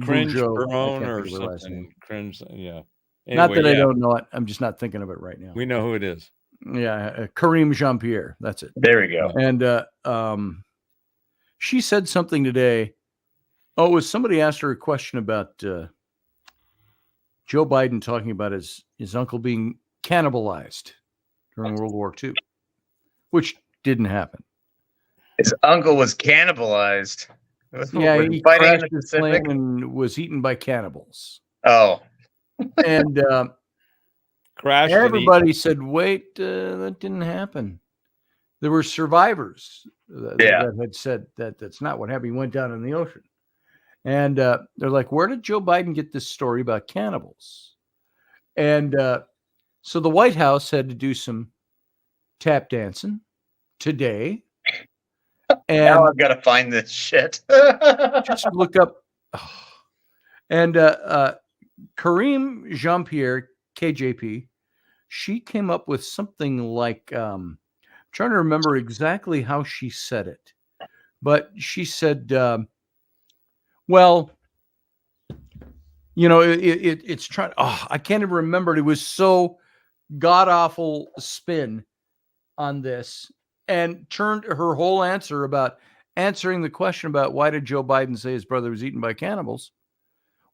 S6: Cringe
S1: Bourgeot,
S6: Barone
S1: I can't
S6: or
S1: think of her last
S6: something.
S1: name.
S6: Cringe, yeah.
S1: Not
S6: Anyway,
S1: that I don't know it. I'm just not thinking of it right now.
S6: we know who it is.
S1: Yeah, Kareem Jean-Pierre. That's it.
S4: There we go.
S1: And she said something today. Oh, it was somebody asked her a question about Joe Biden talking about his uncle being cannibalized during World War II, which didn't happen.
S4: His uncle was cannibalized.
S1: Yeah, he
S4: fighting in
S1: crashed
S4: the
S1: his
S4: Pacific.
S1: plane and was eaten by cannibals.
S4: Oh,
S1: And
S6: Crashed.
S1: everybody said, "Wait, that didn't happen." There were survivors that had said that that's not what happened. He went down in the ocean. And they're like, "Where did Joe Biden get this story about cannibals?" And so the White House had to do some tap dancing today. And
S4: now I've got to find this shit.
S1: just look up. And Kareem Jean-Pierre, KJP, she came up with something like, I'm trying to remember exactly how she said it, but she said, well, it's trying. Oh, I can't even remember it. It was so god awful spin on this, and turned her whole answer about answering the question about why did Joe Biden say his brother was eaten by cannibals.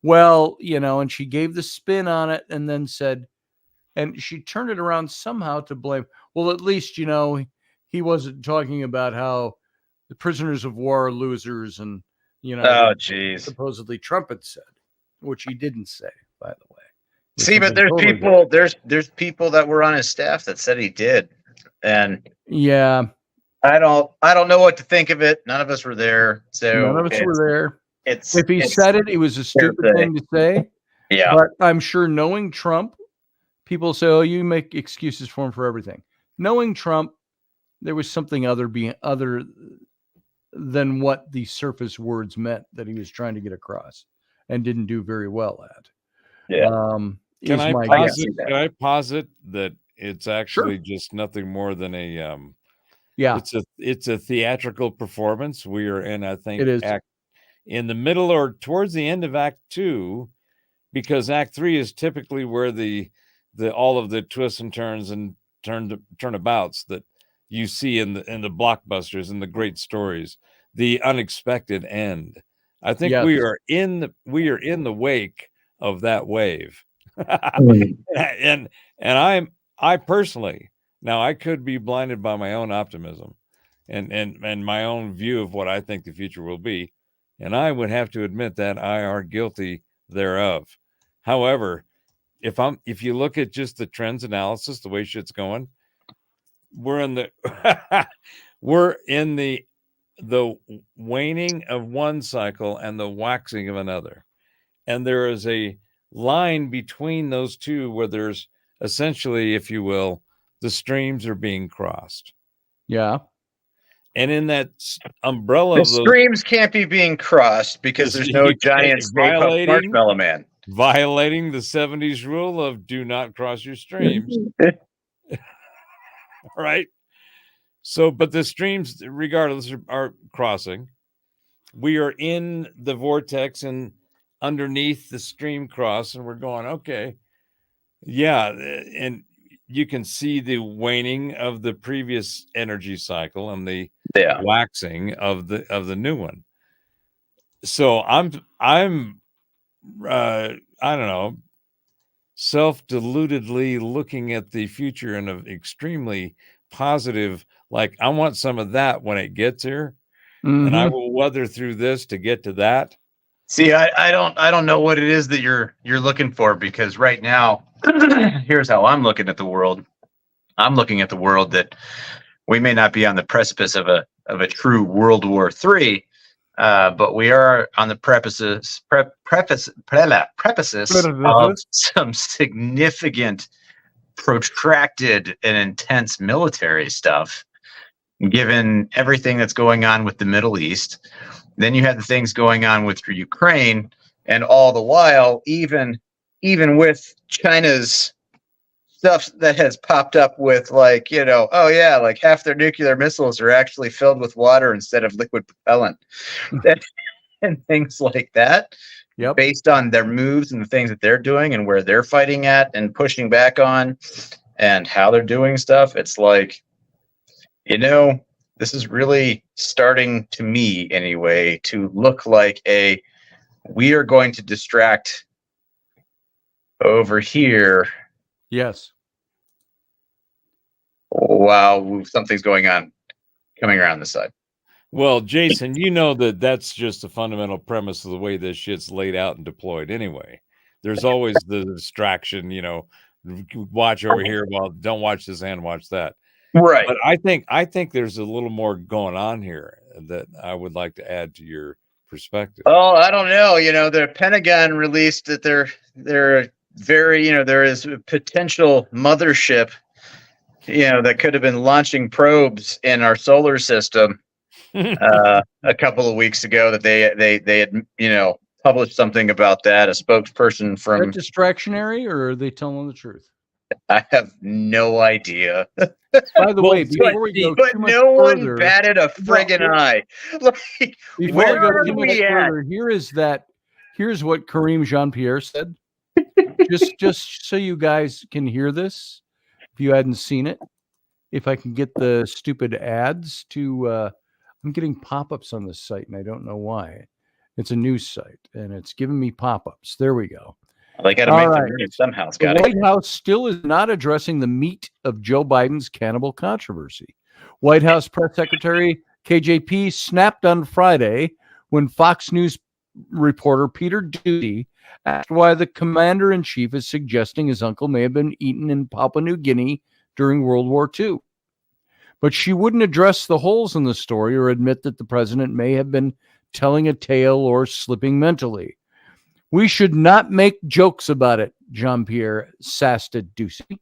S1: Well, and she gave the spin on it and then said, and she turned it around somehow to blame. Well, at least, he wasn't talking about how the prisoners of war are losers and,
S4: oh, geez.
S1: supposedly Trump had said, which he didn't say, by the way.
S4: See, but there's people, there's people that were on his staff that said he did. And
S1: yeah,
S4: I don't know what to think of it. None of us were there. So
S1: none of us were there. If he
S4: it's
S1: said it was a stupid thing to say.
S4: Yeah.
S1: But I'm sure knowing Trump, people say, "Oh, you make excuses for him for everything." Knowing Trump, there was something other than what the surface words meant that he was trying to get across and didn't do very well at.
S4: Yeah.
S6: Can I posit that it's actually just nothing more than a it's a theatrical performance. We are in, I think,
S1: it is
S6: in the middle or towards the end of Act 2, because Act 3 is typically where the all of the twists and turns and turnabouts that you see in the blockbusters and the great stories, the unexpected end. I think we are in the wake of that wave. and I personally, now I could be blinded by my own optimism and my own view of what I think the future will be, and I would have to admit that I are guilty thereof. However, if you look at just the trends analysis, the way shit's going, we're in the waning of one cycle and the waxing of another, and there is a line between those two where there's essentially, if you will, the streams are being crossed.
S1: Yeah.
S6: And in that umbrella,
S4: the streams can't be being crossed because there's no giant Marshmallow Man.
S6: Violating the 70s rule of do not cross your streams. Right? So, but the streams, regardless, are crossing. We are in the vortex, and underneath the stream cross, and we're going, okay, yeah, and you can see the waning of the previous energy cycle and the waxing of the new one. So I'm I don't know, self-deludedly looking at the future in an extremely positive, like I want some of that when it gets here, and I will weather through this to get to that.
S4: See, I don't know what it is that you're looking for, because right now, here's how I'm looking at the world. I'm looking at the world that we may not be on the precipice of a true World War III, but we are on the prefaces of some significant, protracted, and intense military stuff, given everything that's going on with the Middle East. Then you have the things going on with Ukraine, and all the while, even with China's stuff that has popped up with, like, oh yeah, like half their nuclear missiles are actually filled with water instead of liquid propellant, and things like that.
S1: Yep.
S4: Based on their moves and the things that they're doing and where they're fighting at and pushing back on and how they're doing stuff. It's like, this is really starting, to me anyway, to look like we are going to distract over here.
S1: Yes.
S4: Wow, something's going on coming around this side.
S6: Well, Jason, that's just the fundamental premise of the way this shit's laid out and deployed anyway. There's always the distraction, watch over here, well, don't watch this and watch that.
S4: Right.
S6: But I think there's a little more going on here that I would like to add to your perspective.
S4: Oh, I don't know. The Pentagon released that they're very, there is a potential mothership, that could have been launching probes in our solar system a couple of weeks ago, that they had, published something about that. A spokesperson from...
S1: Is that distractionary, or are they telling the truth?
S4: I have no idea.
S1: By the way, before we go
S4: but
S1: too much
S4: no
S1: further,
S4: one batted a friggin' eye. Like,
S1: before
S4: where
S1: we go
S4: are
S1: too much
S4: we at?
S1: further, here's what Kareem Jean-Pierre said. just so you guys can hear this, if you hadn't seen it, if I can get the stupid ads to, I'm getting pop-ups on this site, and I don't know why. It's a news site, and it's giving me pop-ups. There we go.
S4: They got to make the money somehow, Scotty.
S1: The White House still is not addressing the meat of Joe Biden's cannibal controversy. White House Press Secretary KJP snapped on Friday when Fox News reporter Peter Ducey asked why the commander-in-chief is suggesting his uncle may have been eaten in Papua New Guinea during World War II. But she wouldn't address the holes in the story or admit that the president may have been telling a tale or slipping mentally. We should not make jokes about it, Jean-Pierre sassed at Ducey.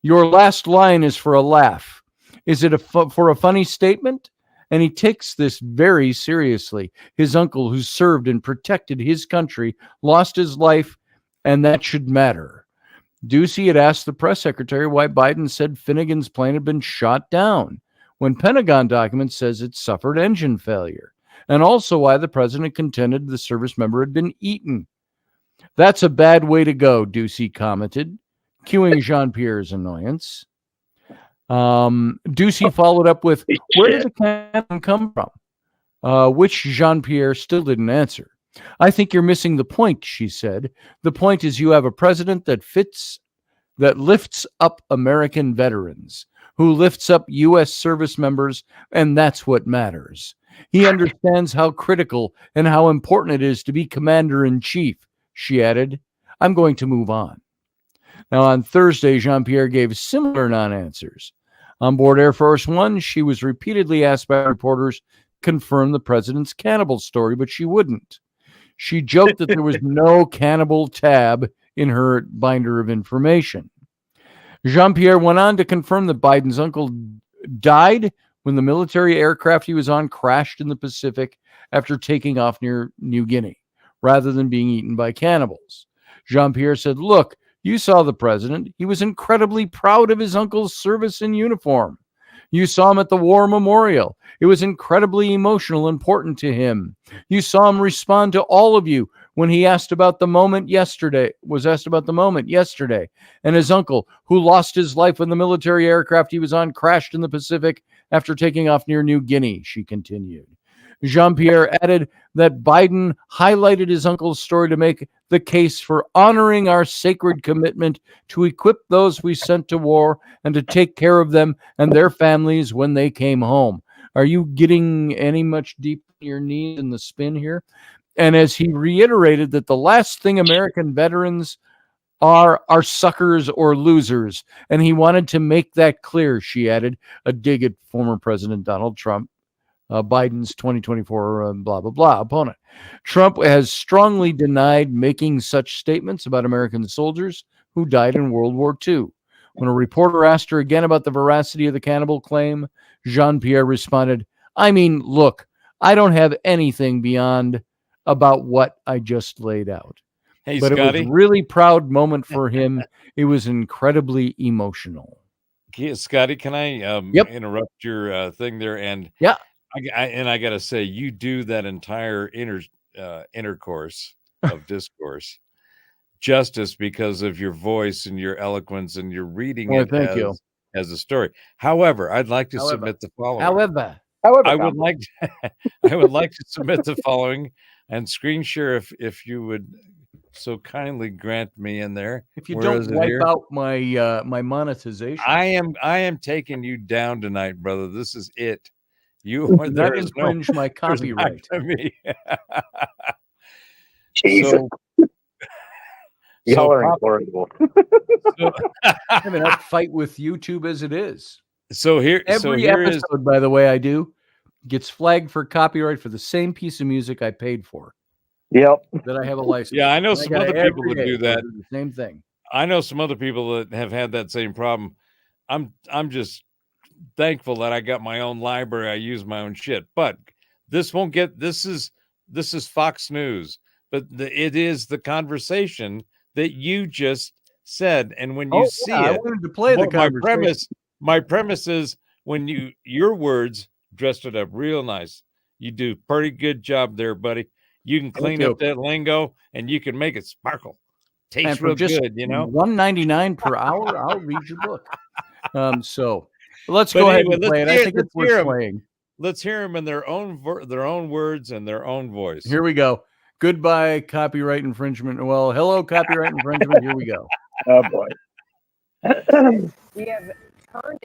S1: Your last line is for a laugh. Is it for a funny statement? And he takes this very seriously. His uncle, who served and protected his country, lost his life, and that should matter. Ducey had asked the press secretary why Biden said Finnegan's plane had been shot down, when Pentagon document says it suffered engine failure, and also why the president contended the service member had been eaten. That's a bad way to go, Ducey commented, cueing Jean-Pierre's annoyance. Ducey followed up with, where did the cannon come from? Which Jean-Pierre still didn't answer. I think you're missing the point, she said. The point is you have a president that lifts up American veterans, who lifts up U.S. service members, and that's what matters. He understands how critical and how important it is to be commander-in-chief, she added. I'm going to move on. Now, on Thursday, Jean-Pierre gave similar non-answers. On board Air Force One, she was repeatedly asked by reporters to confirm the president's cannibal story, but she wouldn't. She joked that there was no cannibal tab in her binder of information. Jean-Pierre went on to confirm that Biden's uncle died when the military aircraft he was on crashed in the Pacific after taking off near New Guinea, rather than being eaten by cannibals. Jean-Pierre said, look, you saw the president. He was incredibly proud of his uncle's service in uniform. You saw him at the War Memorial. It was incredibly emotional and important to him. You saw him respond to all of you when he was asked about the moment yesterday, and his uncle, who lost his life when the military aircraft he was on crashed in the Pacific after taking off near New Guinea, she continued. Jean-Pierre added that Biden highlighted his uncle's story to make the case for honoring our sacred commitment to equip those we sent to war and to take care of them and their families when they came home. Are you getting any much deep in your knees in the spin here? And as he reiterated that the last thing American veterans are suckers or losers, and he wanted to make that clear, she added, a dig at former President Donald Trump, Biden's 2024 blah, blah, blah opponent. Trump has strongly denied making such statements about American soldiers who died in World War II. When a reporter asked her again about the veracity of the cannibal claim, Jean-Pierre responded, I mean, look, I don't have anything beyond about what I just laid out.
S6: Hey,
S1: but
S6: Scotty.
S1: It was a really proud moment for him. It was incredibly emotional.
S6: Scotty, can I interrupt your thing there? And
S1: yeah,
S6: I got to say, you do that entire intercourse of discourse justice because of your voice and your eloquence, and you're reading it as a story. However, I'd like to submit the following.
S1: However,
S6: I would like to submit the following and screen share if you would so kindly grant me in there.
S1: If you don't wipe out my my monetization,
S6: I am taking you down tonight, brother. This is it. You are
S1: that infringe my copyright.
S6: To me.
S7: Jesus. Y'all are horrible.
S1: I have enough fight with YouTube as it is.
S6: So here,
S1: every episode, by the way, I do gets flagged for copyright for the same piece of music I paid for.
S7: Yep.
S1: That I have a license.
S6: Yeah, I know some other people that do that.
S1: The same thing.
S6: I know some other people that have had that same problem. I'm just thankful that I got my own library. I use my own shit. But this won't get. This is Fox News. But it is the conversation that you just said, and when you see it,
S1: I wanted to play the conversation.
S6: My premise is when your words dressed it up real nice. You do pretty good job there, buddy. You can clean up that lingo and you can make it sparkle. Tastes real good, you know.
S1: $1.99 per hour. I'll read your book. So let's go ahead and play it. I think it's worth playing.
S6: Let's hear them in their own words and their own voice.
S1: Here we go. Goodbye, copyright infringement. Well, hello, copyright infringement. Here we go.
S7: Oh boy.
S8: We have turned.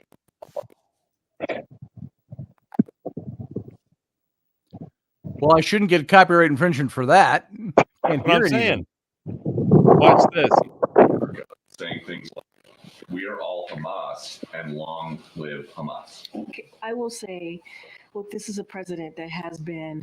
S1: Well, I shouldn't get copyright infringement for that.
S6: And what I'm saying. Watch this.
S9: Saying things like, "We are all Hamas, and long live Hamas."
S8: Okay, I will say, look, this is a president that has been,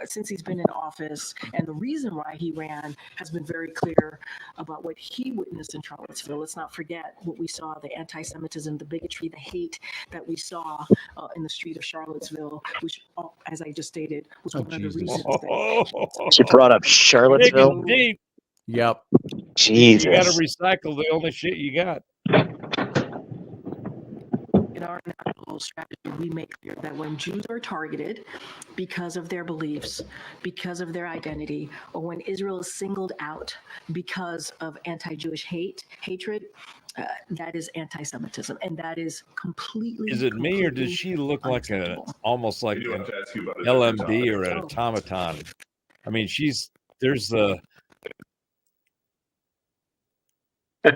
S8: since he's been in office, and the reason why he ran has been very clear about what he witnessed in Charlottesville. Let's not forget what we saw, the anti-Semitism, the bigotry, the hate that we saw in the street of Charlottesville, which, as I just stated, was one of the reasons that...
S7: She brought up Charlottesville.
S6: Deep.
S1: Yep.
S7: Jesus.
S6: You got to recycle the only shit you got.
S8: In our national strategy, we make clear that when Jews are targeted because of their beliefs, because of their identity, or when Israel is singled out because of anti-Jewish hatred, that is anti-Semitism, and that is completely.
S6: Is it me, or does she look like almost like an LMD or an automaton? I mean, there's the.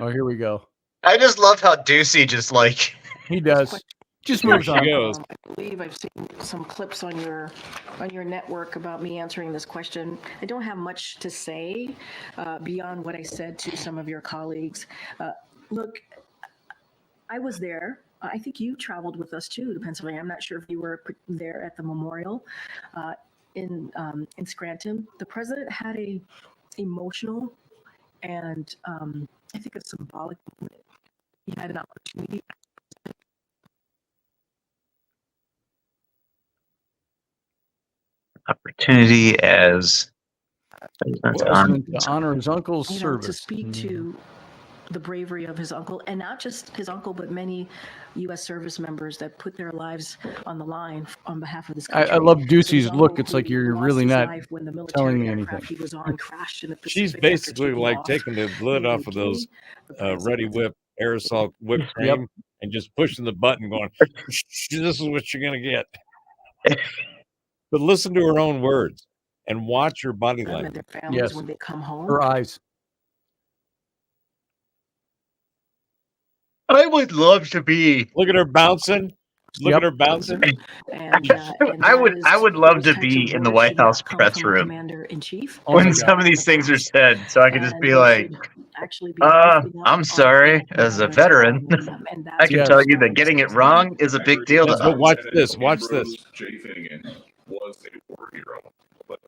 S1: Oh, here we go.
S4: I just love how Ducey just like.
S1: He does. Just moves on.
S8: I believe I've seen some clips on your network about me answering this question. I don't have much to say beyond what I said to some of your colleagues. Look, I was there. I think you traveled with us too to Pennsylvania. I'm not sure if you were there at the memorial in Scranton. The president had a emotional and I think a symbolic moment. He had an opportunity.
S4: Opportunity as
S1: to honor his uncle's service.
S8: To speak to the bravery of his uncle, and not just his uncle, but many U.S. service members that put their lives on the line on behalf of this country.
S1: I love
S8: His
S1: Ducey's
S8: uncle,
S1: look. It's
S8: who
S1: like you're
S8: lost
S1: really
S8: his
S1: not
S8: life when the
S1: telling
S8: military
S1: me
S8: aircraft
S1: anything.
S8: he was on crashed in the Pacific.
S6: She's
S8: after
S6: basically
S8: taking
S6: like
S8: off.
S6: taking the lid
S8: They
S6: off of those
S8: gave the
S6: Ready
S8: president-
S6: Whip aerosol whipped cream and just pushing the button, going, "This is what you're gonna get." But listen to her own words and watch her body
S8: them and
S6: language.
S8: their families
S1: Yes.
S8: when they come home.
S1: Her eyes.
S4: I would love to be.
S6: Look at her bouncing. Look
S1: Yep.
S6: at her bouncing.
S8: And,
S4: I would love to be in the White House press room
S8: Commander-in-Chief.
S1: Oh my
S4: when
S1: God.
S4: some of these things are said, so I could just
S8: And
S4: be
S8: they
S4: like,
S8: should actually be lifting up
S4: I'm
S8: our
S4: sorry,
S8: commander
S4: as a
S8: and
S4: veteran,
S8: and that's
S4: I can
S1: Yes.
S4: tell you that getting it wrong is a big deal
S6: Yes,
S4: to
S6: but
S4: us.
S6: watch this. Watch this.
S9: Ambrose J. Finnegan was a war hero. But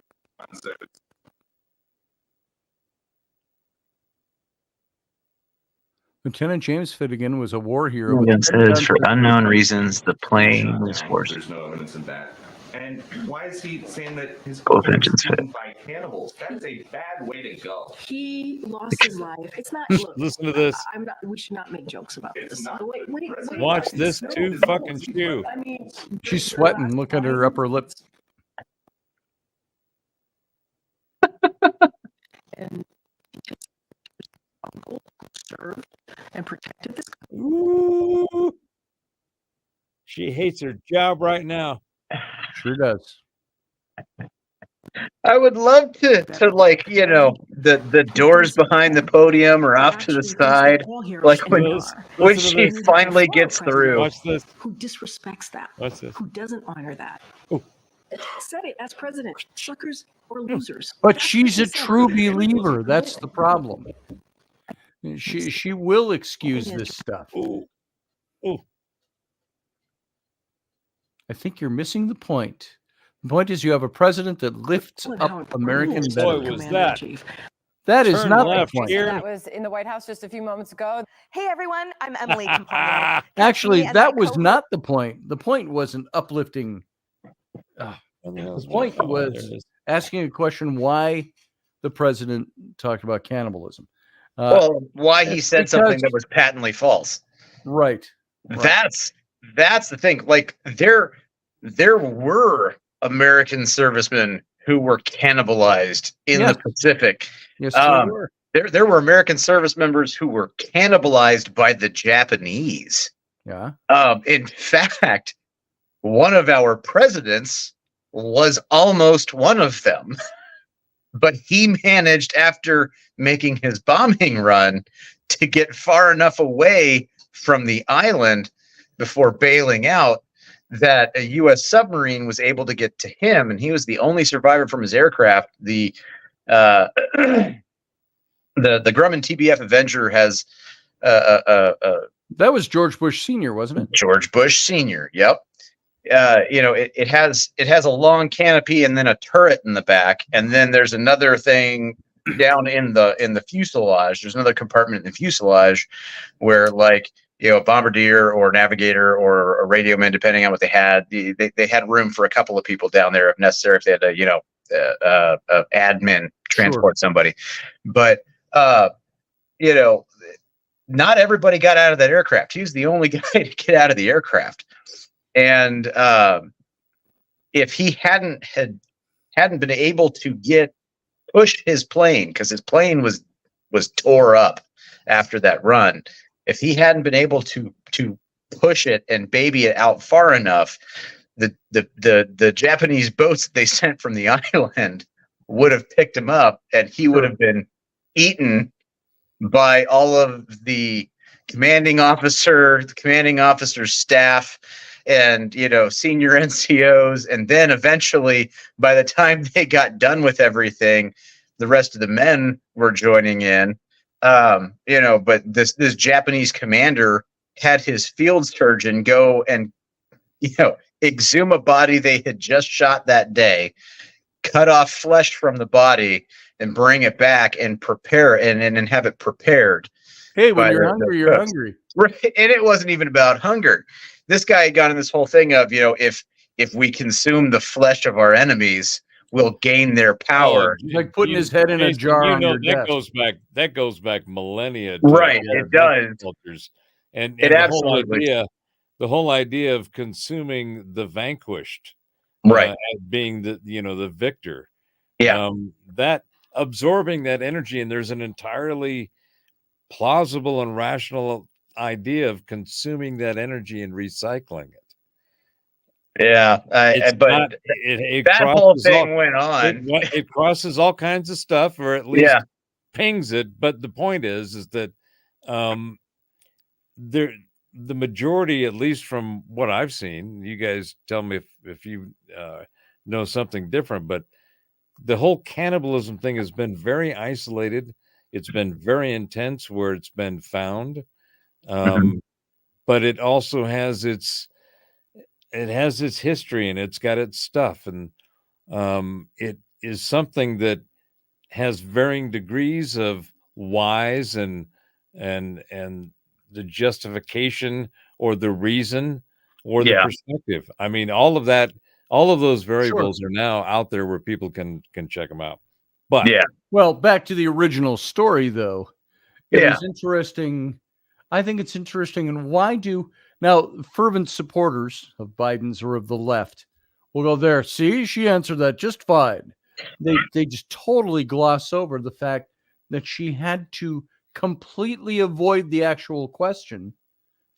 S1: Lieutenant James Finnegan was a war hero. but
S10: Finnegan says for unknown reasons the plane was forced.
S9: There's no evidence of that. And why is he saying that his
S10: Both
S9: father was
S10: engines fit.
S9: eaten by cannibals? That is a bad way to go.
S8: He lost his life. It's not. Look,
S6: Listen to this.
S8: I'm not. We should not make jokes about
S9: It's
S8: this.
S9: not
S8: Wait,
S6: Watch this too fucking shoe.
S8: I mean,
S1: She's sweating. Look at her upper lip.
S8: and uncle served and protected this.
S6: Ooh. She hates her job right now.
S1: Sure does.
S4: I would love to like, the doors behind the podium or off to the side, like when
S6: Listen to
S4: she
S6: this.
S4: finally gets through.
S6: Watch this.
S8: Who disrespects that?
S6: Watch this.
S8: Who doesn't honor that?
S6: Oh.
S8: Said it as president. Suckers or losers.
S1: But
S8: That's
S1: she's
S8: what
S1: a
S8: he said.
S1: true believer. That's the problem. She will excuse this stuff.
S6: Ooh. Ooh.
S1: I think you're missing the point. The point is you have a president that lifts up American
S6: Boy,
S1: veterans.
S6: was that.
S1: That is
S6: Turn
S1: not
S6: left
S1: the point.
S6: here.
S11: That was in the White House just a few moments ago. Hey everyone, I'm Emily Compartment.
S1: Actually,
S11: And
S1: that
S11: my
S1: was
S11: co-
S1: not the point. The point wasn't uplifting.
S6: The
S1: point was asking a question why the president talked about cannibalism.
S4: Well, why he said
S1: because-
S4: something that was patently false.
S1: Right.
S4: That's the thing. Like there were American servicemen who were cannibalized in
S1: Yes.
S4: the Pacific.
S1: Yes, there were.
S4: There were American service members who were cannibalized by the Japanese.
S1: Yeah.
S4: In fact, one of our presidents was almost one of them. But he managed, after making his bombing run, to get far enough away from the island before bailing out that a U.S. submarine was able to get to him, and he was the only survivor from his aircraft. The Grumman TBF Avenger has
S1: that was George Bush Sr., wasn't it?
S4: George Bush Sr. Yep. It has a long canopy and then a turret in the back, and then there's another thing down in the fuselage. There's another compartment in the fuselage where, like, a bombardier or navigator or a radio man, depending on what they had, they had room for a couple of people down there if necessary, if they had to, admin transport somebody. But not everybody got out of that aircraft. He was the only guy to get out of the aircraft. And if he hadn't been able to push his plane, because his plane was tore up after that run, if he hadn't been able to push it and baby it out far enough, the Japanese boats that they sent from the island would have picked him up, and he would have been eaten by all of the commanding officer's staff, and senior NCOs, and then eventually, by the time they got done with everything, the rest of the men were joining in. But this Japanese commander had his field surgeon go and exhume a body they had just shot that day, cut off flesh from the body, and bring it back and prepare and have it prepared.
S1: Hey, when you're hungry, you're hungry.
S4: Right. And it wasn't even about hunger. This guy had gone in this whole thing of, if we consume the flesh of our enemies, will gain their power.
S1: He's like putting his head in a
S6: Jason,
S1: jar
S6: you
S1: on
S6: know,
S1: your desk.
S6: that goes back millennia.
S4: Right, it does.
S6: Cultures. And
S4: It
S6: the
S4: absolutely
S6: whole idea of consuming the vanquished,
S4: right,
S6: as being the victor.
S4: Yeah.
S6: That absorbing that energy, and there's an entirely plausible and rational idea of consuming that energy and recycling it.
S4: Yeah, but that whole thing went on.
S6: It crosses all kinds of stuff, or at least pings it. But the point is that the majority, at least from what I've seen, you guys tell me if you know something different, but the whole cannibalism thing has been very isolated. It's been very intense where it's been found, but it also has its history and it's got its stuff, and it is something that has varying degrees of whys and the justification or the reason or the perspective. I mean, all of those variables are now out there where people can check them out. But
S1: well, back to the original story though. It was interesting. I think it's interesting. And why do now fervent supporters of Biden's or of the left will go there? See, she answered that just fine. They just totally gloss over the fact that she had to completely avoid the actual question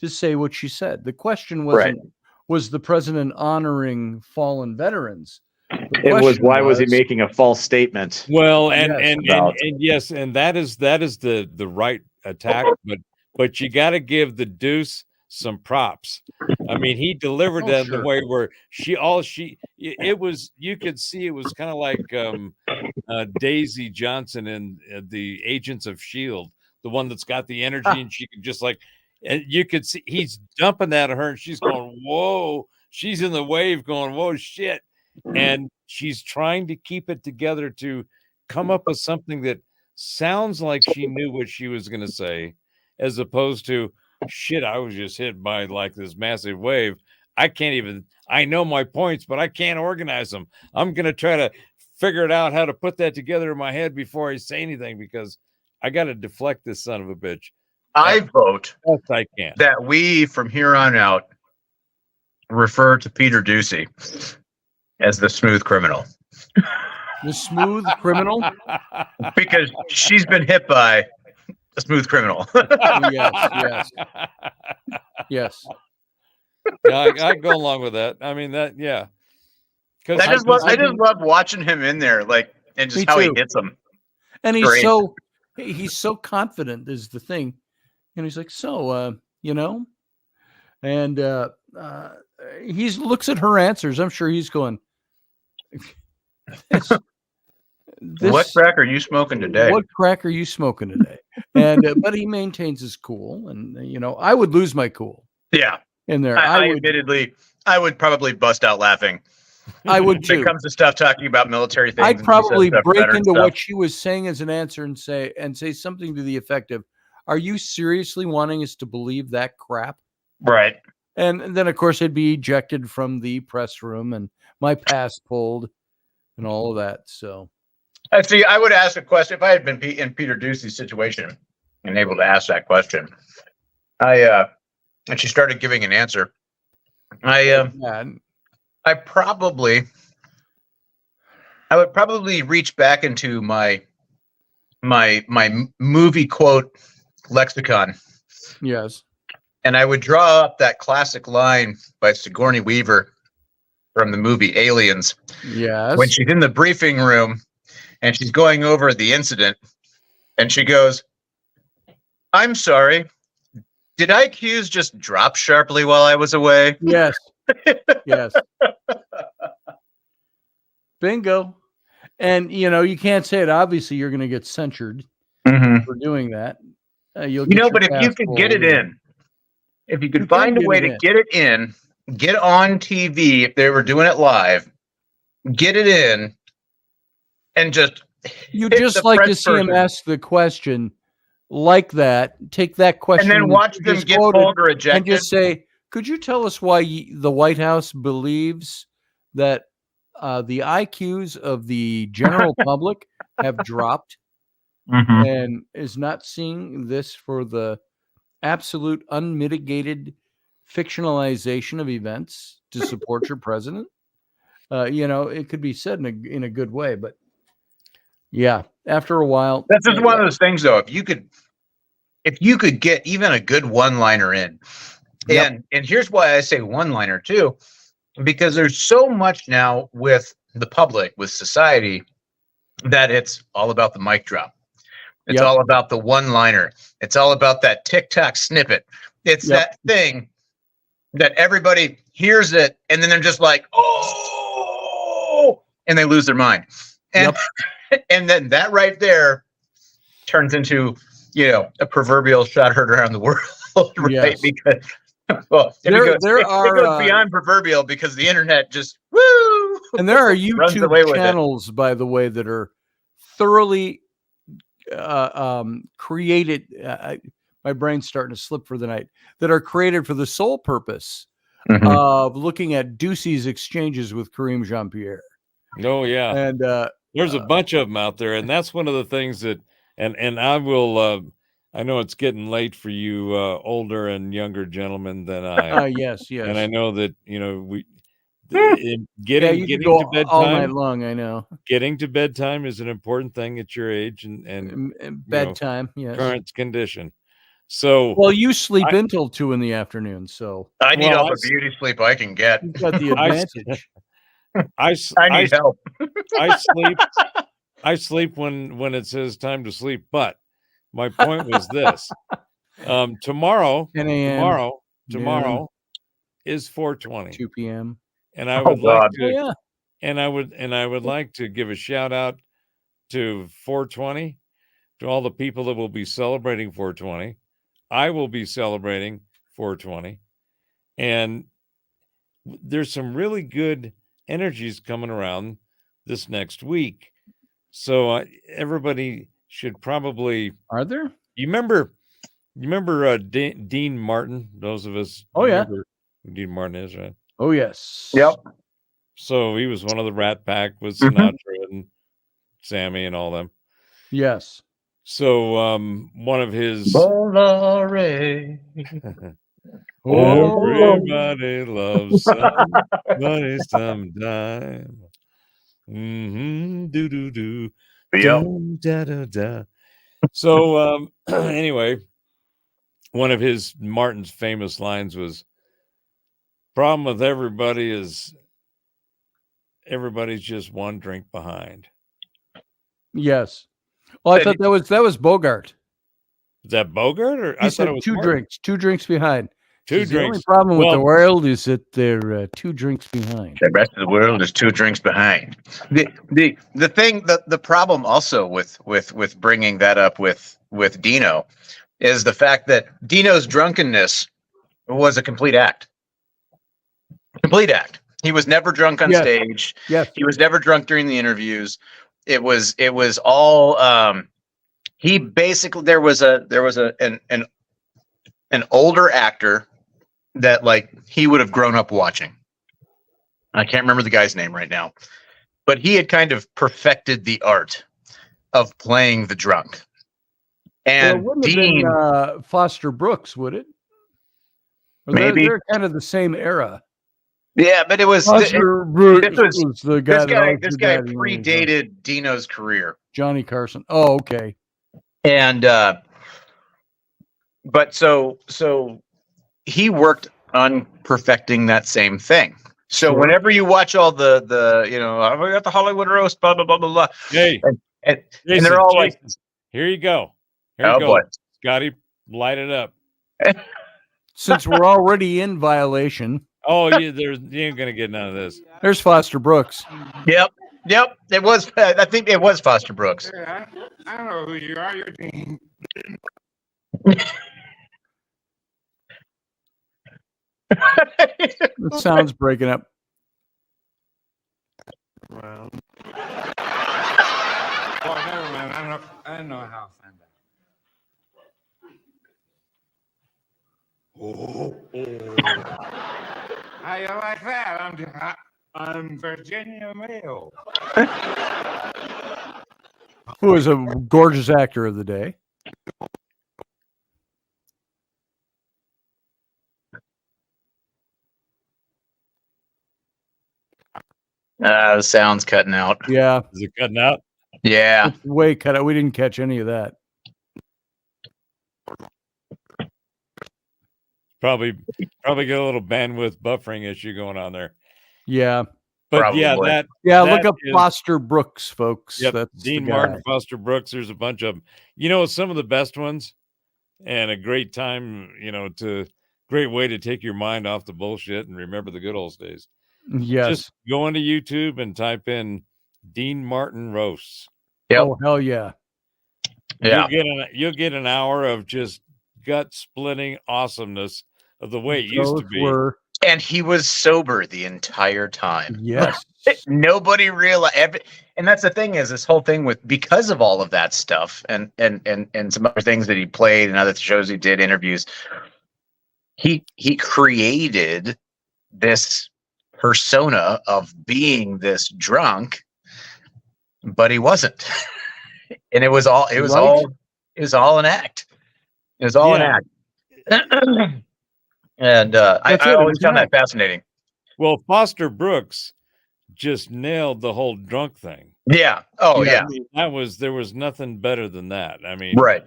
S1: to say what she said. The question wasn't was the president honoring fallen veterans.
S7: It was why was he making a false statement?
S6: Well, and yes, and that is the right attack, but you got to give the deuce some props. I mean, he delivered that in the way where it was, you could see it was kind of like Daisy Johnson in the Agents of S.H.I.E.L.D., the one that's got the energy and she could just and you could see he's dumping that at her and she's going, whoa, she's in the wave going, whoa, shit. And she's trying to keep it together to come up with something that sounds like she knew what she was going to say, as opposed to, shit, I was just hit by like this massive wave. I know my points, but I can't organize them. I'm going to try to figure it out how to put that together in my head before I say anything, because I got to deflect this son of a bitch.
S4: I vote
S6: I can.
S4: that we, from here on out, refer to Peter Ducey as the smooth criminal.
S1: The smooth criminal?
S4: Because she's been hit by a smooth criminal.
S1: Yes.
S6: Yeah, I go along with that. I mean, that, yeah.
S4: I just love watching him in there, like, and just how he hits them.
S1: And he's so confident is the thing. And he's like, and he looks at her answers. I'm sure he's going,
S4: what crack are you smoking today?
S1: What crack are you smoking today? And but he maintains his cool, and I would lose my cool.
S4: Yeah,
S1: in there,
S4: admittedly, I would probably bust out laughing.
S1: I would too.
S4: When it comes to stuff talking about military things,
S1: I'd probably break into what she was saying as an answer and say something to the effect of, "Are you seriously wanting us to believe that crap?"
S4: Right.
S1: And then, of course, I'd be ejected from the press room and my pass pulled and all of that. So,
S4: see, I would ask a question if I had been in Peter Ducey's situation and able to ask that question. And she started giving an answer. I would probably reach back into my movie quote lexicon.
S1: Yes.
S4: And I would draw up that classic line by Sigourney Weaver from the movie Aliens.
S1: Yes.
S4: When she's in the briefing room and she's going over the incident and she goes, "I'm sorry, did IQs just drop sharply while I was away?"
S1: Yes. Yes. Bingo. And, you can't say it. Obviously, you're going to get censured for doing that.
S4: But if you could get it in, if you could find a way to get it in, get on TV, if they were doing it live, get it in, and just
S1: just like to see him ask the question like that, take that question
S4: and then watch them get pulled or ejected,
S1: and just say, "Could you tell us why the White House believes that the IQs of the general public have dropped
S10: Mhm.
S1: and is not seeing this for the absolute unmitigated fictionalization of events to support your president. It could be said in a good way, but yeah, after a while,
S4: That's just one of those things, though. If you could get even a good one-liner in,
S1: Yep.
S4: and here's why I say one-liner too, because there's so much now with the public, with society, that it's all about the mic drop. It's
S1: Yep.
S4: all about the one-liner. It's all about that TikTok snippet. It's
S1: Yep.
S4: that thing that everybody hears it, and then they're just like, oh, and they lose their mind. And and then that right there turns into, a proverbial shot heard around the world, right?
S1: Yes.
S4: Because it goes beyond proverbial because the internet just
S1: and there are
S4: runs
S1: YouTube
S4: away with it.
S1: channels, by the way, that are thoroughly created. My brain's starting to slip for the night. That are created for the sole purpose of looking at Ducey's exchanges with Kareem Jean-Pierre.
S6: Oh yeah,
S1: and
S6: there's a bunch of them out there, and that's one of the things that. And I will. I know it's getting late for you, older and younger gentlemen than I.
S1: Yes.
S6: And I know that we
S1: you
S6: getting
S1: could go
S6: to bedtime
S1: all night long. I know.
S6: Getting to bedtime is an important thing at your age and
S1: bedtime. Yes.
S6: Current condition. So
S1: well, you sleep until 2 in the afternoon, so
S4: I need all the beauty sleep I can get.
S1: You've got the advantage.
S4: I need help.
S6: I sleep when it says time to sleep. But my point was this: tomorrow,
S1: 10 a.m.
S6: tomorrow is 4:20,
S1: 2 p.m.
S6: And I would like to, and I would like to give a shout out to 420, to all the people that will be celebrating 420. I will be celebrating 420, and there's some really good energies coming around this next week. So everybody should probably.
S1: Are there?
S6: You remember Dean Martin? Those of us.
S1: Oh yeah.
S6: Who Dean Martin is, right?
S1: Oh yes.
S4: Yep.
S6: So he was one of the Rat Pack with Sinatra and Sammy and all them.
S1: Yes.
S6: So one of his. Everybody loves somebody sometime. Do do do.
S4: Yep.
S6: Da, da, da. So anyway, one of his Martin's famous lines was, "Problem with everybody is everybody's just one drink behind."
S1: Yes. Well, I thought that was Bogart.
S6: Is that Bogart, or
S1: he said it was two
S6: Martin?
S1: drinks, 2 drinks behind.
S6: Two drinks.
S1: The only problem with the world is that they're 2 drinks behind.
S4: The rest of the world is 2 drinks behind. The problem also with bringing that up with Dino is the fact that Dino's drunkenness was a complete act. Complete act. He was never drunk on stage.
S1: Yes.
S4: He was never drunk during the interviews. It was all. He basically there was an older actor that he would have grown up watching. I can't remember the guy's name right now, but he had kind of perfected the art of playing the drunk. And
S1: well, it
S4: Dean,
S1: have been, Foster Brooks, would it? Or
S4: maybe
S1: they're kind of the same era.
S4: Yeah, but it was
S1: Foster Brooks was the guy.
S4: This guy predated Dino's career.
S1: Johnny Carson. Oh, okay.
S4: And but so he worked on perfecting that same thing. So whenever you watch all the we got the Hollywood roast, blah blah blah blah blah.
S6: Hey,
S4: and they're all like,
S6: here you go. Here
S4: you
S6: go.
S4: Boy.
S6: Scotty, light it up.
S1: Since we're already in violation.
S6: Oh, you ain't gonna get none of this.
S1: There's Foster Brooks.
S4: Yep. It was. I think it was Foster Brooks.
S12: I don't know who you are. You're Dean.
S1: The sound's breaking up.
S12: Well, never mind. I don't know how to find that. Oh. How you like that? I'm Virginia Mayo.
S1: Who is a gorgeous actor of the day.
S7: The sound's cutting out.
S1: Yeah.
S6: Is it cutting out?
S7: Yeah.
S1: It's way cut out. We didn't catch any of that.
S6: Probably got a little bandwidth buffering issue going on there.
S1: Yeah.
S6: But yeah,
S7: Probably.
S1: Look up Foster Brooks, folks.
S6: Yep,
S1: That's
S6: Dean
S1: the
S6: Martin,
S1: guy.
S6: Foster Brooks. There's a bunch of them. You know, some of the best ones, and a great time. Great way to take your mind off the bullshit and remember the good old days.
S1: Yes.
S6: Just go onto YouTube and type in Dean Martin roasts.
S7: Yep.
S1: Oh hell yeah.
S7: Yeah.
S6: You'll get an hour of just gut splitting awesomeness of the way it used to be.
S4: And he was sober the entire time.
S1: Yes.
S4: Nobody realized. And that's the thing, is this whole thing with, because of all of that stuff and some other things that he played and other shows he did, interviews, he created this persona of being this drunk, but he wasn't. And it was all an act. It was all an act. And I always found that fascinating.
S6: Well, Foster Brooks just nailed the whole drunk thing.
S4: Yeah. Oh yeah.
S6: I mean, there was nothing better than that. I mean,
S4: right.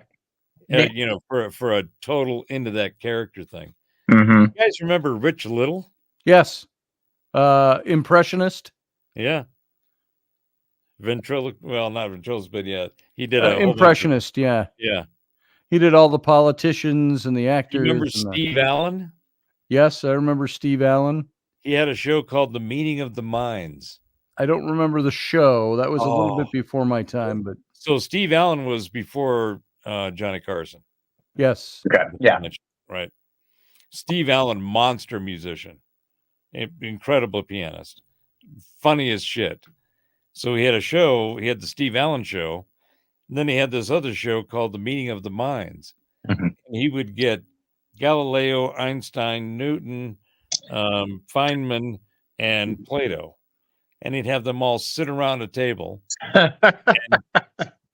S6: For a total into that character thing.
S4: Mm-hmm.
S6: You guys remember Rich Little?
S1: Yes. Impressionist.
S6: Yeah. Well, not ventriloquist, but yeah, he did
S1: impressionist. Yeah.
S6: Yeah.
S1: He did all the politicians and the actors.
S6: You remember Steve Allen?
S1: Yes, I remember Steve Allen.
S6: He had a show called The Meeting of the Minds.
S1: I don't remember the show. That was a little bit before my time, but
S6: so Steve Allen was before Johnny Carson.
S1: Yes.
S4: Okay. Yeah.
S6: Right. Steve Allen, monster musician, incredible pianist, funny as shit. So he had a show. He had the Steve Allen show. And then he had this other show called The Meeting of the Minds.
S4: Mm-hmm.
S6: And he would get Galileo, Einstein, Newton, Feynman, and Plato. And he'd have them all sit around a table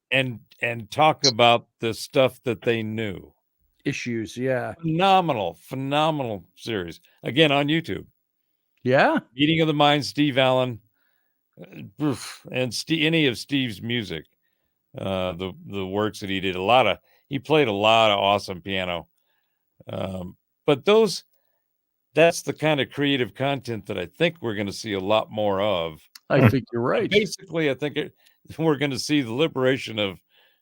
S6: and talk about the stuff that they knew.
S1: Issues, yeah.
S6: Phenomenal series. Again, on YouTube.
S1: Yeah.
S6: Meeting of the Minds, Steve Allen, and any of Steve's music. The works that he did, he played a lot of awesome piano. But that's the kind of creative content that I think we're going to see a lot more of.
S1: I think you're right.
S6: Basically, I think we're going to see the liberation of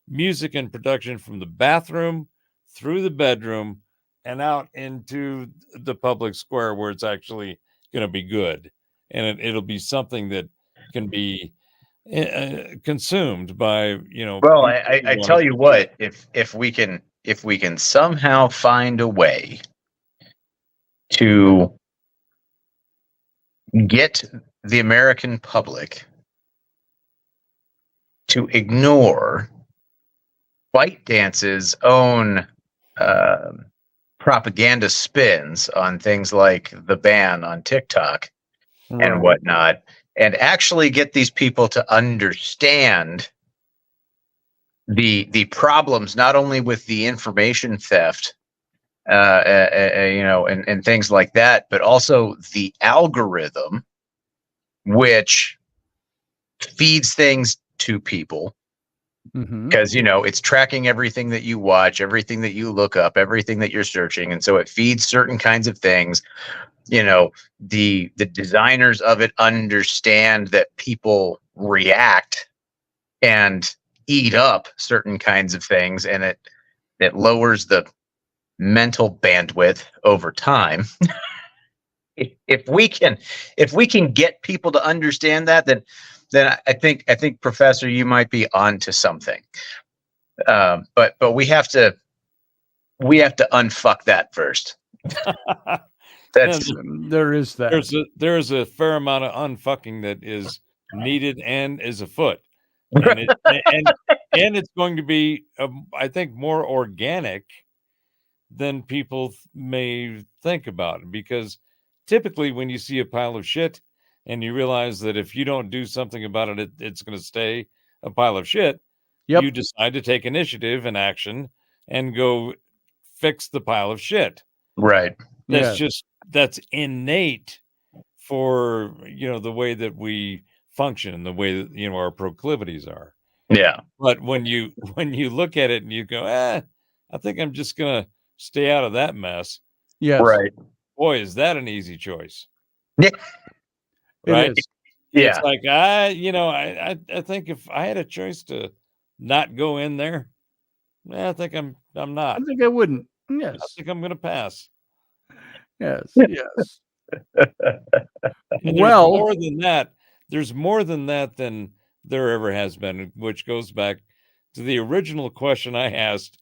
S6: music and production from the bathroom through the bedroom and out into the public square where it's actually going to be good. And it'll be something that can be consumed by,
S4: Well, I tell you what, if we can somehow find a way to get the American public to ignore ByteDance's own propaganda spins on things like the ban on TikTok and whatnot, and actually get these people to understand the problems, not only with the information theft, and things like that, but also the algorithm, which feeds things to people. Because it's tracking everything that you watch, everything that you look up, everything that you're searching, and so it feeds certain kinds of things. The designers of it understand that people react and eat up certain kinds of things, and it lowers the mental bandwidth over time. if we can get people to understand that, then I think Professor, you might be onto something. But we have to unfuck that first.
S1: There is that.
S6: There's a fair amount of unfucking that is needed and is afoot, and it's going to be, I think, more organic than people may think about, because typically when you see a pile of shit, and you realize that if you don't do something about it, it's going to stay a pile of shit.
S1: Yep.
S6: You decide to take initiative and action and go fix the pile of shit.
S4: Right.
S6: That's innate for, the way that we function, the way that, our proclivities are.
S4: Yeah.
S6: But when you look at it and you go, I think I'm just going to stay out of that mess.
S1: Yes.
S4: Right.
S6: Boy, is that an easy choice.
S4: Yeah.
S6: Right.
S1: It is.
S4: Yeah.
S6: It's like, I think if I had a choice to not go in there, I think I'm not.
S1: I think I wouldn't.
S6: I
S1: Yes.
S6: think I'm going to pass.
S1: Yes. Yes.
S6: And
S1: Well,
S6: there's more than that. There's more than that than there ever has been, which goes back to the original question I asked,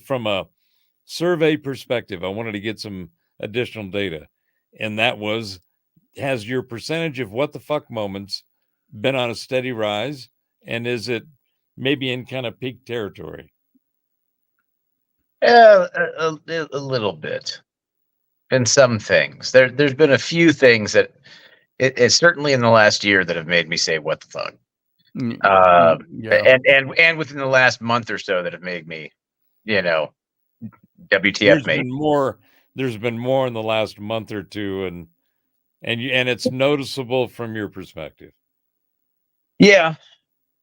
S6: from a survey perspective. I wanted to get some additional data, and that was, has your percentage of what the fuck moments been on a steady rise, and is it maybe in kind of peak territory?
S4: A little bit. In some things, there's been a few things that it's certainly in the last year that have made me say, "What the fuck?"
S1: Yeah.
S4: And within the last month or so that have made me, WTF,
S6: There's
S4: mate.
S6: been more in the last month or two, and it's noticeable from your perspective.
S4: Yeah.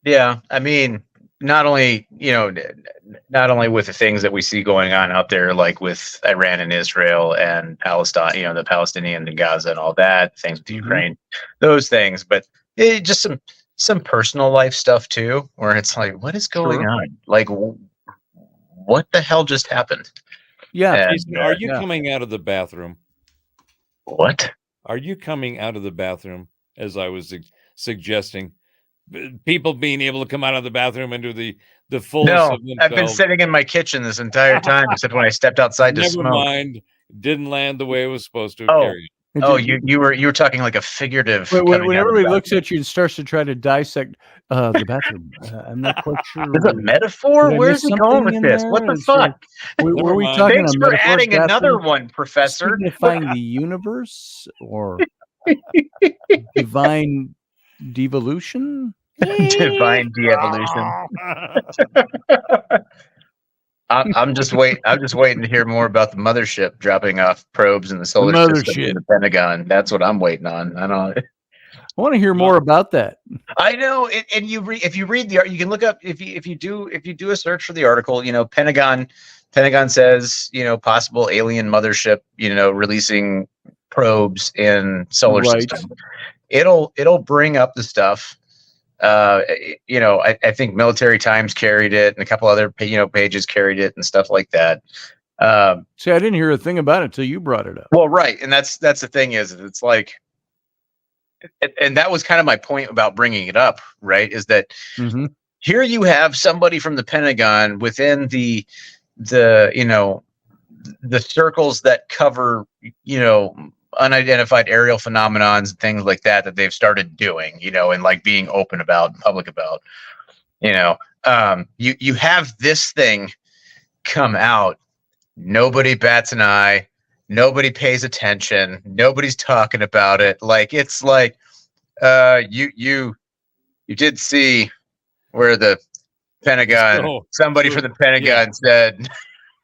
S4: I mean, not only with the things that we see going on out there, like with Iran and Israel and Palestine, the Palestinians in Gaza and all that, things with Ukraine, those things, but just some personal life stuff too, where it's like, what is going on? Like, what the hell just happened?
S1: Yeah.
S4: And,
S6: Jason, are you coming out of the bathroom?
S4: What?
S6: Are you coming out of the bathroom, as I was suggesting? People being able to come out of the bathroom and do the fullness
S4: No,
S6: of themselves.
S4: I've been sitting in my kitchen this entire time, except when I stepped outside to smoke.
S6: Never mind. Didn't land the way it was supposed to.
S4: Oh, you were talking like a figurative.
S1: When everybody looks at you and starts to try to dissect the bathroom, I'm not quite sure.
S4: Is it a metaphor? Where's he going with this? What the fuck?
S1: Were we talking?
S4: Thanks for adding another one, Professor.
S1: Signifying the universe or divine devolution?
S4: Divine de-evolution. I'm just waiting to hear more about the mothership dropping off probes in the solar system in the Pentagon. That's what I'm waiting on. I
S1: want to hear more about that.
S4: I know, and if you read the, you can look up if you do a search for the article. Pentagon says possible alien mothership releasing probes in solar system. It'll bring up the stuff. I think Military Times carried it, and a couple other pages carried it and stuff like that.
S1: See, I didn't hear a thing about it until you brought it up.
S4: Well, right, and that's the thing is, it's like, and that was kind of my point about bringing it up, right? Is that here you have somebody from the Pentagon within the circles that cover unidentified aerial phenomenons and things like that they've started doing, and like being open about, public about, you have this thing come out. Nobody bats an eye. Nobody pays attention. Nobody's talking about it. Like, it's like, you did see where the Pentagon, somebody from the Pentagon said.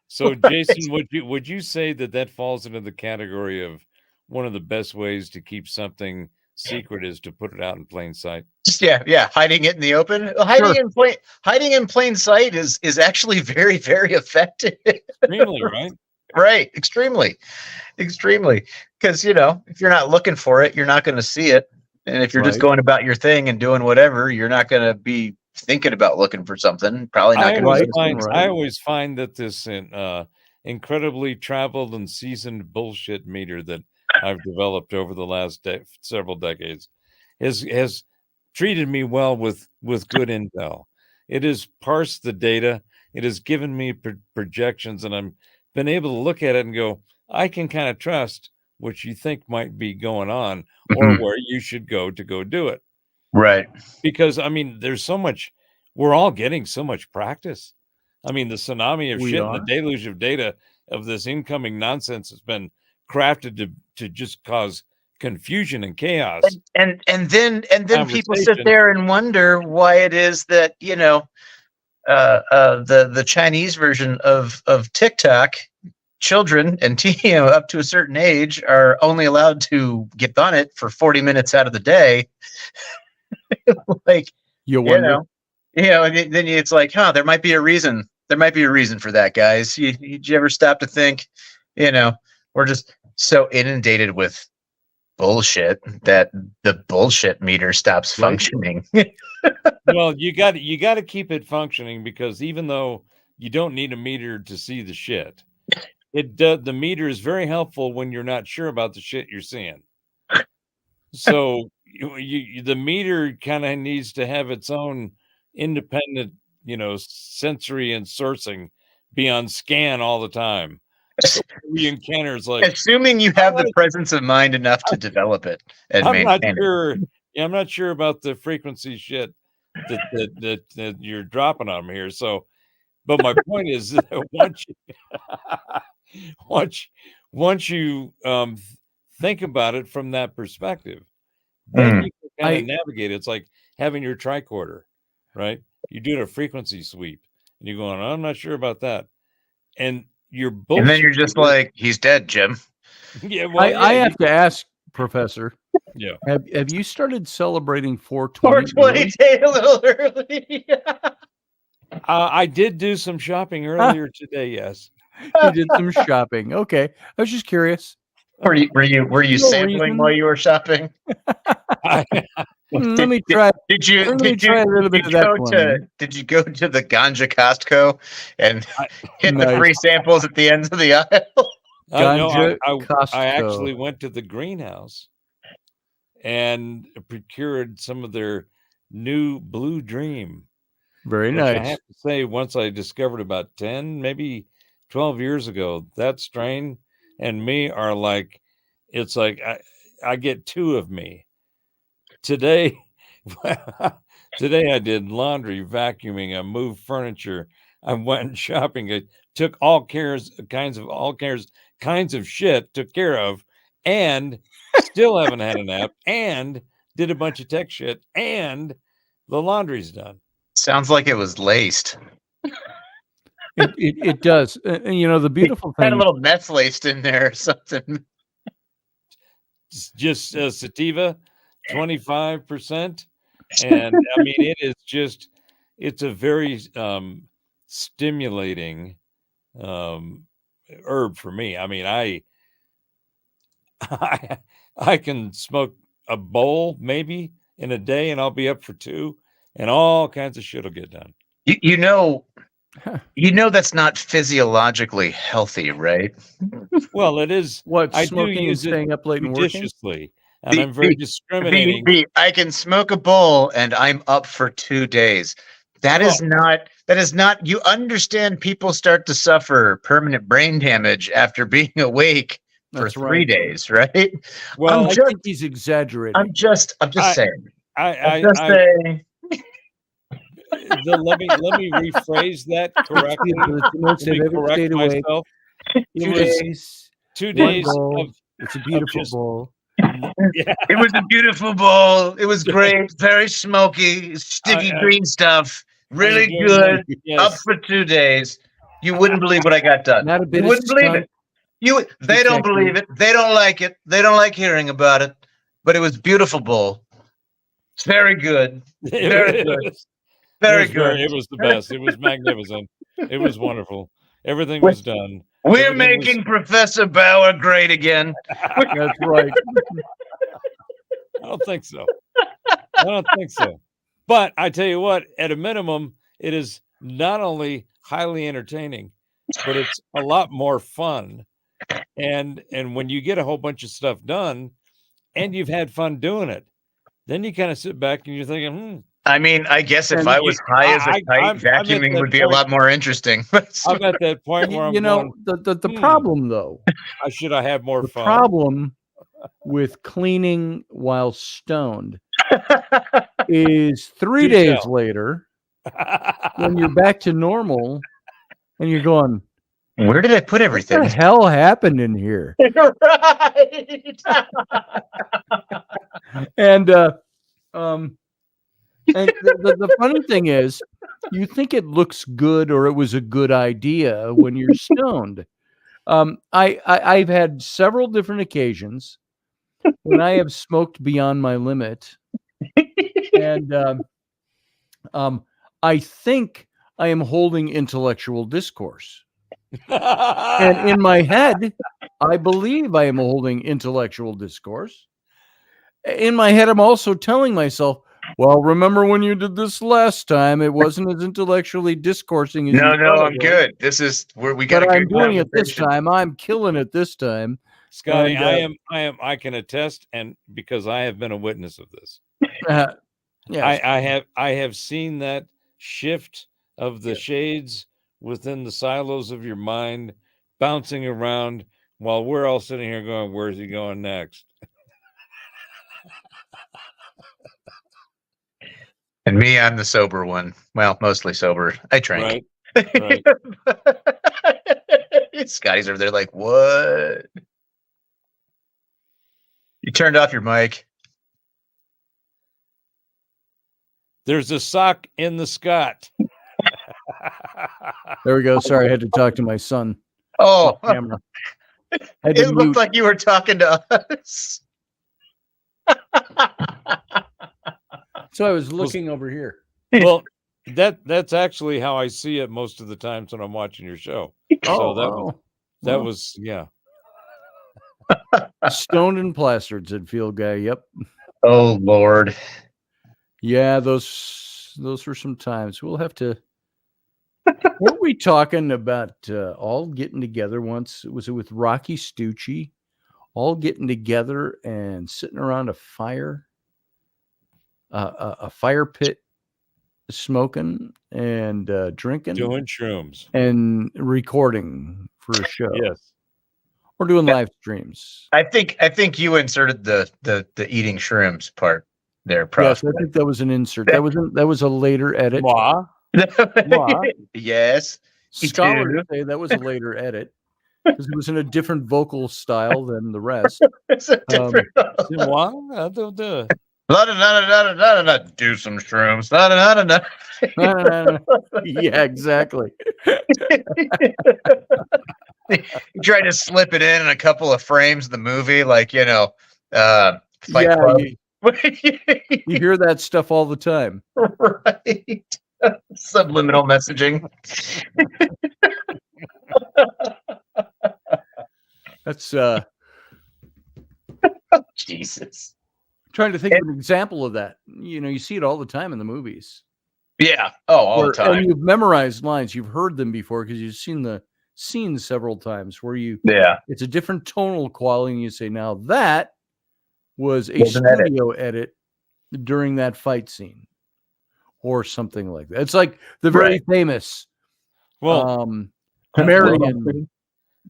S6: So, Jason, would you say that falls into the category of one of the best ways to keep something secret is to put it out in plain sight?
S4: Yeah, hiding it in the open. Hiding in plain sight is actually very, very effective.
S6: Extremely, right?
S4: Right, extremely, because if you're not looking for it, you're not going to see it, and if you're just going about your thing and doing whatever, you're not going to be thinking about looking for something. Probably not going to.
S6: I always find that this incredibly traveled and seasoned bullshit meter that I've developed over the last several decades has treated me well with good intel. It has parsed the data. It has given me projections, and I'm been able to look at it and go, I can kind of trust what you think might be going on or where you should go to go do it.
S4: Right.
S6: Because, I mean, there's so much, we're all getting so much practice. I mean, the tsunami of shit and the deluge of data of this incoming nonsense has been crafted to just cause confusion and chaos.
S4: And then people sit there and wonder why it is that, you know, the Chinese version of TikTok, children and you know, up to a certain age are only allowed to get on it for 40 minutes out of the day. Like,
S1: you wonder.
S4: And then it's like, there might be a reason. There might be a reason for that, guys. Did you ever stop to think, you know, we're just so inundated with bullshit that the bullshit meter stops functioning.
S6: Well, you got to keep it functioning, because even though you don't need a meter to see the shit, the meter is very helpful when you're not sure about the shit you're seeing. So the meter kind of needs to have its own independent, you know, sensory and sourcing, be on scan all the time. So we encounter is like,
S4: assuming you have the presence of mind enough to develop it and maintain it.
S6: I'm not sure about the frequency shit that you're dropping on me here. So, but my point is that once you think about it from that perspective, then you can kind of navigate. It's like having your tricorder, right? You do a frequency sweep, and you're going, I'm not sure about that, and you're bullshit.
S4: And then you're just like, he's dead, Jim.
S6: Yeah, well,
S1: I have to ask, Professor.
S6: Yeah.
S1: Have you started celebrating 420?
S4: 420 day a little early.
S6: I did do some shopping earlier today. Yes,
S1: you did some shopping. Okay, I was just curious.
S4: Were you sampling while you were shopping?
S1: Let me try.
S4: Did you
S1: try a little bit of that?
S4: Did you go to the Ganja Costco and hit the free samples at the ends of the aisle?
S6: No, I actually went to the greenhouse and procured some of their new Blue Dream.
S1: Very nice.
S6: I have to say, once I discovered about 10, maybe 12 years ago, that strain and me are like, it's like I get two of me. Today I did laundry, vacuuming, I moved furniture, I went shopping, I took all kinds of shit, took care of, and still haven't had a nap, and did a bunch of tech shit, and the laundry's done.
S4: Sounds like it was laced.
S1: It does. And you know, the beautiful thing,
S4: had a little meth laced in there or something.
S6: Just sativa, 25%. And I mean, it's a very stimulating herb for me. I mean, I can smoke a bowl maybe in a day, and I'll be up for 2, and all kinds of shit will get done.
S4: You know that's not physiologically healthy, right?
S6: Well, it is.
S1: What,
S6: I
S1: smoking
S6: do use
S1: and staying up late and working?
S6: judiciously, and I'm very discriminating.
S4: I can smoke a bowl and I'm up for 2 days. That is not. You understand? People start to suffer permanent brain damage after being awake for 3 days, right?
S1: Well, I think he's exaggerating.
S4: I'm just saying.
S6: Let me rephrase that correctly. Let me correct myself. It was 2 days of.
S1: It's a beautiful bowl.
S4: Yeah. It was a beautiful bowl. It was great. Very smoky, sticky green stuff. Really good.
S6: Yes.
S4: Up for 2 days. You wouldn't believe what I got done.
S1: Not a bit.
S4: You wouldn't believe it. They don't believe it. They don't like it. They don't like hearing about it. But it was a beautiful bowl. It's very good. Very good. Very good.
S6: It was the best. It was magnificent. It was wonderful. Everything was done.
S4: We're making Professor Bauer great again.
S1: That's right.
S6: I don't think so. But I tell you what, at a minimum, it is not only highly entertaining, but it's a lot more fun. And when you get a whole bunch of stuff done and you've had fun doing it, then you kind of sit back and you're thinking,
S4: I mean, I guess if I was high as a kite, vacuuming would be a lot more interesting.
S6: I'm at that point where I'm going,
S1: the problem, though.
S6: Should I have more fun?
S1: The problem with cleaning while stoned is 3 days later, when you're back to normal, and you're going,
S4: Where did I put
S1: What
S4: everything?
S1: the hell happened in here?
S4: Right.
S1: And and the funny thing is, you think it looks good or it was a good idea when you're stoned. I've had several different occasions when I have smoked beyond my limit, and I think I am holding intellectual discourse. And in my head, I believe I am holding intellectual discourse. In my head, I'm also telling myself, well, remember when you did this last time? It wasn't as intellectually discoursing as you
S4: No,
S1: thought it
S4: I'm
S1: was.
S4: good. This is where we got
S1: But
S4: a
S1: I'm
S4: good
S1: doing it this
S4: conversation.
S1: time. I'm killing it this time.
S6: Scotty,
S1: And,
S6: I can attest, and because I have been a witness of this.
S1: yes.
S6: I have seen that shift of the shades within the silos of your mind bouncing around while we're all sitting here going, where's he going next?
S4: And me, I'm the sober one. Well, mostly sober. I drank.
S6: Right.
S4: Scotty's over there like, what? You turned off your mic.
S6: There's a sock in the Scott.
S1: There we go. Sorry, I had to talk to my son.
S4: Oh,
S1: off camera. Had to
S4: it looked
S1: mute.
S4: like you were talking to us.
S1: So I was looking over here.
S6: Well, that's actually how I see it most of the times when I'm watching your show. So that was yeah.
S1: Stoned and plastered, said Field Guy. Yep.
S4: Oh Lord.
S1: Yeah, those were some times. We'll have to. Weren't we talking about all getting together once? Was it with Rocky Stucci? All getting together and sitting around a fire, a fire pit, smoking and drinking,
S6: doing shrooms,
S1: and recording for a show.
S6: Yes,
S1: we're doing live streams.
S4: I think you inserted the eating shrooms part there.
S1: Yes, I think that was an insert. That was a later edit.
S6: Moi.
S4: Yes.
S1: Scholars say that was a later edit because it was in a different vocal style than the rest.
S4: It's a different. Do some shrooms.
S1: Yeah, exactly.
S4: You try to slip it in a couple of frames of the movie, like Fight Club.
S1: You hear that stuff all the time,
S4: right? Subliminal messaging.
S1: That's
S4: Jesus.
S1: I'm trying to think of an example of that. You see it all the time in the movies.
S4: Yeah. Oh, all the time.
S1: And you've memorized lines. You've heard them before because you've seen the scene several times where it's a different tonal quality and you say, now that was a studio edit during that fight scene or something like that. It's like the very famous Marion.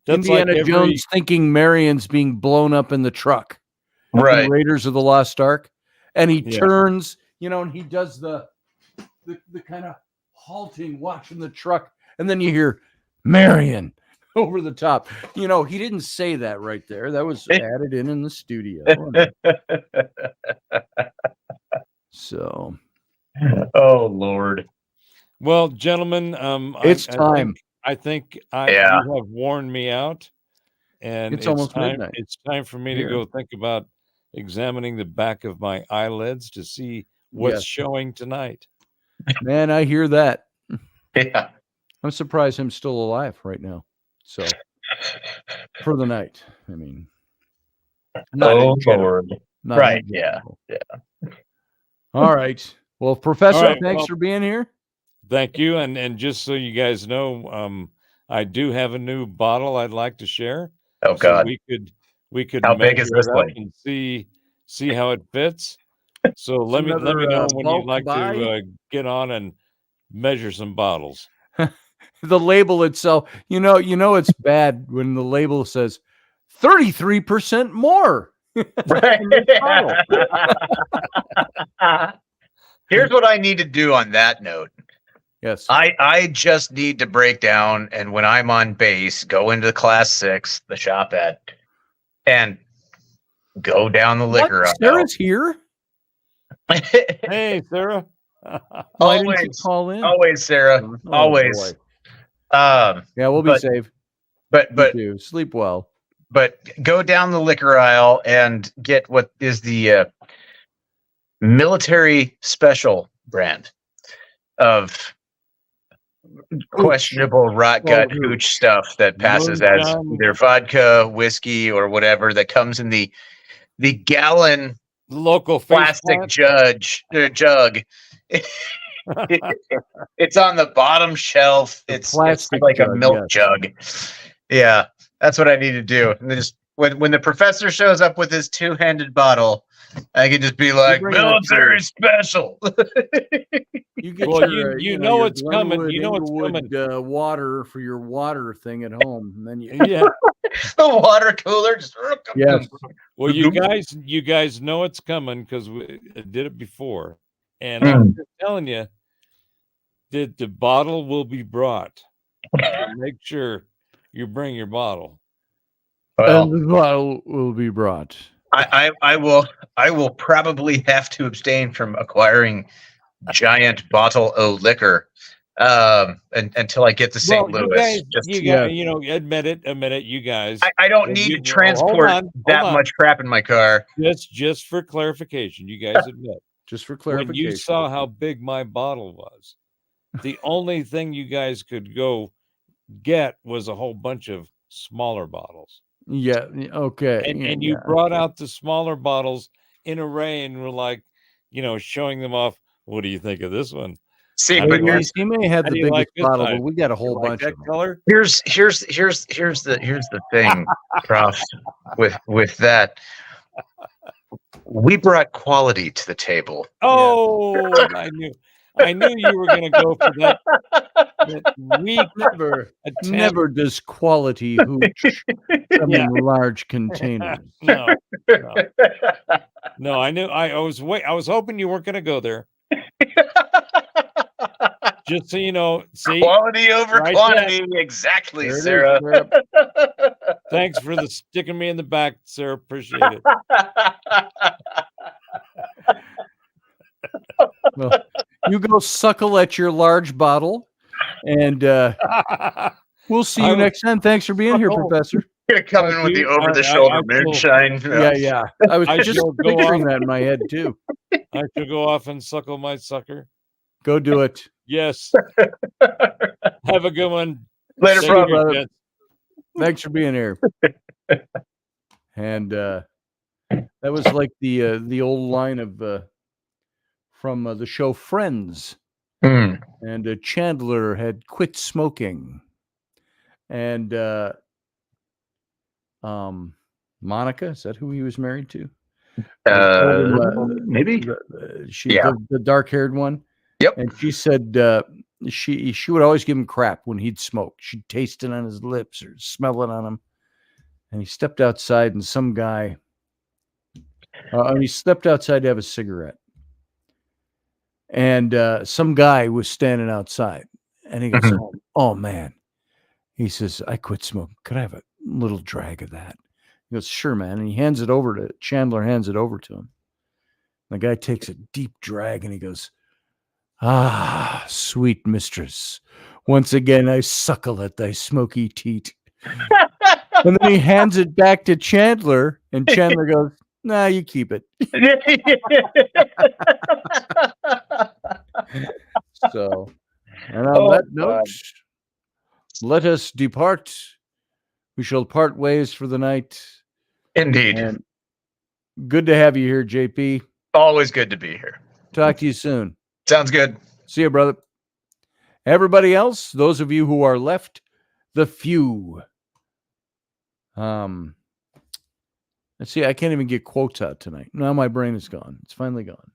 S1: Indiana
S6: like
S1: Jones thinking Marion's being blown up in the truck.
S4: Right.
S1: In Raiders of the Lost Ark. And he turns, and he does the kind of halting, watching the truck. And then you hear Marion over the top. He didn't say that right there. That was added in the studio. So.
S4: Oh, Lord.
S6: Well, gentlemen,
S1: it's time.
S6: I think you have worn me out. And
S1: it's almost
S6: time.
S1: Midnight.
S6: It's time for me to go think about examining the back of my eyelids to see what's showing tonight.
S1: Man, I hear that.
S4: Yeah.
S1: I'm surprised I'm still alive right now. So for the night, I mean,
S4: Lord. Right. Yeah.
S1: All right. Well, Professor, thanks for being here.
S6: Thank you. And just so you guys know, I do have a new bottle I'd like to share.
S4: Oh God.
S6: So we could
S4: how big is this thing?
S6: And see how it fits. So let me know when you'd like to get on and measure some bottles.
S1: The label itself, it's bad when the label says 33% more.
S4: Right. Here's what I need to do on that note.
S1: Yes.
S4: I just need to break down, and when I'm on base, go into class 6, the shop at, and go down the liquor aisle.
S1: Sarah's here.
S6: Hey, Sarah.
S1: Why didn't you call in?
S4: Always, Sarah.
S1: Oh,
S4: Always.
S1: Yeah, we'll be safe.
S4: But
S1: You too. Sleep well.
S4: But go down the liquor aisle and get what is the military special brand of questionable rot gut hooch stuff that passes as either vodka, whiskey, or whatever, that comes in the gallon
S6: local
S4: plastic jug. It's on the bottom shelf. It's like
S1: jug,
S4: a milk jug. Yeah, that's what I need to do. And then just when the professor shows up with his 2-handed bottle, I can just be like, military special.
S1: You get
S6: you know it's coming. You know it's coming.
S1: Water for your water thing at home, and then
S4: the water cooler. Just
S6: Well, you guys know it's coming because we did it before, and I'm just telling you that the bottle will be brought. So make sure you bring your bottle.
S1: Well, the bottle will be brought.
S4: I will probably have to abstain from acquiring giant bottle of liquor until I get to St. Louis.
S6: Admit it, you guys.
S4: I don't need to transport that much crap in my car.
S6: Just for clarification, you guys admit.
S1: Just for clarification.
S6: When you saw how big my bottle was, the only thing you guys could go get was a whole bunch of smaller bottles.
S1: Yeah. Okay.
S6: And you brought out the smaller bottles in array and were like, showing them off. What do you think of this one?
S4: See,
S1: he may have the biggest bottle, but we got a whole bunch of them.
S4: Color. Here's the thing, Prof. With that, we brought quality to the table.
S6: Oh, yeah. I knew you were going to go for that. We
S1: never does quality hooch come in large containers.
S6: No. I knew. I was hoping you weren't going to go there. Just so you know, see,
S4: quality over quantity, exactly, Sarah.
S6: Thanks for sticking me in the back, Sarah. Appreciate it.
S1: Well, you go suckle at your large bottle, and we'll see you next time. Thanks for being here, Professor.
S4: You're coming with the over-the-shoulder moonshine.
S1: Yeah. I was just picturing that in my head too.
S6: I should go off and suckle my sucker.
S1: Go do it.
S6: Yes. Have a good one.
S4: Later, brother.
S1: Thanks for being here. And that was like the old line of from the show Friends. And Chandler had quit smoking, and Monica, is that who he was married to?
S4: Maybe
S1: the dark-haired one.
S4: Yep.
S1: And she said she would always give him crap when he'd smoke. She'd taste it on his lips or smell it on him. And he stepped outside, and some guy he stepped outside to have a cigarette. And some guy was standing outside, and he goes, "Oh man," he says, "I quit smoking. Could I have a little drag of that?" He goes, "Sure, man." And he hands it over to Chandler. Hands it over to him. The guy takes a deep drag, and he goes, "Ah, sweet mistress, once again I suckle at thy smoky teat." And then he hands it back to Chandler, and Chandler goes, "Nah, you keep it." So, and on that note, let us depart. We shall part ways for the night.
S4: Indeed.
S1: And good to have you here, JP.
S4: Always good to be here.
S1: Talk to you soon.
S4: Sounds good.
S1: See you, brother. Everybody else, those of you who are left, the few. Let's see, I can't even get quotes out tonight. Now my brain is gone. It's finally gone.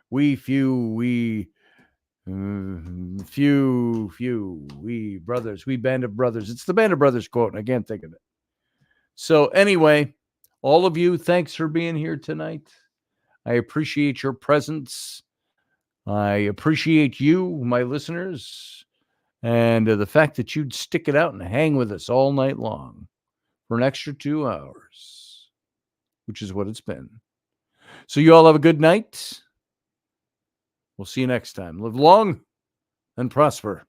S1: We brothers, we band of brothers. It's the Band of Brothers quote, and I can't think of it. So anyway, all of you, thanks for being here tonight. I appreciate your presence. I appreciate you, my listeners, and the fact that you'd stick it out and hang with us all night long for an extra 2 hours, which is what it's been. So you all have a good night. We'll see you next time. Live long and prosper.